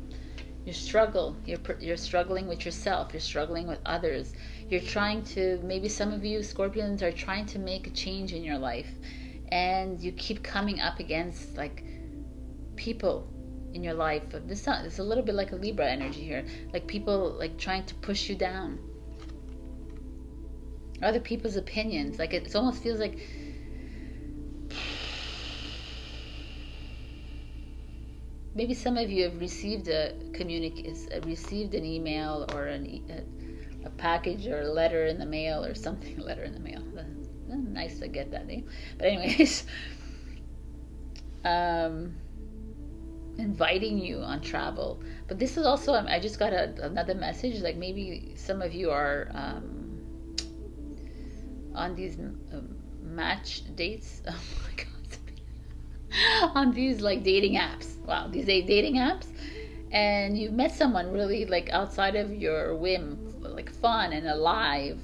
your struggle. You're struggling with yourself. You're struggling with others. You're trying to, maybe some of you Scorpions are trying to make a change in your life, and you keep coming up against like people in your life. This is a little bit like a Libra energy here, like people like trying to push you down. Other people's opinions, like it almost feels like maybe some of you have received received an email or a package or a letter in the mail or something. A letter in the mail. Nice to get that, eh? But anyways, inviting you on travel. But this is also, I just got another message. Like maybe some of you are on these match dates. Oh my God. On these like dating apps. Wow, these dating apps, and you've met someone really like outside of your whim, like fun and alive,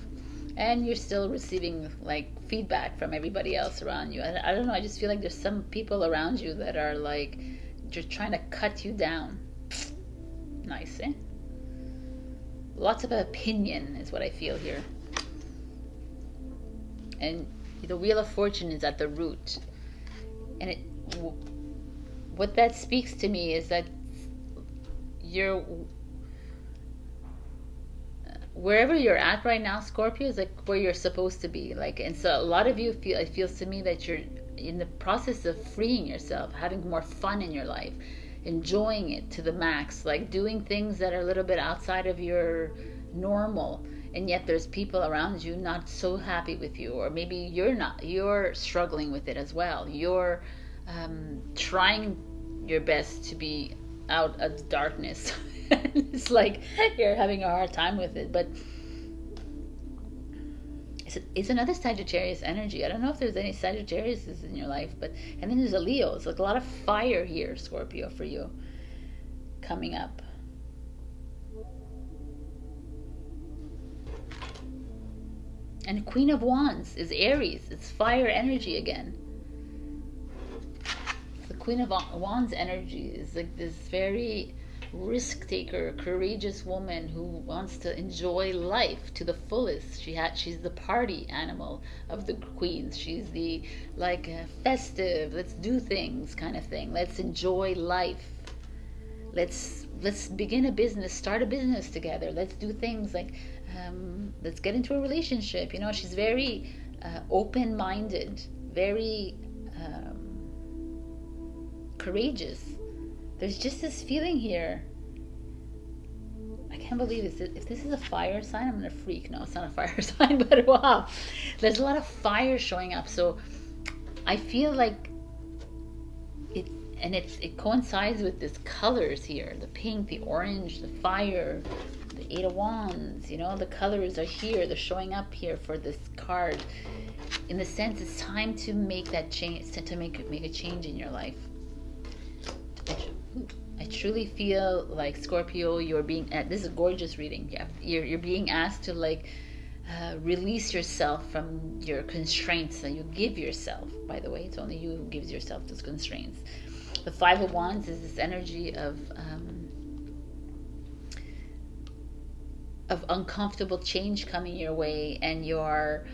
and you're still receiving like feedback from everybody else around you. I don't know, I just feel like there's some people around you that are like just trying to cut you down. Nice, eh? Lots of opinion is what I feel here. And the Wheel of Fortune is at the root, and what that speaks to me is that you're wherever you're at right now, Scorpio, is like where you're supposed to be. Like, and so a lot of you feel, it feels to me that you're in the process of freeing yourself, having more fun in your life, enjoying it to the max, like doing things that are a little bit outside of your normal. And yet there's people around you not so happy with you, or maybe you're struggling with it as well. You're trying your best to be out of the darkness. It's like you're having a hard time with it, but it's another Sagittarius energy. I don't know if there's any Sagittarius in your life, but and then there's a Leo. It's like a lot of fire here, Scorpio, for you coming up. And Queen of Wands is Aries. It's fire energy again. The Queen of Wands energy is like this very risk taker, courageous woman who wants to enjoy life to the fullest. She's the party animal of the queens. She's the like festive, let's do things kind of thing. Let's enjoy life. Let's begin a business, start a business together. Let's do things like let's get into a relationship. You know, she's very open-minded, very courageous. There's just this feeling here. I can't believe this. If this is a fire sign, I'm gonna freak. No, it's not a fire sign, but wow, there's a lot of fire showing up. So I feel like it, and it coincides with these colors here: the pink, the orange, the fire, the 8 of Wands. You know, the colors are here. They're showing up here for this card. In the sense, it's time to make that change, to make a change in your life. I truly feel like, Scorpio, you're being, this is a gorgeous reading. Yeah, you're being asked to like release yourself from your constraints that you give yourself. By the way, it's only you who gives yourself those constraints. The Five of Wands is this energy of uncomfortable change coming your way, and you're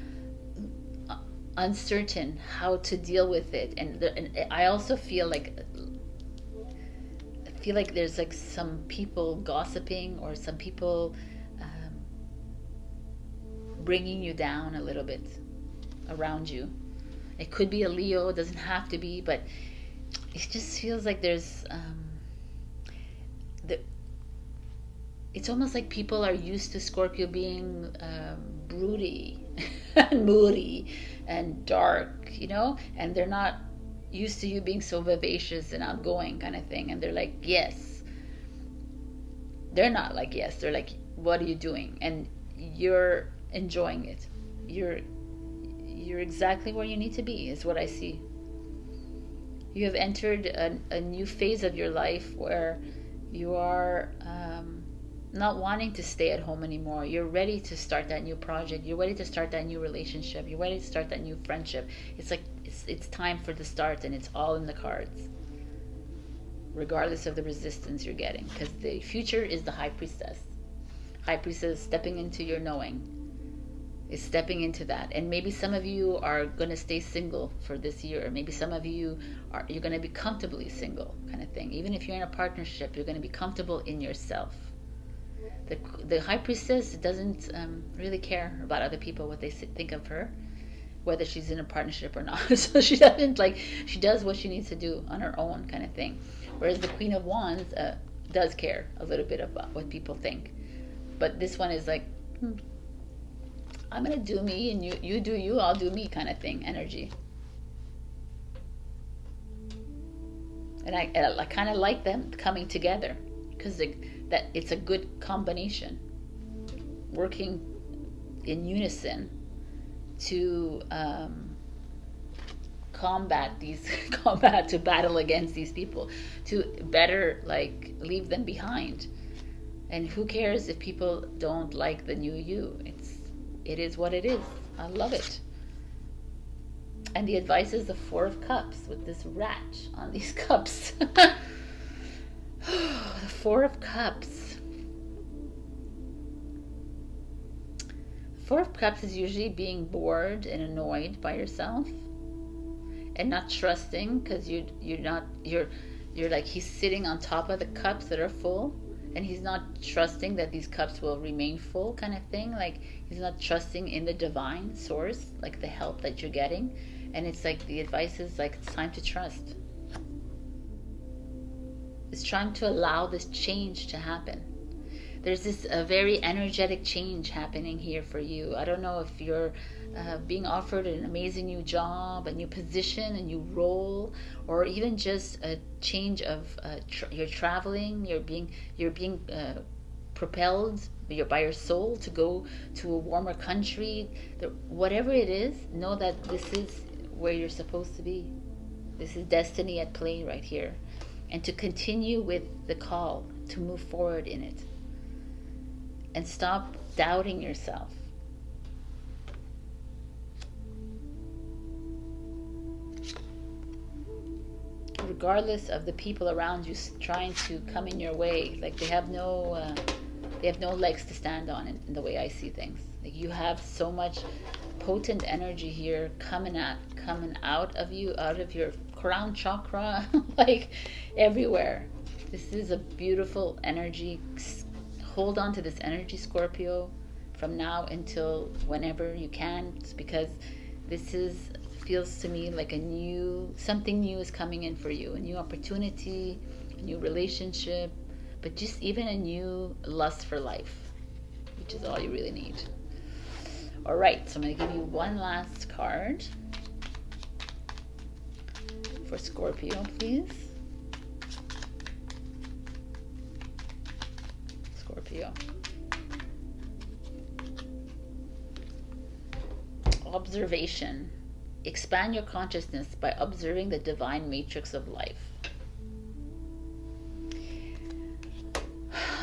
uncertain how to deal with it. And I also feel like there's like some people gossiping, or some people bringing you down a little bit around you. It could be a Leo, it doesn't have to be, but it just feels like there's it's almost like people are used to Scorpio being broody and moody and dark, you know, and they're not used to you being so vivacious and outgoing kind of thing. And they're like, yes. They're not like, yes. They're like, what are you doing? And you're enjoying it. You're exactly where you need to be, is what I see. You have entered a new phase of your life where you are not wanting to stay at home anymore. You're ready to start that new project. You're ready to start that new relationship. You're ready to start that new friendship. It's like it's time for the start, and it's all in the cards, regardless of the resistance you're getting, because the future is the High Priestess. High Priestess stepping into your knowing, is stepping into that. And maybe some of you are going to stay single for this year. Maybe some of you you're going to be comfortably single kind of thing. Even if you're in a partnership, you're going to be comfortable in yourself. The High Priestess doesn't really care about other people, what they think of her, whether she's in a partnership or not. So she doesn't, like, she does what she needs to do on her own kind of thing. Whereas the Queen of Wands does care a little bit about what people think. But this one is like, I'm going to do me, and you do you, I'll do me kind of thing, energy. And I kind of like them coming together, because that it's a good combination, working in unison to to battle against these people, to better like leave them behind. And who cares if people don't like the new you? It is what it is. I love it. And the advice is the Four of Cups with this rat on these cups. The Four of Cups. Four of Cups is usually being bored and annoyed by yourself and not trusting, because you're like, he's sitting on top of the cups that are full, and he's not trusting that these cups will remain full kind of thing. Like, he's not trusting in the divine source, like the help that you're getting. And it's like the advice is like, it's time to trust. It's time to allow this change to happen. There's this very energetic change happening here for you. I don't know if you're being offered an amazing new job, a new position, a new role, or even just a change of you're traveling, you're being propelled by your soul to go to a warmer country. Whatever it is, know that this is where you're supposed to be. This is destiny at play right here. And to continue with the call, to move forward in it. And stop doubting yourself. Regardless of the people around you trying to come in your way, like they have no legs to stand on in the way I see things. Like, you have so much potent energy here coming out of you, out of your crown chakra, like everywhere. This is a beautiful energy. Hold on to this energy, Scorpio, from now until whenever you can, because this feels to me like something new is coming in for you, a new opportunity, a new relationship, but just even a new lust for life, which is all you really need. All right, so I'm going to give you one last card for Scorpio, please. Scorpio. Observation. Expand your consciousness by observing the divine matrix of life.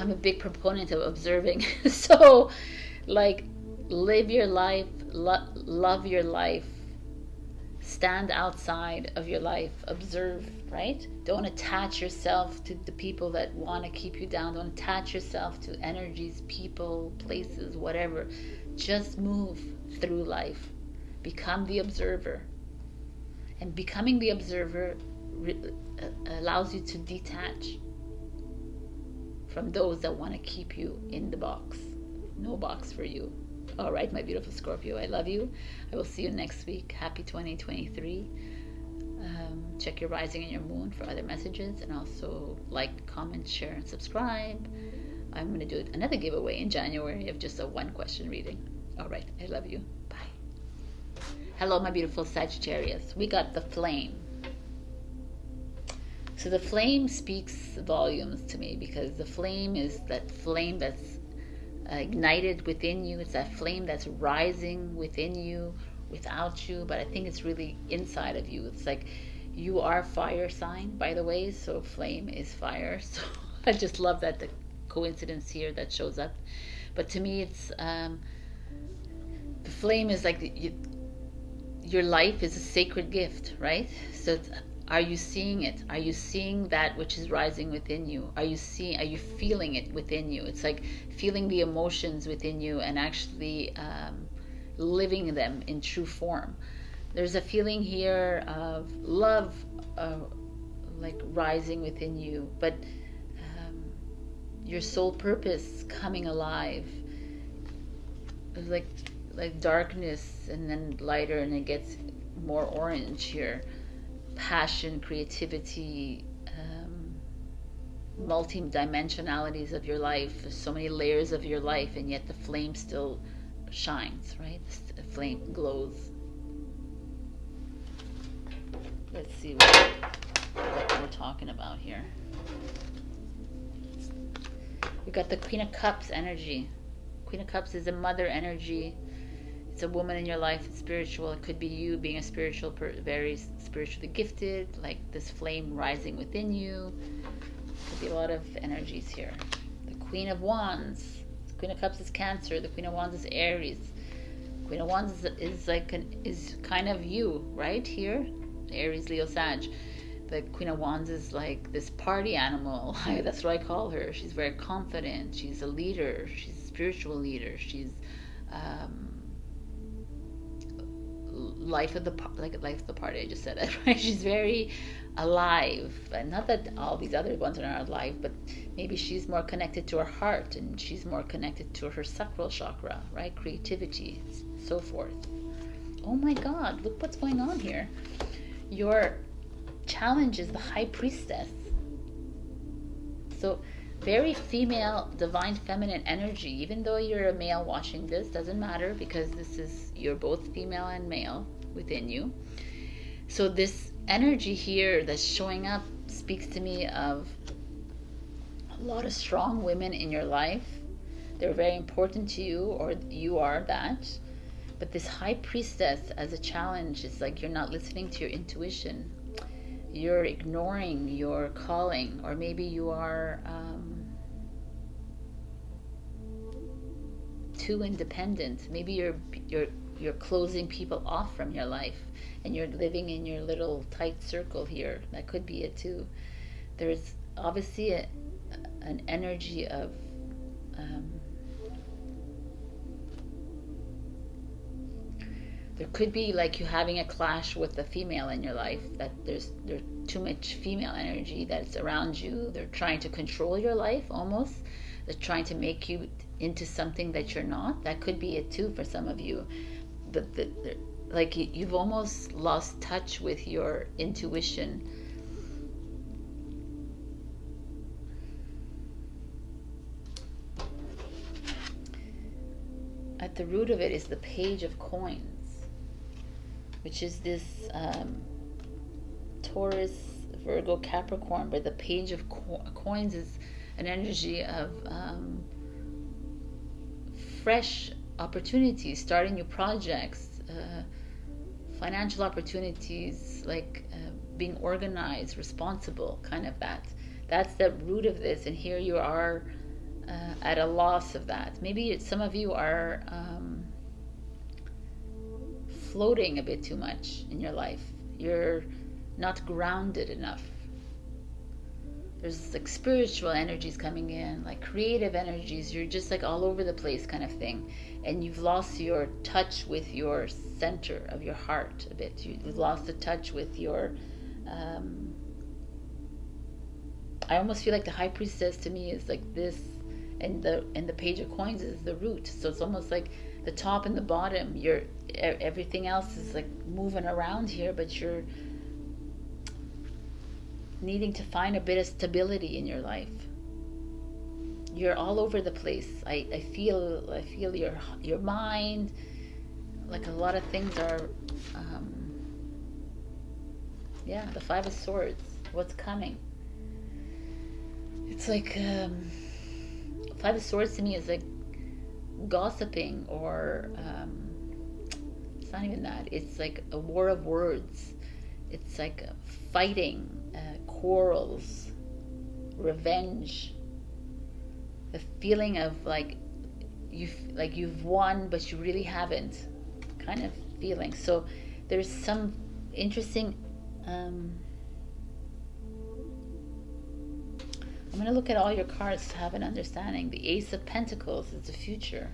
I'm a big proponent of observing. So, like, live your life, love your life, stand outside of your life, observe, right? Don't attach yourself to the people that want to keep you down. Don't attach yourself to energies, people, places, whatever. Just move through life. Become the observer. And becoming the observer allows you to detach from those that want to keep you in the box. No box for you. All right, my beautiful Scorpio, I love you. I will see you next week. Happy 2023. Check your rising and your moon for other messages, and also like, comment, share, and subscribe. I'm going to do another giveaway in January of just a 1-question reading. All right, I love you. Bye. Hello, my beautiful Sagittarius. We got the flame. So the flame speaks volumes to me, because the flame is that flame that's ignited within you. It's that flame that's rising within you, without you, but I think it's really inside of you. It's like you are fire sign, by the way, so flame is fire. So I just love that the coincidence here that shows up. But to me, it's the flame is like your life is a sacred gift, right? So are you seeing it? Are you seeing that which is rising within you? Are you feeling it within you? It's like feeling the emotions within you and actually living them in true form. There's a feeling here of love, like rising within you, but your soul purpose coming alive. It's like darkness and then lighter, and it gets more orange here. Passion, creativity, multi-dimensionalities of your life. There's so many layers of your life, and yet the flame still shines, right? The flame glows. Let's see what we're talking about here. We got the Queen of Cups energy. Queen of Cups is a mother energy. It's a woman in your life. It's spiritual. It could be you being a spiritual, very spiritually gifted, like this flame rising within you. Could be a lot of energies here. The Queen of Wands. The Queen of Cups is Cancer. The Queen of Wands is Aries. Queen of Wands is kind of you, right here. Aries, Leo, Sag. The Queen of Wands is like this party animal. That's what I call her. She's very confident. She's a leader. She's a spiritual leader. She's life of the party. I just said that, right? She's very alive. And not that all these other ones are not alive, but maybe she's more connected to her heart, and she's more connected to her sacral chakra, right? Creativity, so forth. Oh my God, look what's going on here. Your challenge is the High Priestess. So very female, divine feminine energy. Even though you're a male watching this, doesn't matter, because you're both female and male within you. So this energy here that's showing up speaks to me of a lot of strong women in your life. They're very important to you, or you are that. But this High Priestess as a challenge is like you're not listening to your intuition. You're ignoring your calling, or maybe you are too independent. Maybe you're closing people off from your life, and you're living in your little tight circle here. That could be it too. There's obviously an energy of there could be like you having a clash with the female in your life, that there's too much female energy that's around you. They're trying to control your life almost. They're trying to make you into something that you're not. That could be it too for some of you. But like you've almost lost touch with your intuition. At the root of it is the Page of Coins, which is this Taurus, Virgo, Capricorn. But the Page of Coins is an energy of fresh opportunities, starting new projects, financial opportunities, like being organized, responsible, kind of that. That's the root of this. And here you are at a loss of that. Maybe some of you are floating a bit too much in your life. You're not grounded enough. There's like spiritual energies coming in, like creative energies. You're just like all over the place kind of thing. And you've lost your touch with your center of your heart a bit. You've lost the touch with your... I almost feel like the High Priestess to me is like this, and the Page of Coins is the root. So it's almost like the top and the bottom. Everything else is like moving around here, but you're needing to find a bit of stability in your life. You're all over the place. I feel your mind, like a lot of things are the Five of Swords. What's coming? It's like Five of Swords to me is like gossiping, or it's not even that. It's like a war of words. It's like fighting, quarrels, revenge. The feeling of like you've won, but you really haven't, kind of feeling. So there's some interesting. I'm going to look at all your cards to have an understanding. The Ace of Pentacles is the future,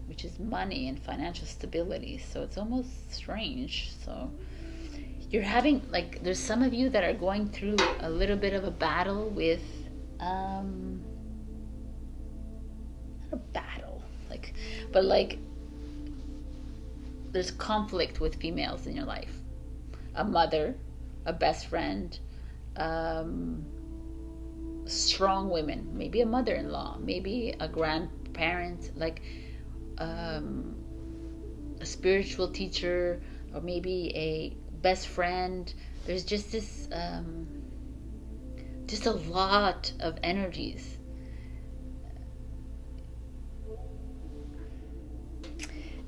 which is money and financial stability. So it's almost strange. So you're having, like, there's some of you that are going through a little bit of a battle with, not a battle, like, but like, there's conflict with females in your life. A mother, a best friend, strong women, maybe a mother-in-law, maybe a grandparent, like a spiritual teacher, or maybe a best friend. There's just this just a lot of energies.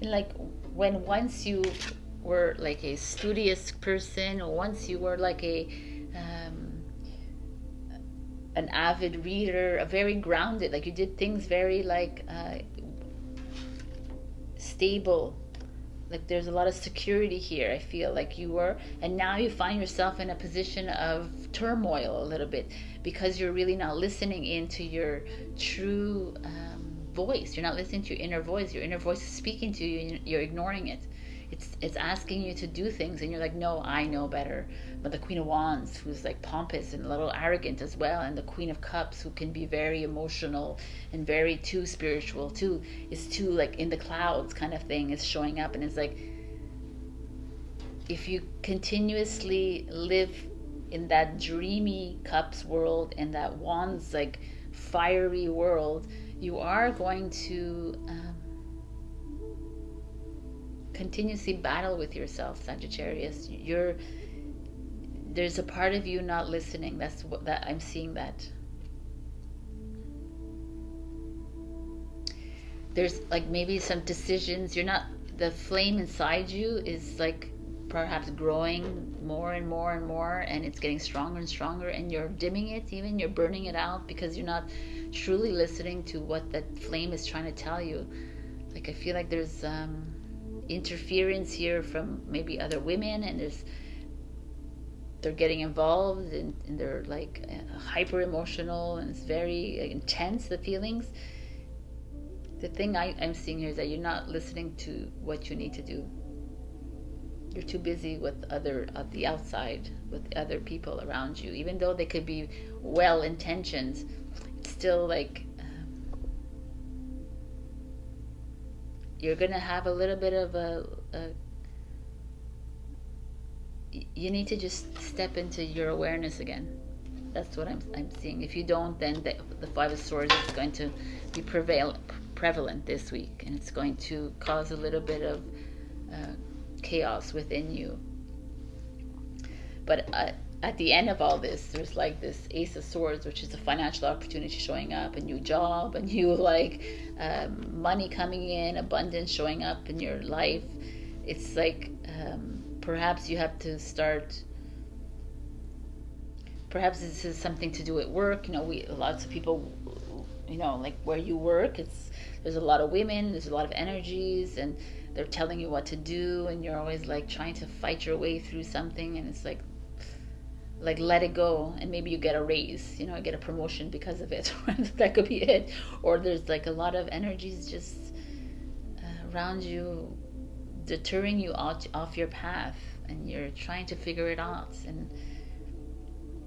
And like when once you were like a studious person, or once you were like an avid reader, a very grounded, like you did things very like stable, like there's a lot of security here, I feel like you were, and now you find yourself in a position of turmoil a little bit, because you're really not listening into your true voice. You're not listening to your inner voice. Your inner voice is speaking to you, and you're ignoring it. It's asking you to do things, and you're like, no, I know better. But the Queen of Wands, who's like pompous and a little arrogant as well, and the Queen of Cups, who can be very emotional and very too spiritual too, is too like in the clouds kind of thing, is showing up. And it's like, if you continuously live in that dreamy Cups world and that Wands like fiery world, you are going to continuously battle with yourself, Sagittarius. There's a part of you not listening. That's what that I'm seeing. That there's like maybe some decisions you're not. The flame inside you is like perhaps growing more and more and more, and it's getting stronger and stronger, and you're dimming it, even you're burning it out, because you're not truly listening to what that flame is trying to tell you. Like I feel like there's interference here from maybe other women, and they're getting involved, and they're like hyper emotional, and it's very intense, the feelings. The thing I'm seeing here is that you're not listening to what you need to do. You're too busy with the outside, with other people around you, even though they could be well intentioned. It's still like you're gonna have a little bit of you need to just step into your awareness again. That's what I'm seeing. If you don't, then the Five of Swords is going to be prevalent this week, and it's going to cause a little bit of chaos within you. But at the end of all this, there's like this Ace of Swords, which is a financial opportunity showing up, a new job, a new like money coming in, abundance showing up in your life. It's like perhaps you have to start. Perhaps this is something to do at work. You know, lots of people you know, like where you work, there's a lot of women, there's a lot of energies, and they're telling you what to do, and you're always like trying to fight your way through something, and it's like let it go, and maybe you get a raise, you know, get a promotion because of it. That could be it. Or there's like a lot of energies just around you, deterring you off your path, and you're trying to figure it out. And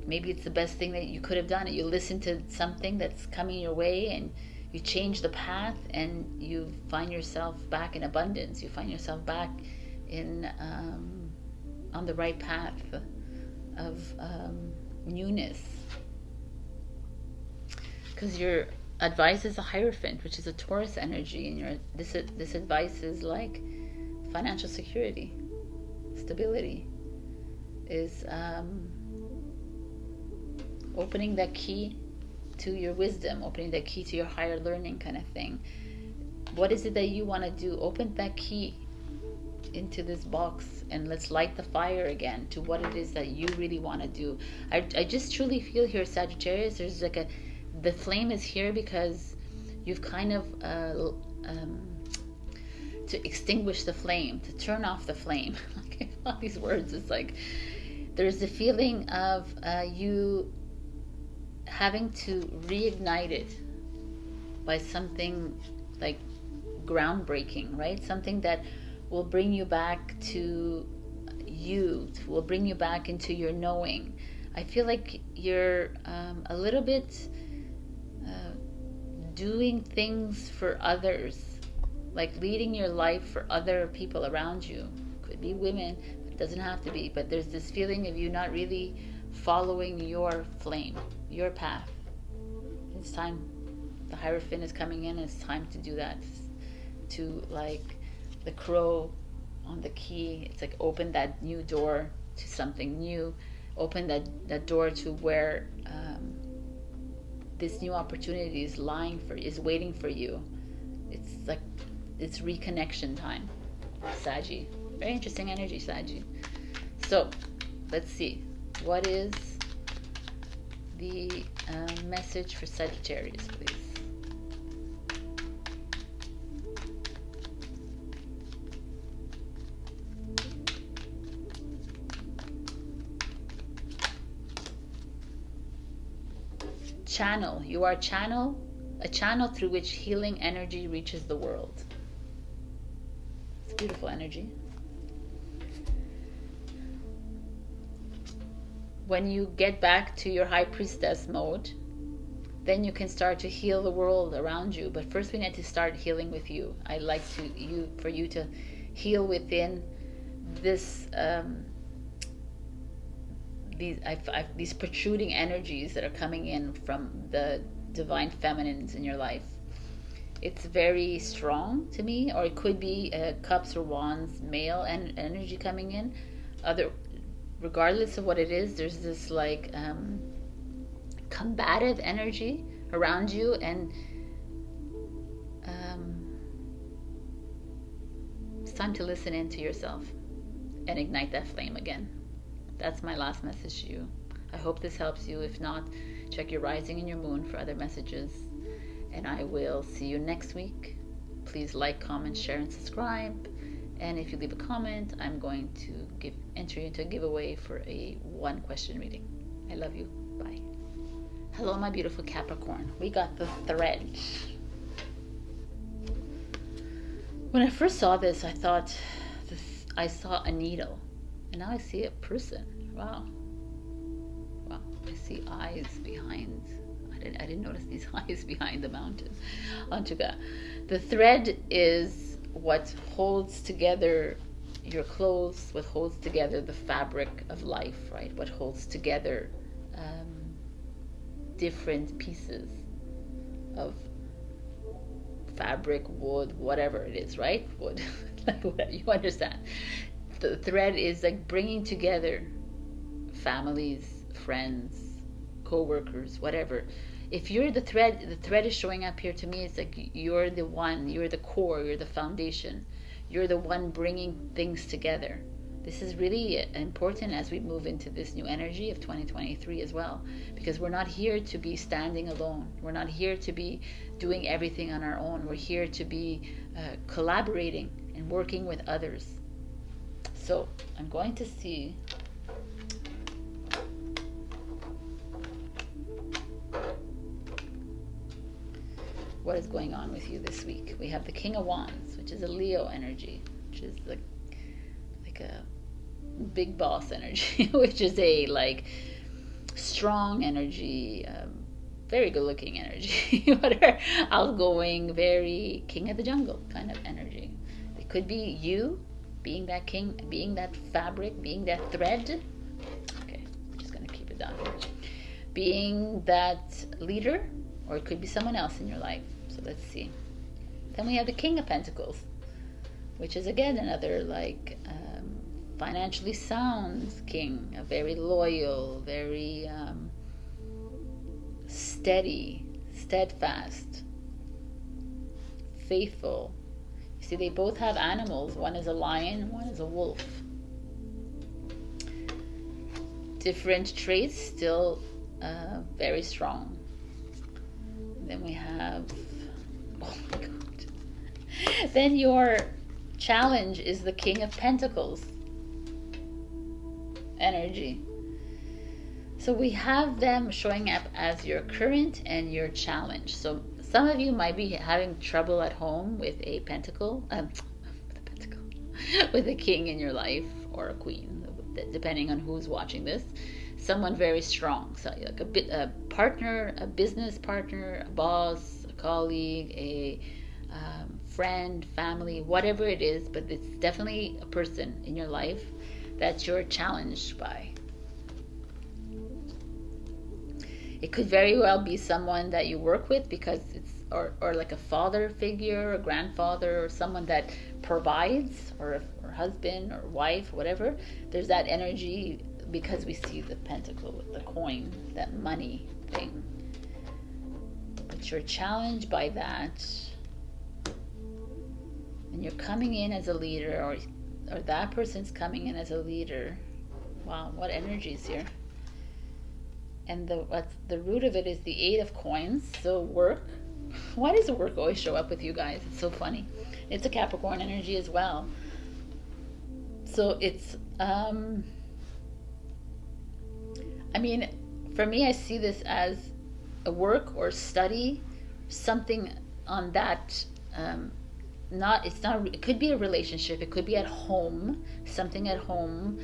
maybe it's the best thing that you could have done. You listen to something that's coming your way, and you change the path, and you find yourself back in abundance. You find yourself back in on the right path of newness, because your advice is a Hierophant, which is a Taurus energy, and this advice is like financial security, stability, is opening that key to your wisdom, opening that key to your higher learning kind of thing. What is it that you want to do? Open that key into this box, and let's light the fire again to what it is that you really want to do. I just truly feel here, Sagittarius, there's like the flame is here because you've kind of to extinguish the flame, to turn off the flame. Okay, all these words, it's like there's the feeling of you having to reignite it by something like groundbreaking, right? Something that will bring you back to you, will bring you back into your knowing. I feel like you're a little bit doing things for others, like leading your life for other people around you. Could be women, it doesn't have to be, but there's this feeling of you not really following your flame, your path. It's time. The Hierophant is coming in. It's time to do that. To like the crow on the key. It's like open that new door to something new. Open that door to where this new opportunity is is waiting for you. It's like it's reconnection time. Saggy. Very interesting energy, Saggy. So let's see. What is the message for Sagittarius, please? Channel. You are a channel through which healing energy reaches the world. It's beautiful energy. When you get back to your High Priestess mode, then you can start to heal the world around you. But first we need to start healing with you. I like for you to heal within this these protruding energies that are coming in from the divine feminines in your life. It's very strong to me, or it could be cups or wands, male energy coming in. Regardless of what it is, there's this like combative energy around you, and it's time to listen into yourself and ignite that flame again. That's my last message to you. I hope this helps you. If not, check your rising and your moon for other messages, and I will see you next week. Please like, comment, share, and subscribe. And if you leave a comment, I'm going to enter you into a giveaway for a 1-question reading. I love you. Bye. Hello, my beautiful Capricorn. We got the thread. When I first saw this, I thought I saw a needle, and now I see a person. Wow. Wow. I see eyes behind. I didn't notice these eyes behind the mountain. Antuga. The thread is what holds together your clothes, what holds together the fabric of life, right? What holds together different pieces of fabric, wood, whatever it is, right? Wood, like whatever, you understand. The thread is like bringing together families, friends, co-workers, whatever. If you're the thread is showing up here to me. It's like you're the one, you're the core, you're the foundation, you're the one bringing things together. This is really important as we move into this new energy of 2023 as well, because we're not here to be standing alone. We're not here to be doing everything on our own. We're here to be collaborating and working with others. So I'm going to see what is going on with you this week. We have the King of Wands, which is a Leo energy, which is like a big boss energy, which is a like strong energy, very good looking energy, whatever, outgoing, very king of the jungle kind of energy. It could be you being that king, being that fabric, being that thread. Okay, I'm just gonna keep it down here. Being that leader, or it could be someone else in your life. So let's see. Then we have the King of Pentacles, which is again another like financially sound king, a very loyal, very steady, steadfast, faithful. You see, they both have animals. One is a lion, one is a wolf. Different traits, still very strong. And then we have, oh my God. Then your challenge is the King of Pentacles energy. So we have them showing up as your current and your challenge. So some of you might be having trouble at home with a pentacle, with a king in your life, or a queen, depending on who's watching this. Someone very strong, so like a partner, a business partner, a boss, a colleague, a friend, family, whatever it is, but it's definitely a person in your life that you're challenged by. It could very well be someone that you work with, because it's or like a father figure, a grandfather, or someone that provides, or husband or wife, whatever. There's that energy, because we see the pentacle with the coin, that money thing. But you're challenged by that, and you're coming in as a leader, or that person's coming in as a leader. Wow, what energy is here. And the root of it is the Eight of Coins. So work. Why does work always show up with you guys? It's so funny. It's a Capricorn energy as well. So it's I mean, for me, I see this as a work or study, something on that. It could be a relationship, it could be at home, something at home,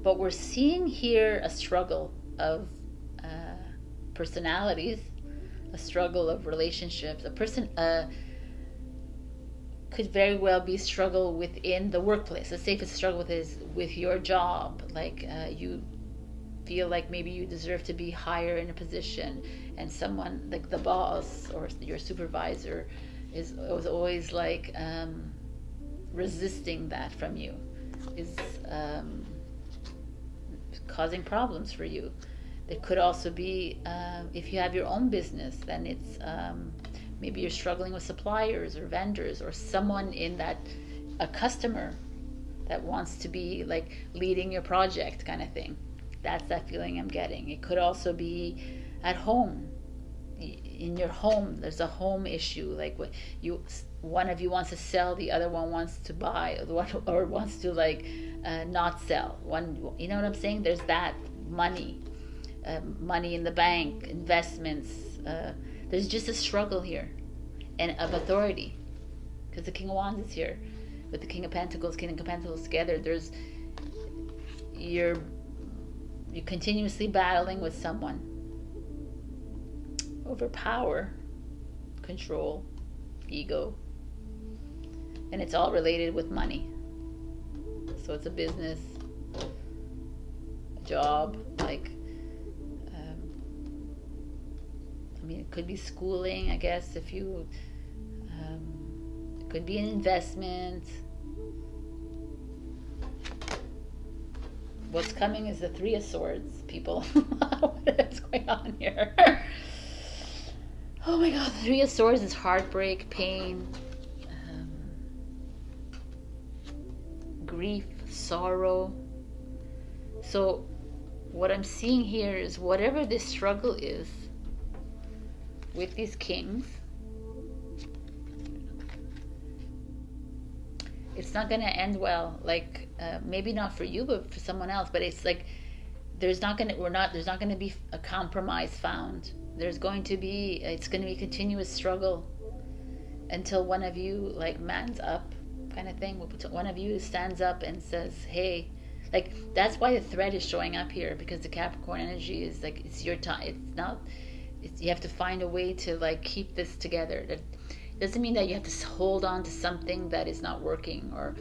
but we're seeing here a struggle of personalities, a struggle of relationships. A person could very well be struggle within the workplace. Let's say if it's a struggle with your job, like you feel like maybe you deserve to be higher in a position, and someone like the boss or your supervisor was always like resisting that from you, is causing problems for you. It could also be if you have your own business, then it's maybe you're struggling with suppliers or vendors, or someone in that, a customer that wants to be like leading your project kind of thing. That's that feeling I'm getting. It could also be at home. In your home, there's a home issue. Like one of you wants to sell, the other one wants to buy, or wants to like not sell. One, you know what I'm saying? There's that money in the bank, investments. There's just a struggle here, and of authority, because the King of Wands is here with the King of Pentacles together. You're continuously battling with someone over power, control, ego, and it's all related with money. So it's a business, a job, like I mean, it could be schooling, I guess, if you it could be an investment. What's coming is the Three of Swords, people. What is going on here? Oh my God, the Three of Swords is heartbreak, pain, grief, sorrow. So what I'm seeing here is whatever this struggle is with these kings, it's not going to end well. Like maybe not for you, but for someone else. But it's like there's not going to be a compromise found. It's going to be continuous struggle until one of you like mans up, kind of thing. One of you stands up and says, hey, like that's why the thread is showing up here, because the Capricorn energy is like, it's your time. You have to find a way to like keep this together. That doesn't mean that you have to hold on to something that is not working or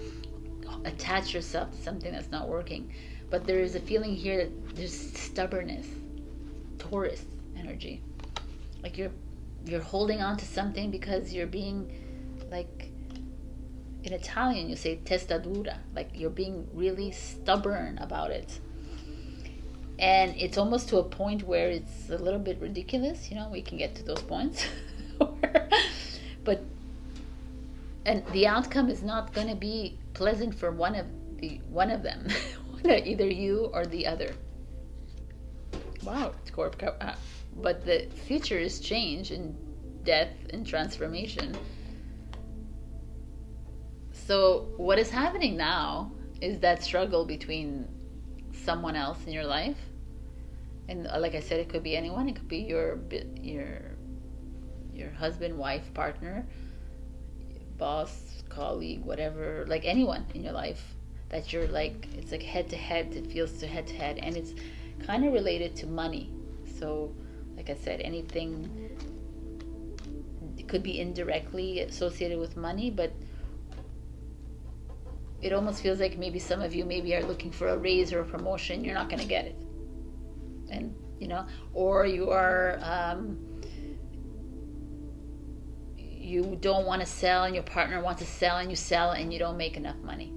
attach yourself to something that's not working. But there is a feeling here that there's stubbornness, Taurus energy. Like you're holding on to something because you're being, like in Italian you say testa dura, like you're being really stubborn about it. And it's almost to a point where it's a little bit ridiculous, we can get to those points. And the outcome is not going to be pleasant for one of them, either you or the other. Wow, Scorpio. But the future is change and death and transformation. So what is happening now is that struggle between someone else in your life, and like I said, it could be anyone. It could be your husband, wife, partner, boss, colleague, whatever, like anyone in your life that you're like, it's like head to head. It feels to head to head, and it's kind of related to money. So like I said, anything, it could be indirectly associated with money, but it almost feels like maybe some of you maybe are looking for a raise or a promotion. You're not going to get it. And, or you are, you don't want to sell and your partner wants to sell and you sell and you don't make enough money.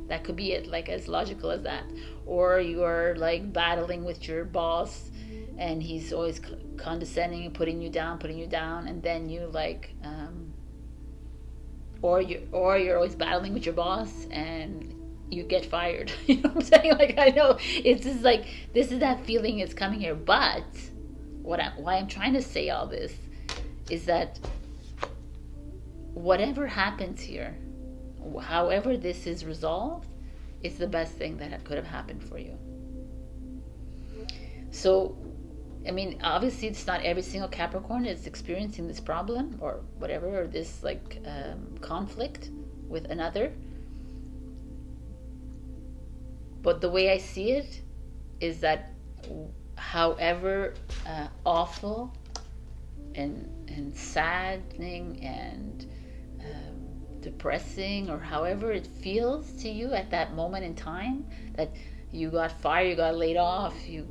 That could be it, like as logical as that. Or you are like battling with your boss and he's always condescending and putting you down, and then you like, or you're always battling with your boss and you get fired. You know what I'm saying? Like, I know it's just like, this is that feeling is coming here. But why I'm trying to say all this is that whatever happens here, however this is resolved, it's the best thing that could have happened for you. So, I mean, obviously it's not every single Capricorn that's experiencing this problem or whatever, or this like conflict with another. But the way I see it is that however awful and saddening and depressing, or however it feels to you at that moment in time, that you got fired, you got laid off, you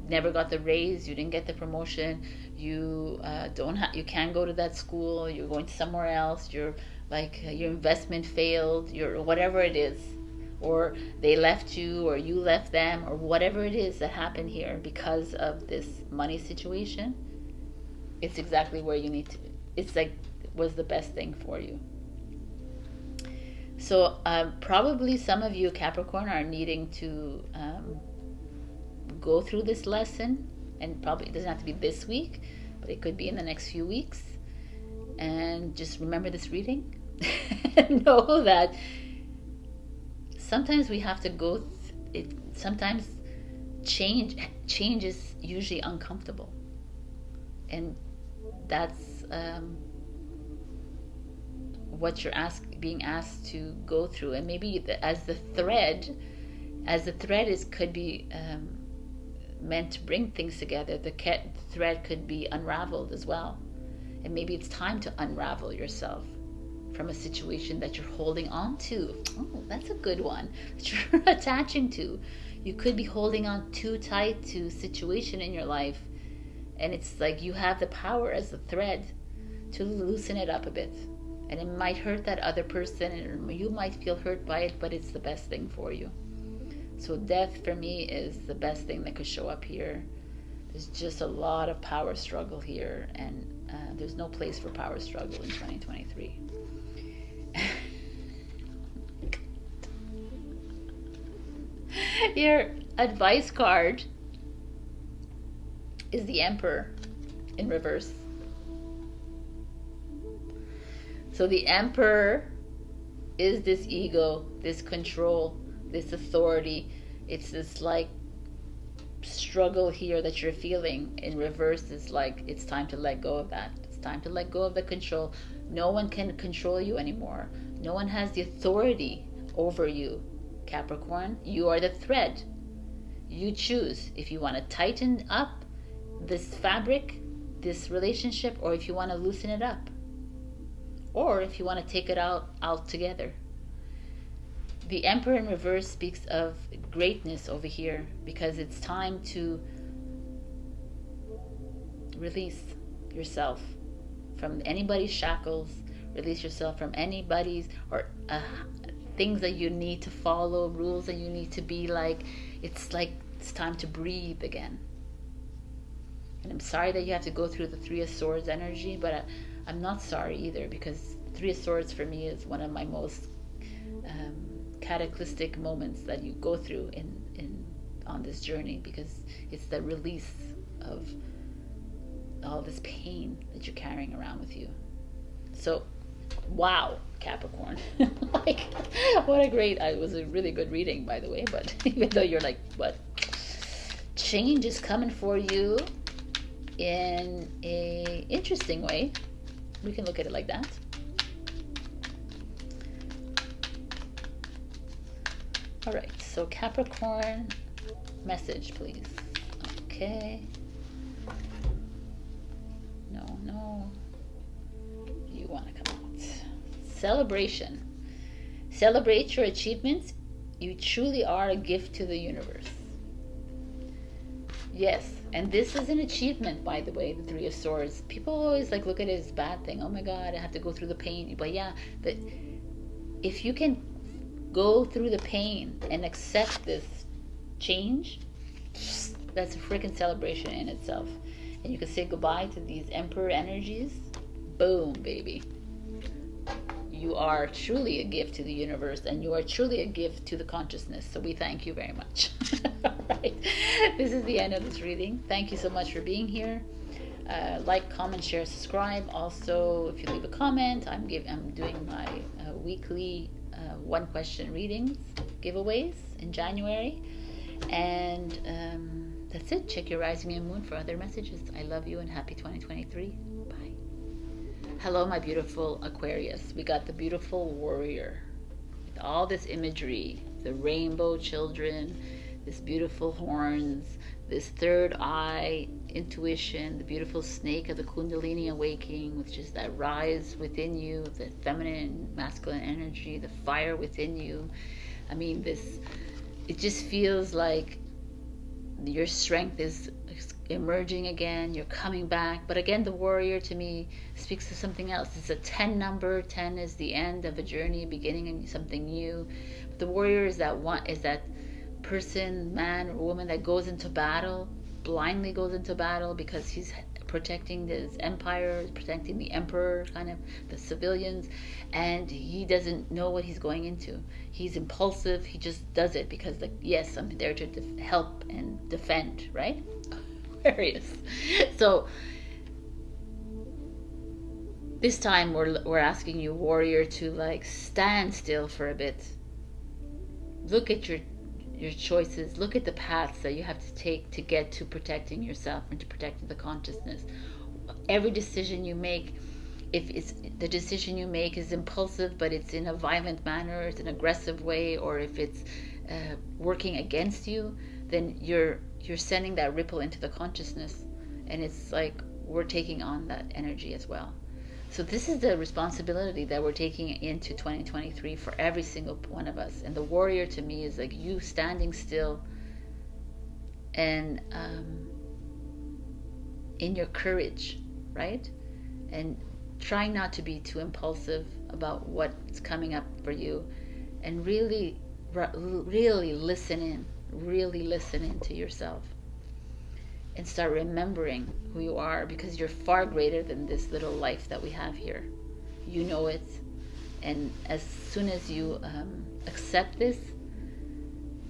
never got the raise, you didn't get the promotion, you you can't go to that school, you're going somewhere else, you're like your investment failed, your whatever it is, or they left you or you left them, or whatever it is that happened here because of this money situation, it's exactly where you need to. It's like it was the best thing for you. So probably some of you Capricorn are needing to go through this lesson, and probably it doesn't have to be this week, but it could be in the next few weeks. And just remember this reading and know that sometimes we have to go sometimes change is usually uncomfortable, and that's what you're being asked to go through. And maybe as the thread could be meant to bring things together, the thread could be unraveled as well. And maybe it's time to unravel yourself from a situation that you're holding on to. Oh, that's a good one. That you're attaching to. You could be holding on too tight to a situation in your life, and it's like you have the power as the thread to loosen it up a bit. And it might hurt that other person, and you might feel hurt by it, but it's the best thing for you. So death for me is the best thing that could show up here. There's just a lot of power struggle here, and there's no place for power struggle in 2023. Your advice card is the Emperor in reverse. So the Emperor is this ego, this control, this authority. It's this like struggle here that you're feeling. In reverse is like it's time to let go of that. It's time to let go of the control. No one can control you anymore. No one has the authority over you, Capricorn. You are the thread. You choose if you want to tighten up this fabric, this relationship, or if you want to loosen it up, or if you want to take it out altogether. The Emperor in reverse speaks of greatness over here, because it's time to release yourself from anybody's shackles, release yourself from anybody's or things that you need to follow, rules that you need to be like. It's time to breathe again. And I'm sorry that you have to go through the Three of Swords energy, but I'm not sorry either, because Three of Swords for me is one of my most cataclysmic moments that you go through on this journey, because it's the release of all this pain that you're carrying around with you. So, wow, Capricorn. Like, what a great, it was a really good reading, by the way, but even though you're like, what? Change is coming for you in a interesting way. We can look at it like that. All right, so Capricorn, message, please. Okay. No. You want to come out. Celebration. Celebrate your achievements. You truly are a gift to the universe. Yes, and this is an achievement, by the way, the Three of Swords. People always like look at it as a bad thing. Oh my God, I have to go through the pain. But yeah, if you can go through the pain and accept this change, that's a freaking celebration in itself. And you can say goodbye to these Emperor energies. Boom, baby. You are truly a gift to the universe, and you are truly a gift to the consciousness. So we thank you very much. All right. This is the end of this reading. Thank you so much for being here. Like, comment, share, subscribe. Also, if you leave a comment, I'm doing my weekly one question readings giveaways in January. And that's it. Check your rising and moon for other messages. I love you and happy 2023. Bye. Hello, my beautiful Aquarius. We got the beautiful warrior with all this imagery, the rainbow children, this beautiful horns, this third eye intuition, the beautiful snake of the Kundalini awakening, which is that rise within you, the feminine, masculine energy, the fire within you. I mean, it just feels like your strength is emerging again, you're coming back. But again, the warrior to me speaks to something else. It's a 10 number. 10 is the end of a journey, beginning in something new. But the warrior is that person, man or woman, that goes into battle, blindly goes into battle because he's protecting his empire, protecting the emperor, kind of the civilians, and he doesn't know what he's going into. He's impulsive. He just does it because, like, yes, I'm there to help and defend, right? Aquarius. So this time we're asking you, warrior, to like stand still for a bit. Look at your choices. Look at the paths that you have to take to get to protecting yourself and to protecting the consciousness. Every decision you make, if it's the decision you make is impulsive but it's in a violent manner, it's an aggressive way, or if it's working against you, then you're sending that ripple into the consciousness, and it's like we're taking on that energy as well. So this is the responsibility that we're taking into 2023 for every single one of us. And the warrior to me is like you standing still and in your courage, right? And trying not to be too impulsive about what's coming up for you, and really listen in to yourself. And start remembering who you are, because you're far greater than this little life that we have here. You know it. And as soon as you accept this,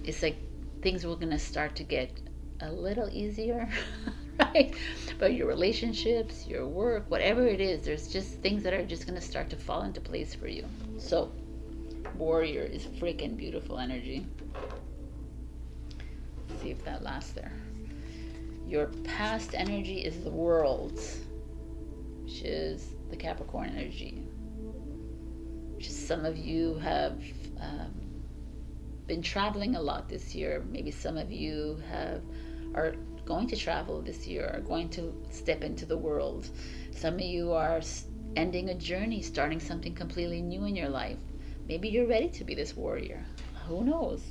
it's like things were going to start to get a little easier, right? But your relationships, your work, whatever it is, there's just things that are just going to start to fall into place for you. So, warrior is freaking beautiful energy. Let's see if that lasts there. Your past energy is the world, which is the Capricorn energy. Which is some of you have been traveling a lot this year. Maybe some of you are going to travel this year, are going to step into the world. Some of you are ending a journey, starting something completely new in your life. Maybe you're ready to be this warrior. Who knows?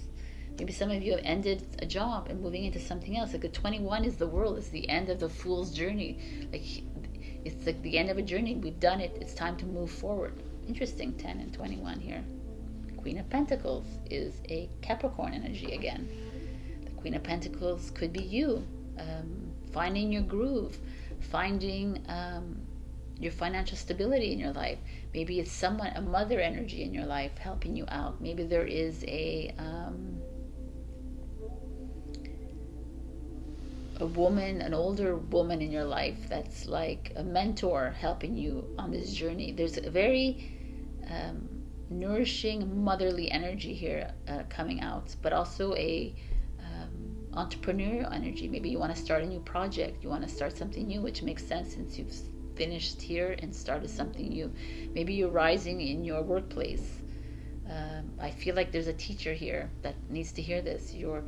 Maybe some of you have ended a job and moving into something else. Like the 21 is the world. It's the end of the fool's journey. Like it's like the end of a journey. We've done it. It's time to move forward. Interesting, 10 and 21 here. Queen of Pentacles is a Capricorn energy again. The Queen of Pentacles could be you, finding your groove, finding your financial stability in your life. Maybe it's someone, a mother energy in your life helping you out. Maybe there is a woman, an older woman in your life that's like a mentor helping you on this journey. There's a very nourishing motherly energy here coming out, but also a entrepreneurial energy. Maybe you want to start a new project, you want to start something new, which makes sense since you've finished here and started something new. Maybe you're rising in your workplace. I feel like there's a teacher here that needs to hear this. You're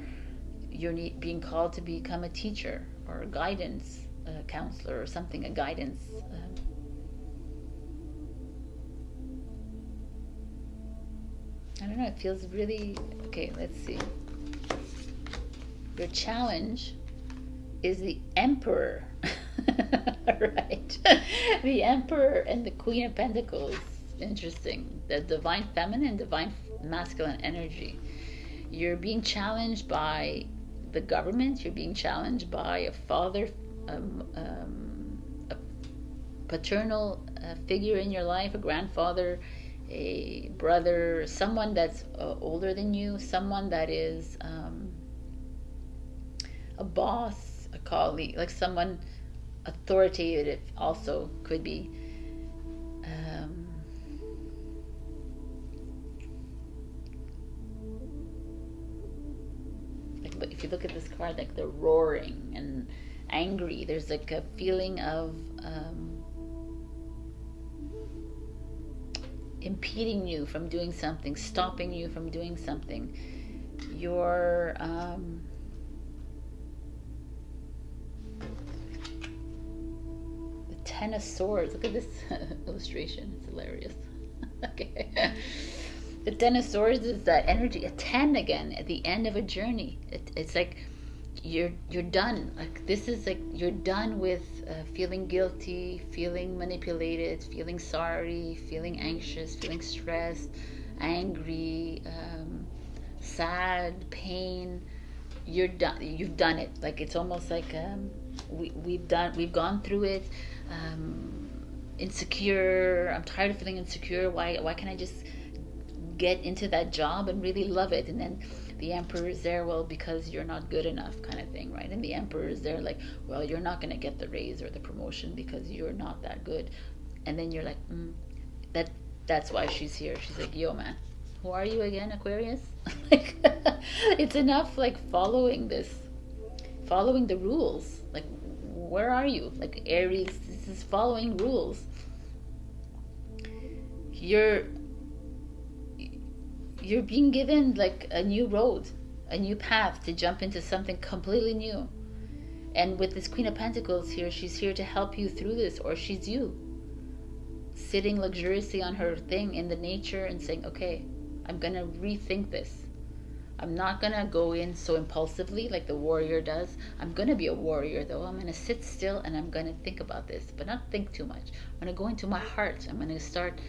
being called to become a teacher or a guidance counselor or something, a guidance I don't know, it feels really okay. Let's see. Your challenge is the Emperor. Right? The Emperor and the Queen of Pentacles. Interesting. The divine feminine, divine masculine energy. You're being challenged by the government. You're being challenged by a father, a paternal figure in your life, a grandfather, a brother, someone that's older than you, someone that is a boss, a colleague, like someone authoritative also could be. But if you look at this card, like they're roaring and angry, there's like a feeling of impeding you from doing something, stopping you from doing something. You're the Ten of Swords. Look at this illustration. It's hilarious. Okay. The Ten of Swords is that energy, a 10 again at the end of a journey. It's like you're done. Like this is like you're done with feeling guilty, feeling manipulated, feeling sorry, feeling anxious, feeling stressed, angry, sad, pain. You're done. You've done it. Like it's almost like we've gone through it. Insecure. I'm tired of feeling insecure. Why can't I just get into that job and really love it? And then the Emperor is there, well, because you're not good enough, kind of thing, right? And the Emperor is there like, well, you're not going to get the raise or the promotion because you're not that good. And then you're like, that's why she's here. She's like, yo, man, who are you again, Aquarius? Like, it's enough, like, following the rules. Like, where are you? Like, Aries, this is following rules. You're being given like a new road, a new path to jump into something completely new. And with this Queen of Pentacles here, she's here to help you through this, or she's you sitting luxuriously on her thing in the nature and saying, okay, I'm gonna rethink this. I'm not gonna go in so impulsively like the warrior does. I'm gonna be a warrior though. I'm gonna sit still and I'm gonna think about this, but not think too much. I'm gonna go into my heart. I'm gonna start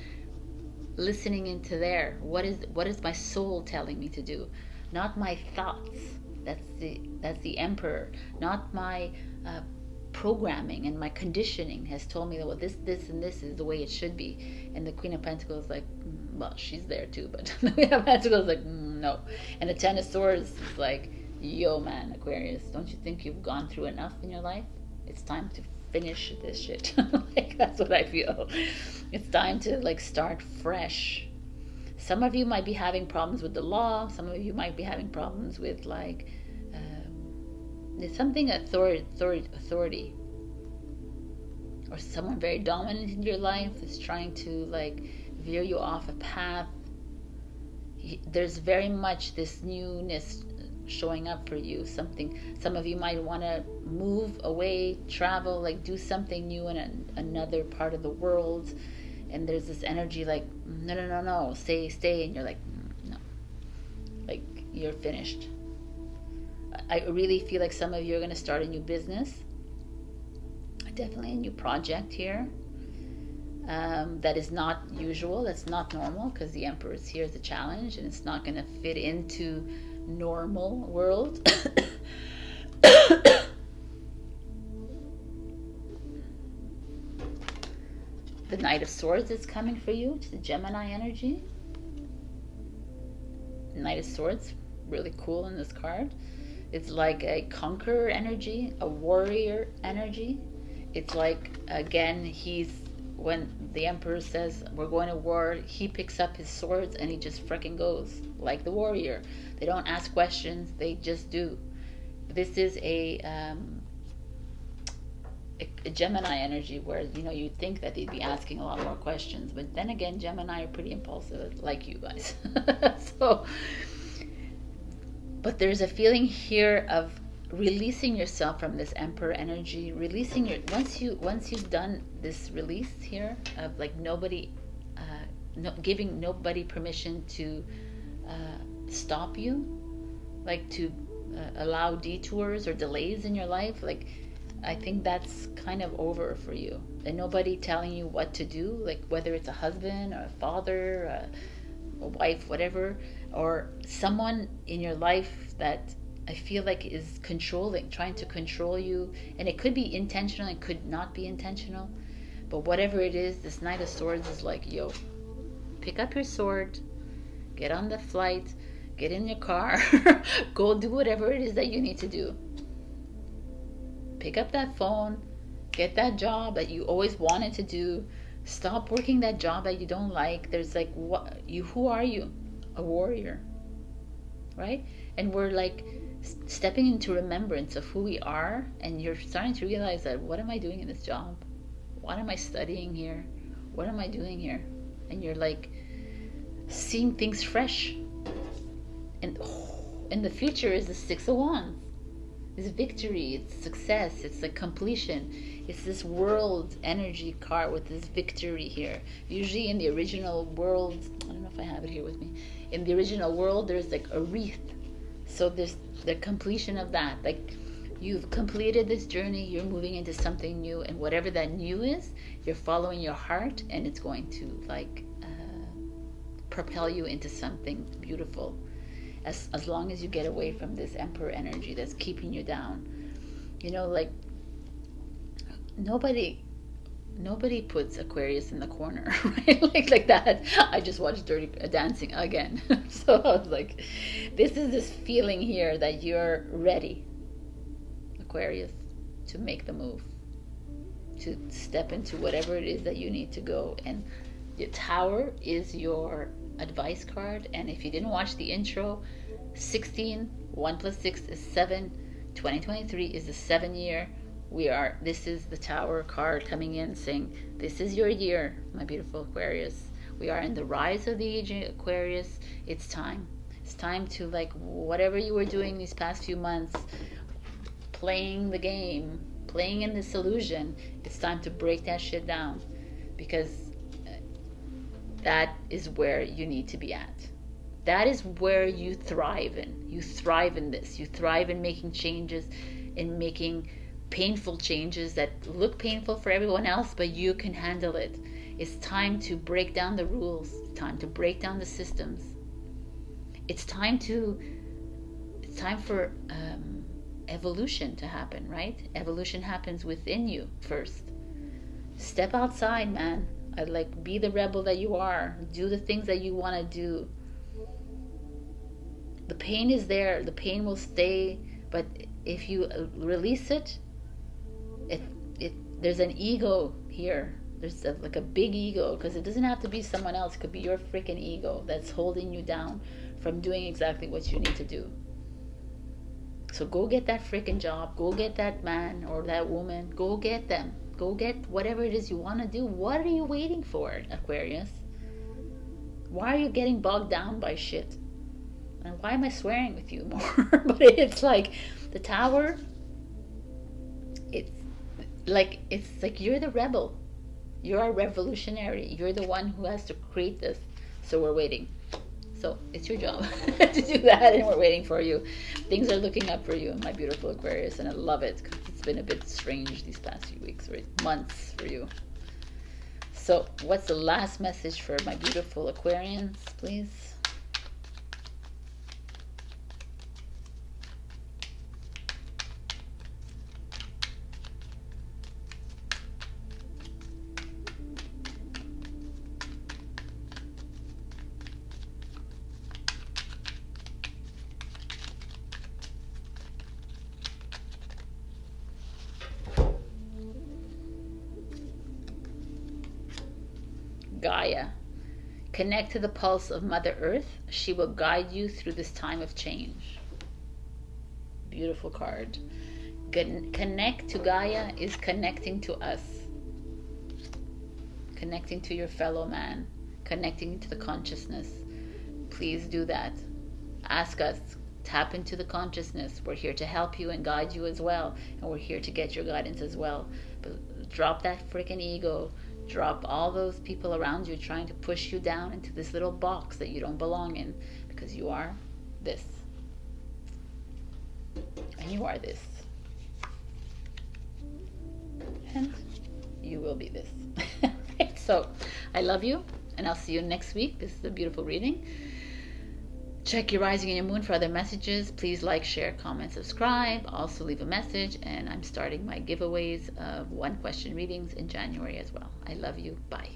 listening into there. What is my soul telling me to do? Not my thoughts. That's the Emperor. Not my programming and my conditioning has told me that, well, this and this is the way it should be. And the Queen of Pentacles is like, well, she's there too, but the Queen of Pentacles is like, no. And the Ten of Swords is like, Yo, man, Aquarius, don't you think you've gone through enough in your life? It's time to finish this shit. Like, that's what I feel. It's time to like start fresh. Some of you might be having problems with the law. Some of you might be having problems with like there's something authority, or someone very dominant in your life is trying to like veer you off a path. There's very much this newness showing up for you. Some of you might want to move away, travel, like do something new in another part of the world, and there's this energy like no, stay, and you're like no, like you're finished. I really feel like some of you are going to start a new business, definitely a new project here. That is not usual, that's not normal, because the Emperor is here as a challenge, and it's not going to fit into normal world. The Knight of Swords is coming for you. It's the Gemini energy. Knight of Swords, really cool in this card. It's like a conqueror energy, a warrior energy. It's like, again, when the Emperor says we're going to war, he picks up his swords and he just freaking goes like the warrior. They don't ask questions, they just do. This is a Gemini energy where, you know, you'd think that they'd be asking a lot more questions, but then again, Gemini are pretty impulsive, like you guys. So, but there's a feeling here of releasing yourself from this Emperor energy, releasing your once you've done this release here of like nobody giving nobody permission to stop you, like to allow detours or delays in your life. Like, I think that's kind of over for you, and nobody telling you what to do, like whether it's a husband or a father, a wife, whatever, or someone in your life that I feel like is trying to control you. And it could be intentional, it could not be intentional, but whatever it is, this Knight of Swords is like, yo, pick up your sword, get on the flight, get in your car, go do whatever it is that you need to do. Pick up that phone, get that job that you always wanted to do. Stop working that job that you don't like. There's like, who are you? A warrior, right? And we're like stepping into remembrance of who we are, and you're starting to realize that, what am I doing in this job? What am I studying here? What am I doing here? And you're like seeing things fresh. And the future is the Six of Wands. It's victory, it's success, it's like completion. It's this world energy card with this victory here. Usually in the original world, I don't know if I have it here with me. In the original world, there's like a wreath. So there's the completion of that. Like, you've completed this journey, you're moving into something new, and whatever that new is, you're following your heart, and it's going to like propel you into something beautiful. As long as you get away from this Emperor energy that's keeping you down. You know, like nobody puts Aquarius in the corner, right? like that. I just watched Dirty Dancing again. So I was like, this is this feeling here that you're ready, Aquarius, to make the move, to step into whatever it is that you need to go. And the Tower is your advice card. And if you didn't watch the intro, 1 + 6 is 7. 2023 is the 7 year. This is the Tower card coming in saying, this is your year, my beautiful Aquarius. We are in the rise of the aging Aquarius. It's time to, like, whatever you were doing these past few months, playing the game, playing in this illusion, it's time to break that shit down, because that is where you need to be at. That is where you thrive in. You thrive in this. You thrive in making changes, in making painful changes that look painful for everyone else, but you can handle it. It's time to break down the rules. It's time to break down the systems. It's time for evolution to happen, right? Evolution happens within you first. Step outside, man. Be the rebel that you are. Do the things that you want to do. the pain is there, the pain will stay, but if you release it, there's an ego here. There's like a big ego, because it doesn't have to be someone else. It could be your freaking ego that's holding you down from doing exactly what you need to do. So go get that freaking job. Go get that man or that woman. Go get them. Go get whatever it is you want to do. What are you waiting for, Aquarius? Why are you getting bogged down by shit? And why am I swearing with you more? But it's like the Tower. It's like you're the rebel. You're a revolutionary. You're the one who has to create this. So we're waiting. So it's your job to do that, and we're waiting for you. Things are looking up for you, my beautiful Aquarius, and I love it, because it's been a bit strange these past few weeks, or months for you. So what's the last message for my beautiful Aquarians, please? Gaia. Connect to the pulse of Mother Earth. She will guide you through this time of change. Beautiful card. Connect to Gaia is connecting to us. Connecting to your fellow man. Connecting to the consciousness. Please do that. Ask us. Tap into the consciousness. We're here to help you and guide you as well. And we're here to get your guidance as well. But drop that freaking ego. Drop all those people around you trying to push you down into this little box that you don't belong in, because you are this. And you are this. And you will be this. So, I love you, and I'll see you next week. This is a beautiful reading. Check your rising and your moon for other messages. Please like, share, comment, subscribe. Also leave a message, and I'm starting my giveaways of 1-question readings in January as well. I love you. Bye.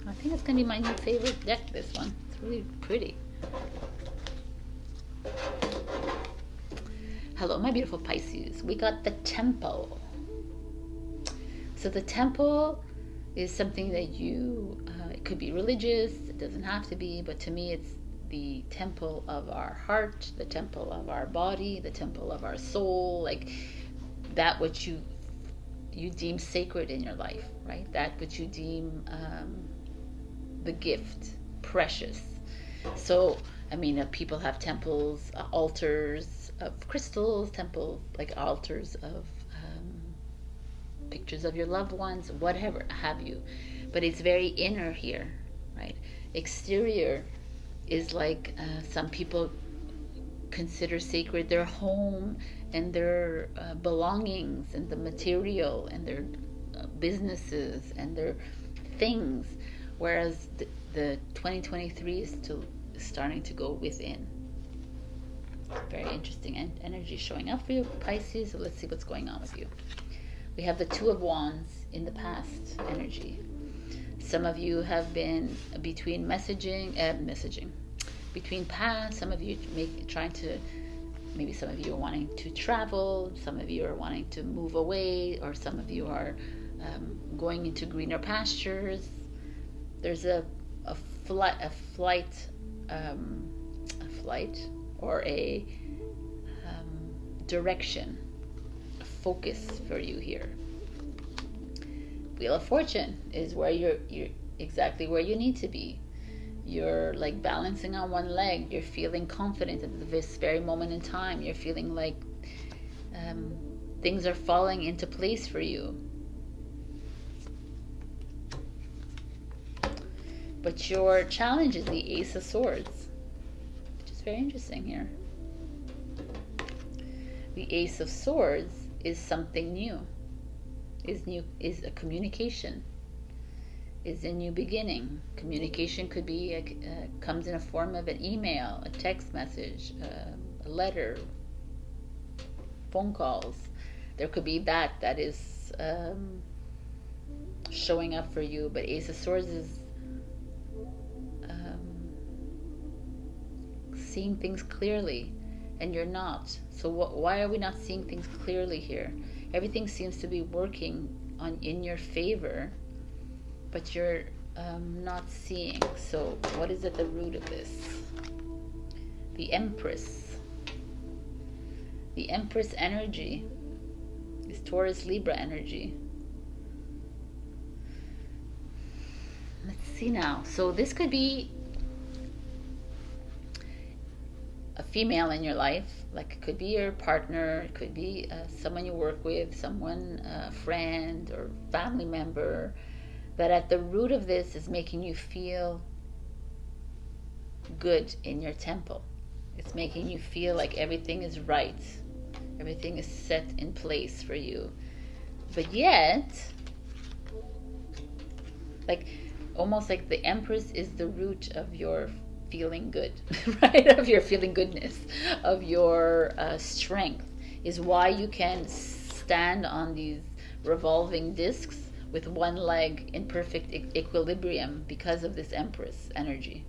I think it's going to be my new favorite deck, this one. It's really pretty. Hello, my beautiful Pisces. We got the Temple. So the Temple is something that you, it could be religious, it doesn't have to be, but to me it's the temple of our heart, the temple of our body, the temple of our soul, like that which you deem sacred in your life, right? That which you deem the gift, precious. So, I mean, people have temples, altars of crystals, temples, like altars of pictures of your loved ones, whatever have you. But it's very inner here, right? Exterior is like some people consider sacred their home and their belongings and the material and their businesses and their things, whereas the 2023 is still starting to go within. Very interesting energy showing up for you, Pisces. So let's see what's going on with you. We have the Two of Wands in the past energy. Some of you have been between between past. Some of you maybe some of you are wanting to travel. Some of you are wanting to move away, or some of you are going into greener pastures. There's a flight or a direction, a focus for you here. Wheel of Fortune is where you're exactly where you need to be. You're like balancing on one leg. You're feeling confident at this very moment in time. You're feeling like things are falling into place for you. But your challenge is the Ace of Swords, which is very interesting here. The Ace of Swords is something new. Is a communication. Is a new beginning. Communication could be comes in a form of an email, a text message, a letter, phone calls. there could be that is showing up for you. But Ace of Swords is seeing things clearly, and you're not. So why are we not seeing things clearly here? Everything seems to be working in your favor, but you're not seeing. So what is at the root of this? The Empress. The Empress energy is Taurus Libra energy. Let's see now. So this could be a female in your life, like it could be your partner, it could be someone you work with, someone, a friend or family member, that at the root of this is making you feel good in your temple. It's making you feel like everything is right, everything is set in place for you. But yet, like almost like the Empress is the root of your feeling good, right? Of your feeling goodness, of your strength, is why you can stand on these revolving discs with one leg in perfect equilibrium, because of this Empress energy.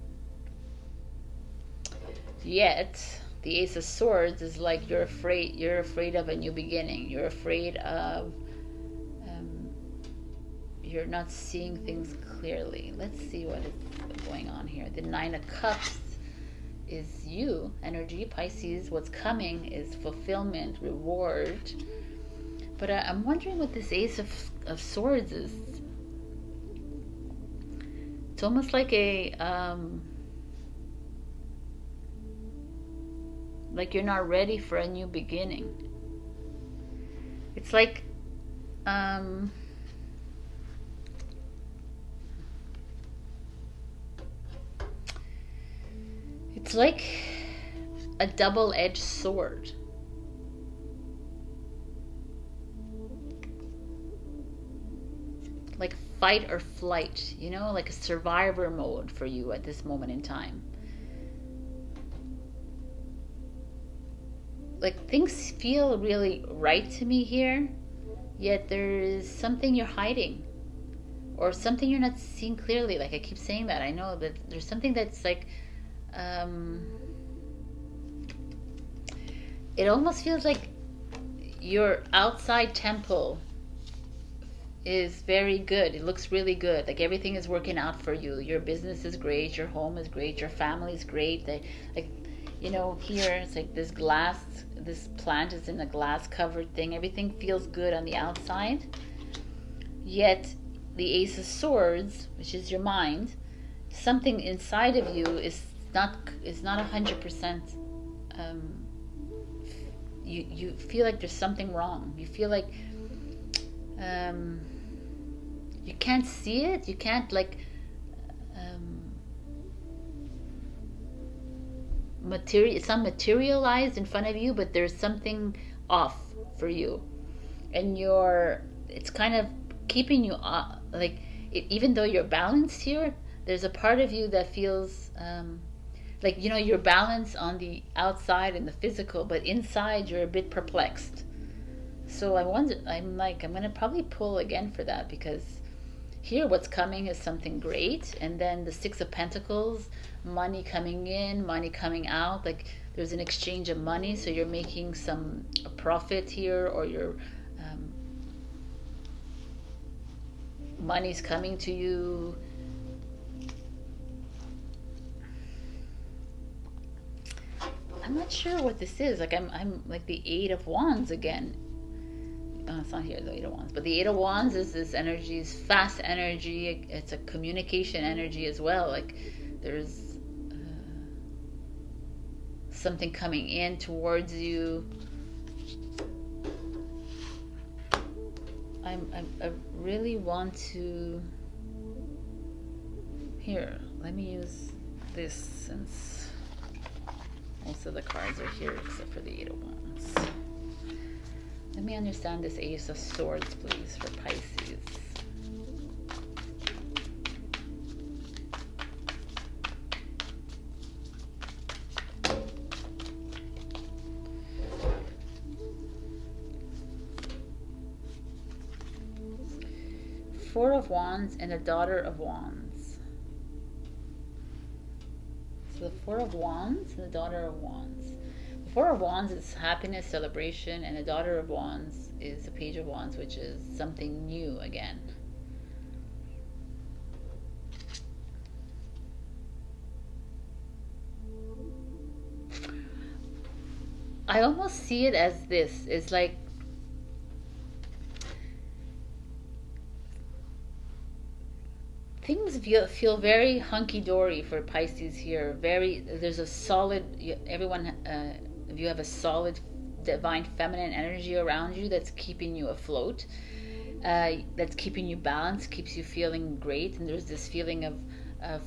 Yet the Ace of Swords is like you're afraid of a new beginning. You're afraid of you're not seeing things clearly. Let's see what is going on here. The Nine of Cups is you, energy, Pisces. What's coming is fulfillment, reward. But I'm wondering what this Ace of Swords is. It's almost like a like you're not ready for a new beginning. It's like it's like a double-edged sword. Like fight or flight, you know, like a survivor mode for you at this moment in time. Like things feel really right to me here, yet there is something you're hiding, or something you're not seeing clearly. Like I keep saying that, I know that there's something that's like it almost feels like your outside temple is very good. It looks really good. Like everything is working out for you. Your business is great. Your home is great. Your family is great. Like, you know, here it's like this plant is in a glass covered thing. Everything feels good on the outside. Yet the Ace of Swords, which is your mind, something inside of you is not 100%. You feel like there's something wrong. You feel like you can't see it. You can't like it's not materialized in front of you, but there's something off for you, and it's kind of keeping you like even though you're balanced here, there's a part of you that feels like, you know, you're balanced on the outside and the physical, but inside you're a bit perplexed. So I'm going to probably pull again for that, because here what's coming is something great, and then the Six of Pentacles, money coming in, money coming out, like there's an exchange of money, so you're making a profit here, or your money's coming to you. I'm not sure what this is. Like I'm like the Eight of Wands again. Oh, it's not here, the Eight of Wands. But the Eight of Wands is this energy, is fast energy. It's a communication energy as well. Like there's something coming in towards you. I really want to. Here, let me use this since most of the cards are here except for the Eight of Wands. Let me understand this Ace of Swords, please, for Pisces. Four of Wands and the Daughter of Wands. So the Four of Wands and the Daughter of Wands. The Four of Wands is happiness, celebration, and the Daughter of Wands is the Page of Wands, which is something new again. I almost see it as this. It's like things feel very hunky-dory for Pisces here. There's a solid, everyone, if you have a solid divine feminine energy around you that's keeping you afloat, that's keeping you balanced, keeps you feeling great, and there's this feeling of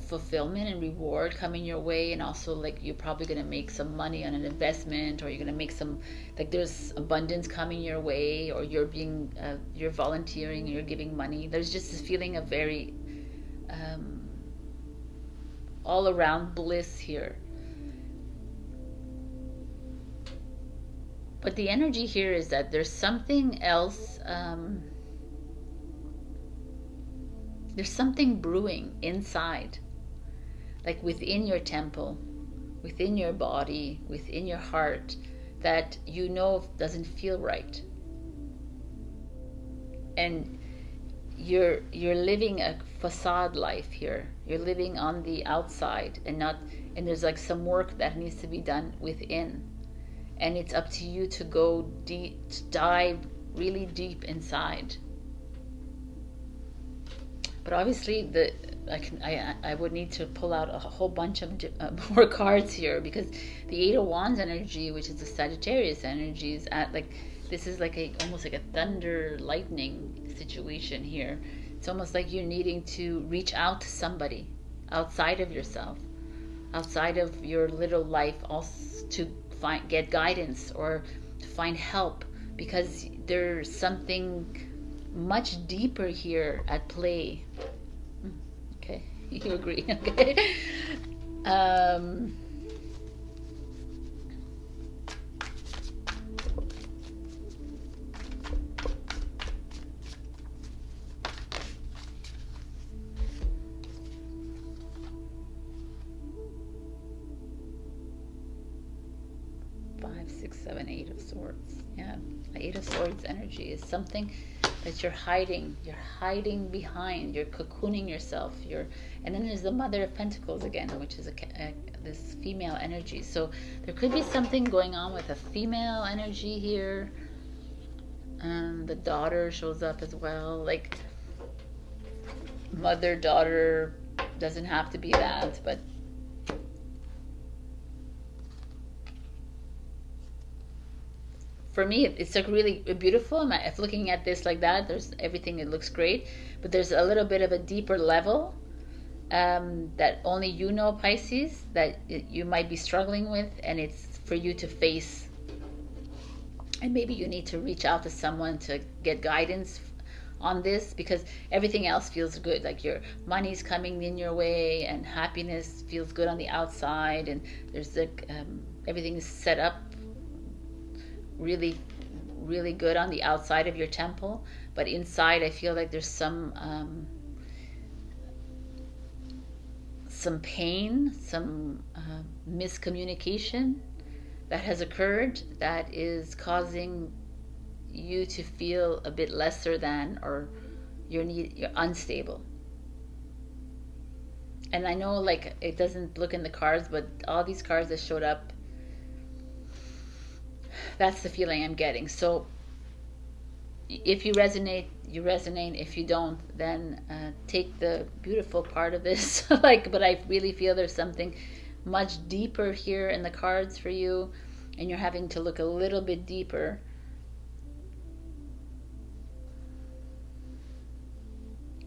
fulfillment and reward coming your way, and also like you're probably going to make some money on an investment, or you're going to make some, like there's abundance coming your way, or you're volunteering, you're giving money. There's just this feeling of very all around bliss here. But the energy here is that there's something else, there's something brewing inside, like within your temple, within your body, within your heart, that you know doesn't feel right. And you're living a facade life here. You're living on the outside and there's like some work that needs to be done within. And it's up to you to go deep, to dive really deep inside. But obviously, I would need to pull out a whole bunch of more cards here, because the Eight of Wands energy, which is the Sagittarius energy, is at like, this is like almost like a thunder lightning situation here. It's almost like you're needing to reach out to somebody outside of yourself, outside of your little life, also to get guidance or to find help, because there's something much deeper here at play. Okay, you agree? Okay. 5, 6, 7, 8 of Swords. Yeah, the Eight of Swords energy is something that you're hiding behind, you're cocooning yourself, and then there's the Mother of Pentacles again, which is this female energy. So there could be something going on with a female energy here. The daughter shows up as well, like mother daughter, doesn't have to be that, but for me, it's like really beautiful. If looking at this like that, there's everything, it looks great, but there's a little bit of a deeper level that only you know, Pisces, that you might be struggling with, and it's for you to face. And maybe you need to reach out to someone to get guidance on this, because everything else feels good, like your money's coming in your way and happiness feels good on the outside, and there's like everything is set up really, really good on the outside of your temple, but inside I feel like there's some pain, some miscommunication that has occurred that is causing you to feel a bit lesser than, or you're unstable. And I know, like, it doesn't look in the cards, but all these cards that showed up, that's the feeling I'm getting. So if you resonate, you resonate. If you don't, then take the beautiful part of this. But I really feel there's something much deeper here in the cards for you, and you're having to look a little bit deeper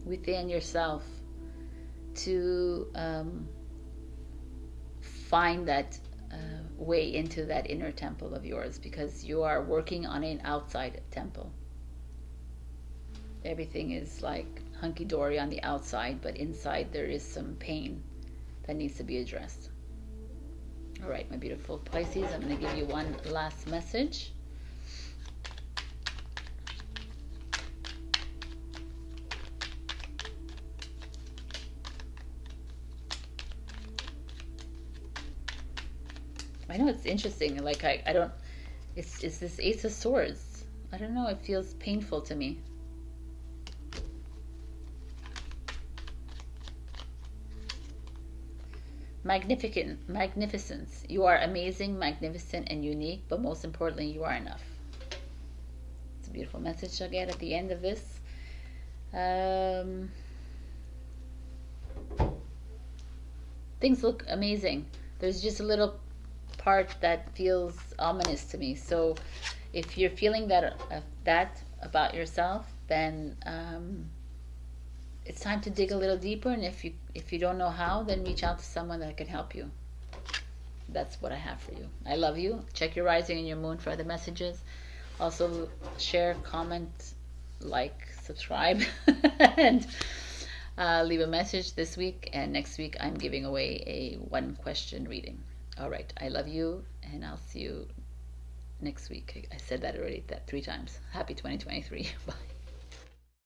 within yourself to find that way into that inner temple of yours, because you are working on an outside temple. Everything is like hunky-dory on the outside, but inside there is some pain that needs to be addressed. All right, my beautiful Pisces, I'm going to give you one last message. I know it's interesting. Like I don't. It's this Ace of Swords. I don't know. It feels painful to me. Magnificence. You are amazing, magnificent, and unique, but most importantly, you are enough. It's a beautiful message I get at the end of this. Things look amazing. There's just a little part that feels ominous to me. So if you're feeling that about yourself, then it's time to dig a little deeper. And if you don't know how, then reach out to someone that can help you. That's what I have for you. I love you. Check your rising and your moon for other messages. Also share, comment, like, subscribe, and leave a message this week. And next week I'm giving away a 1-question reading. All right. I love you, and I'll see you next week. I said that already 3 times. Happy 2023. Bye.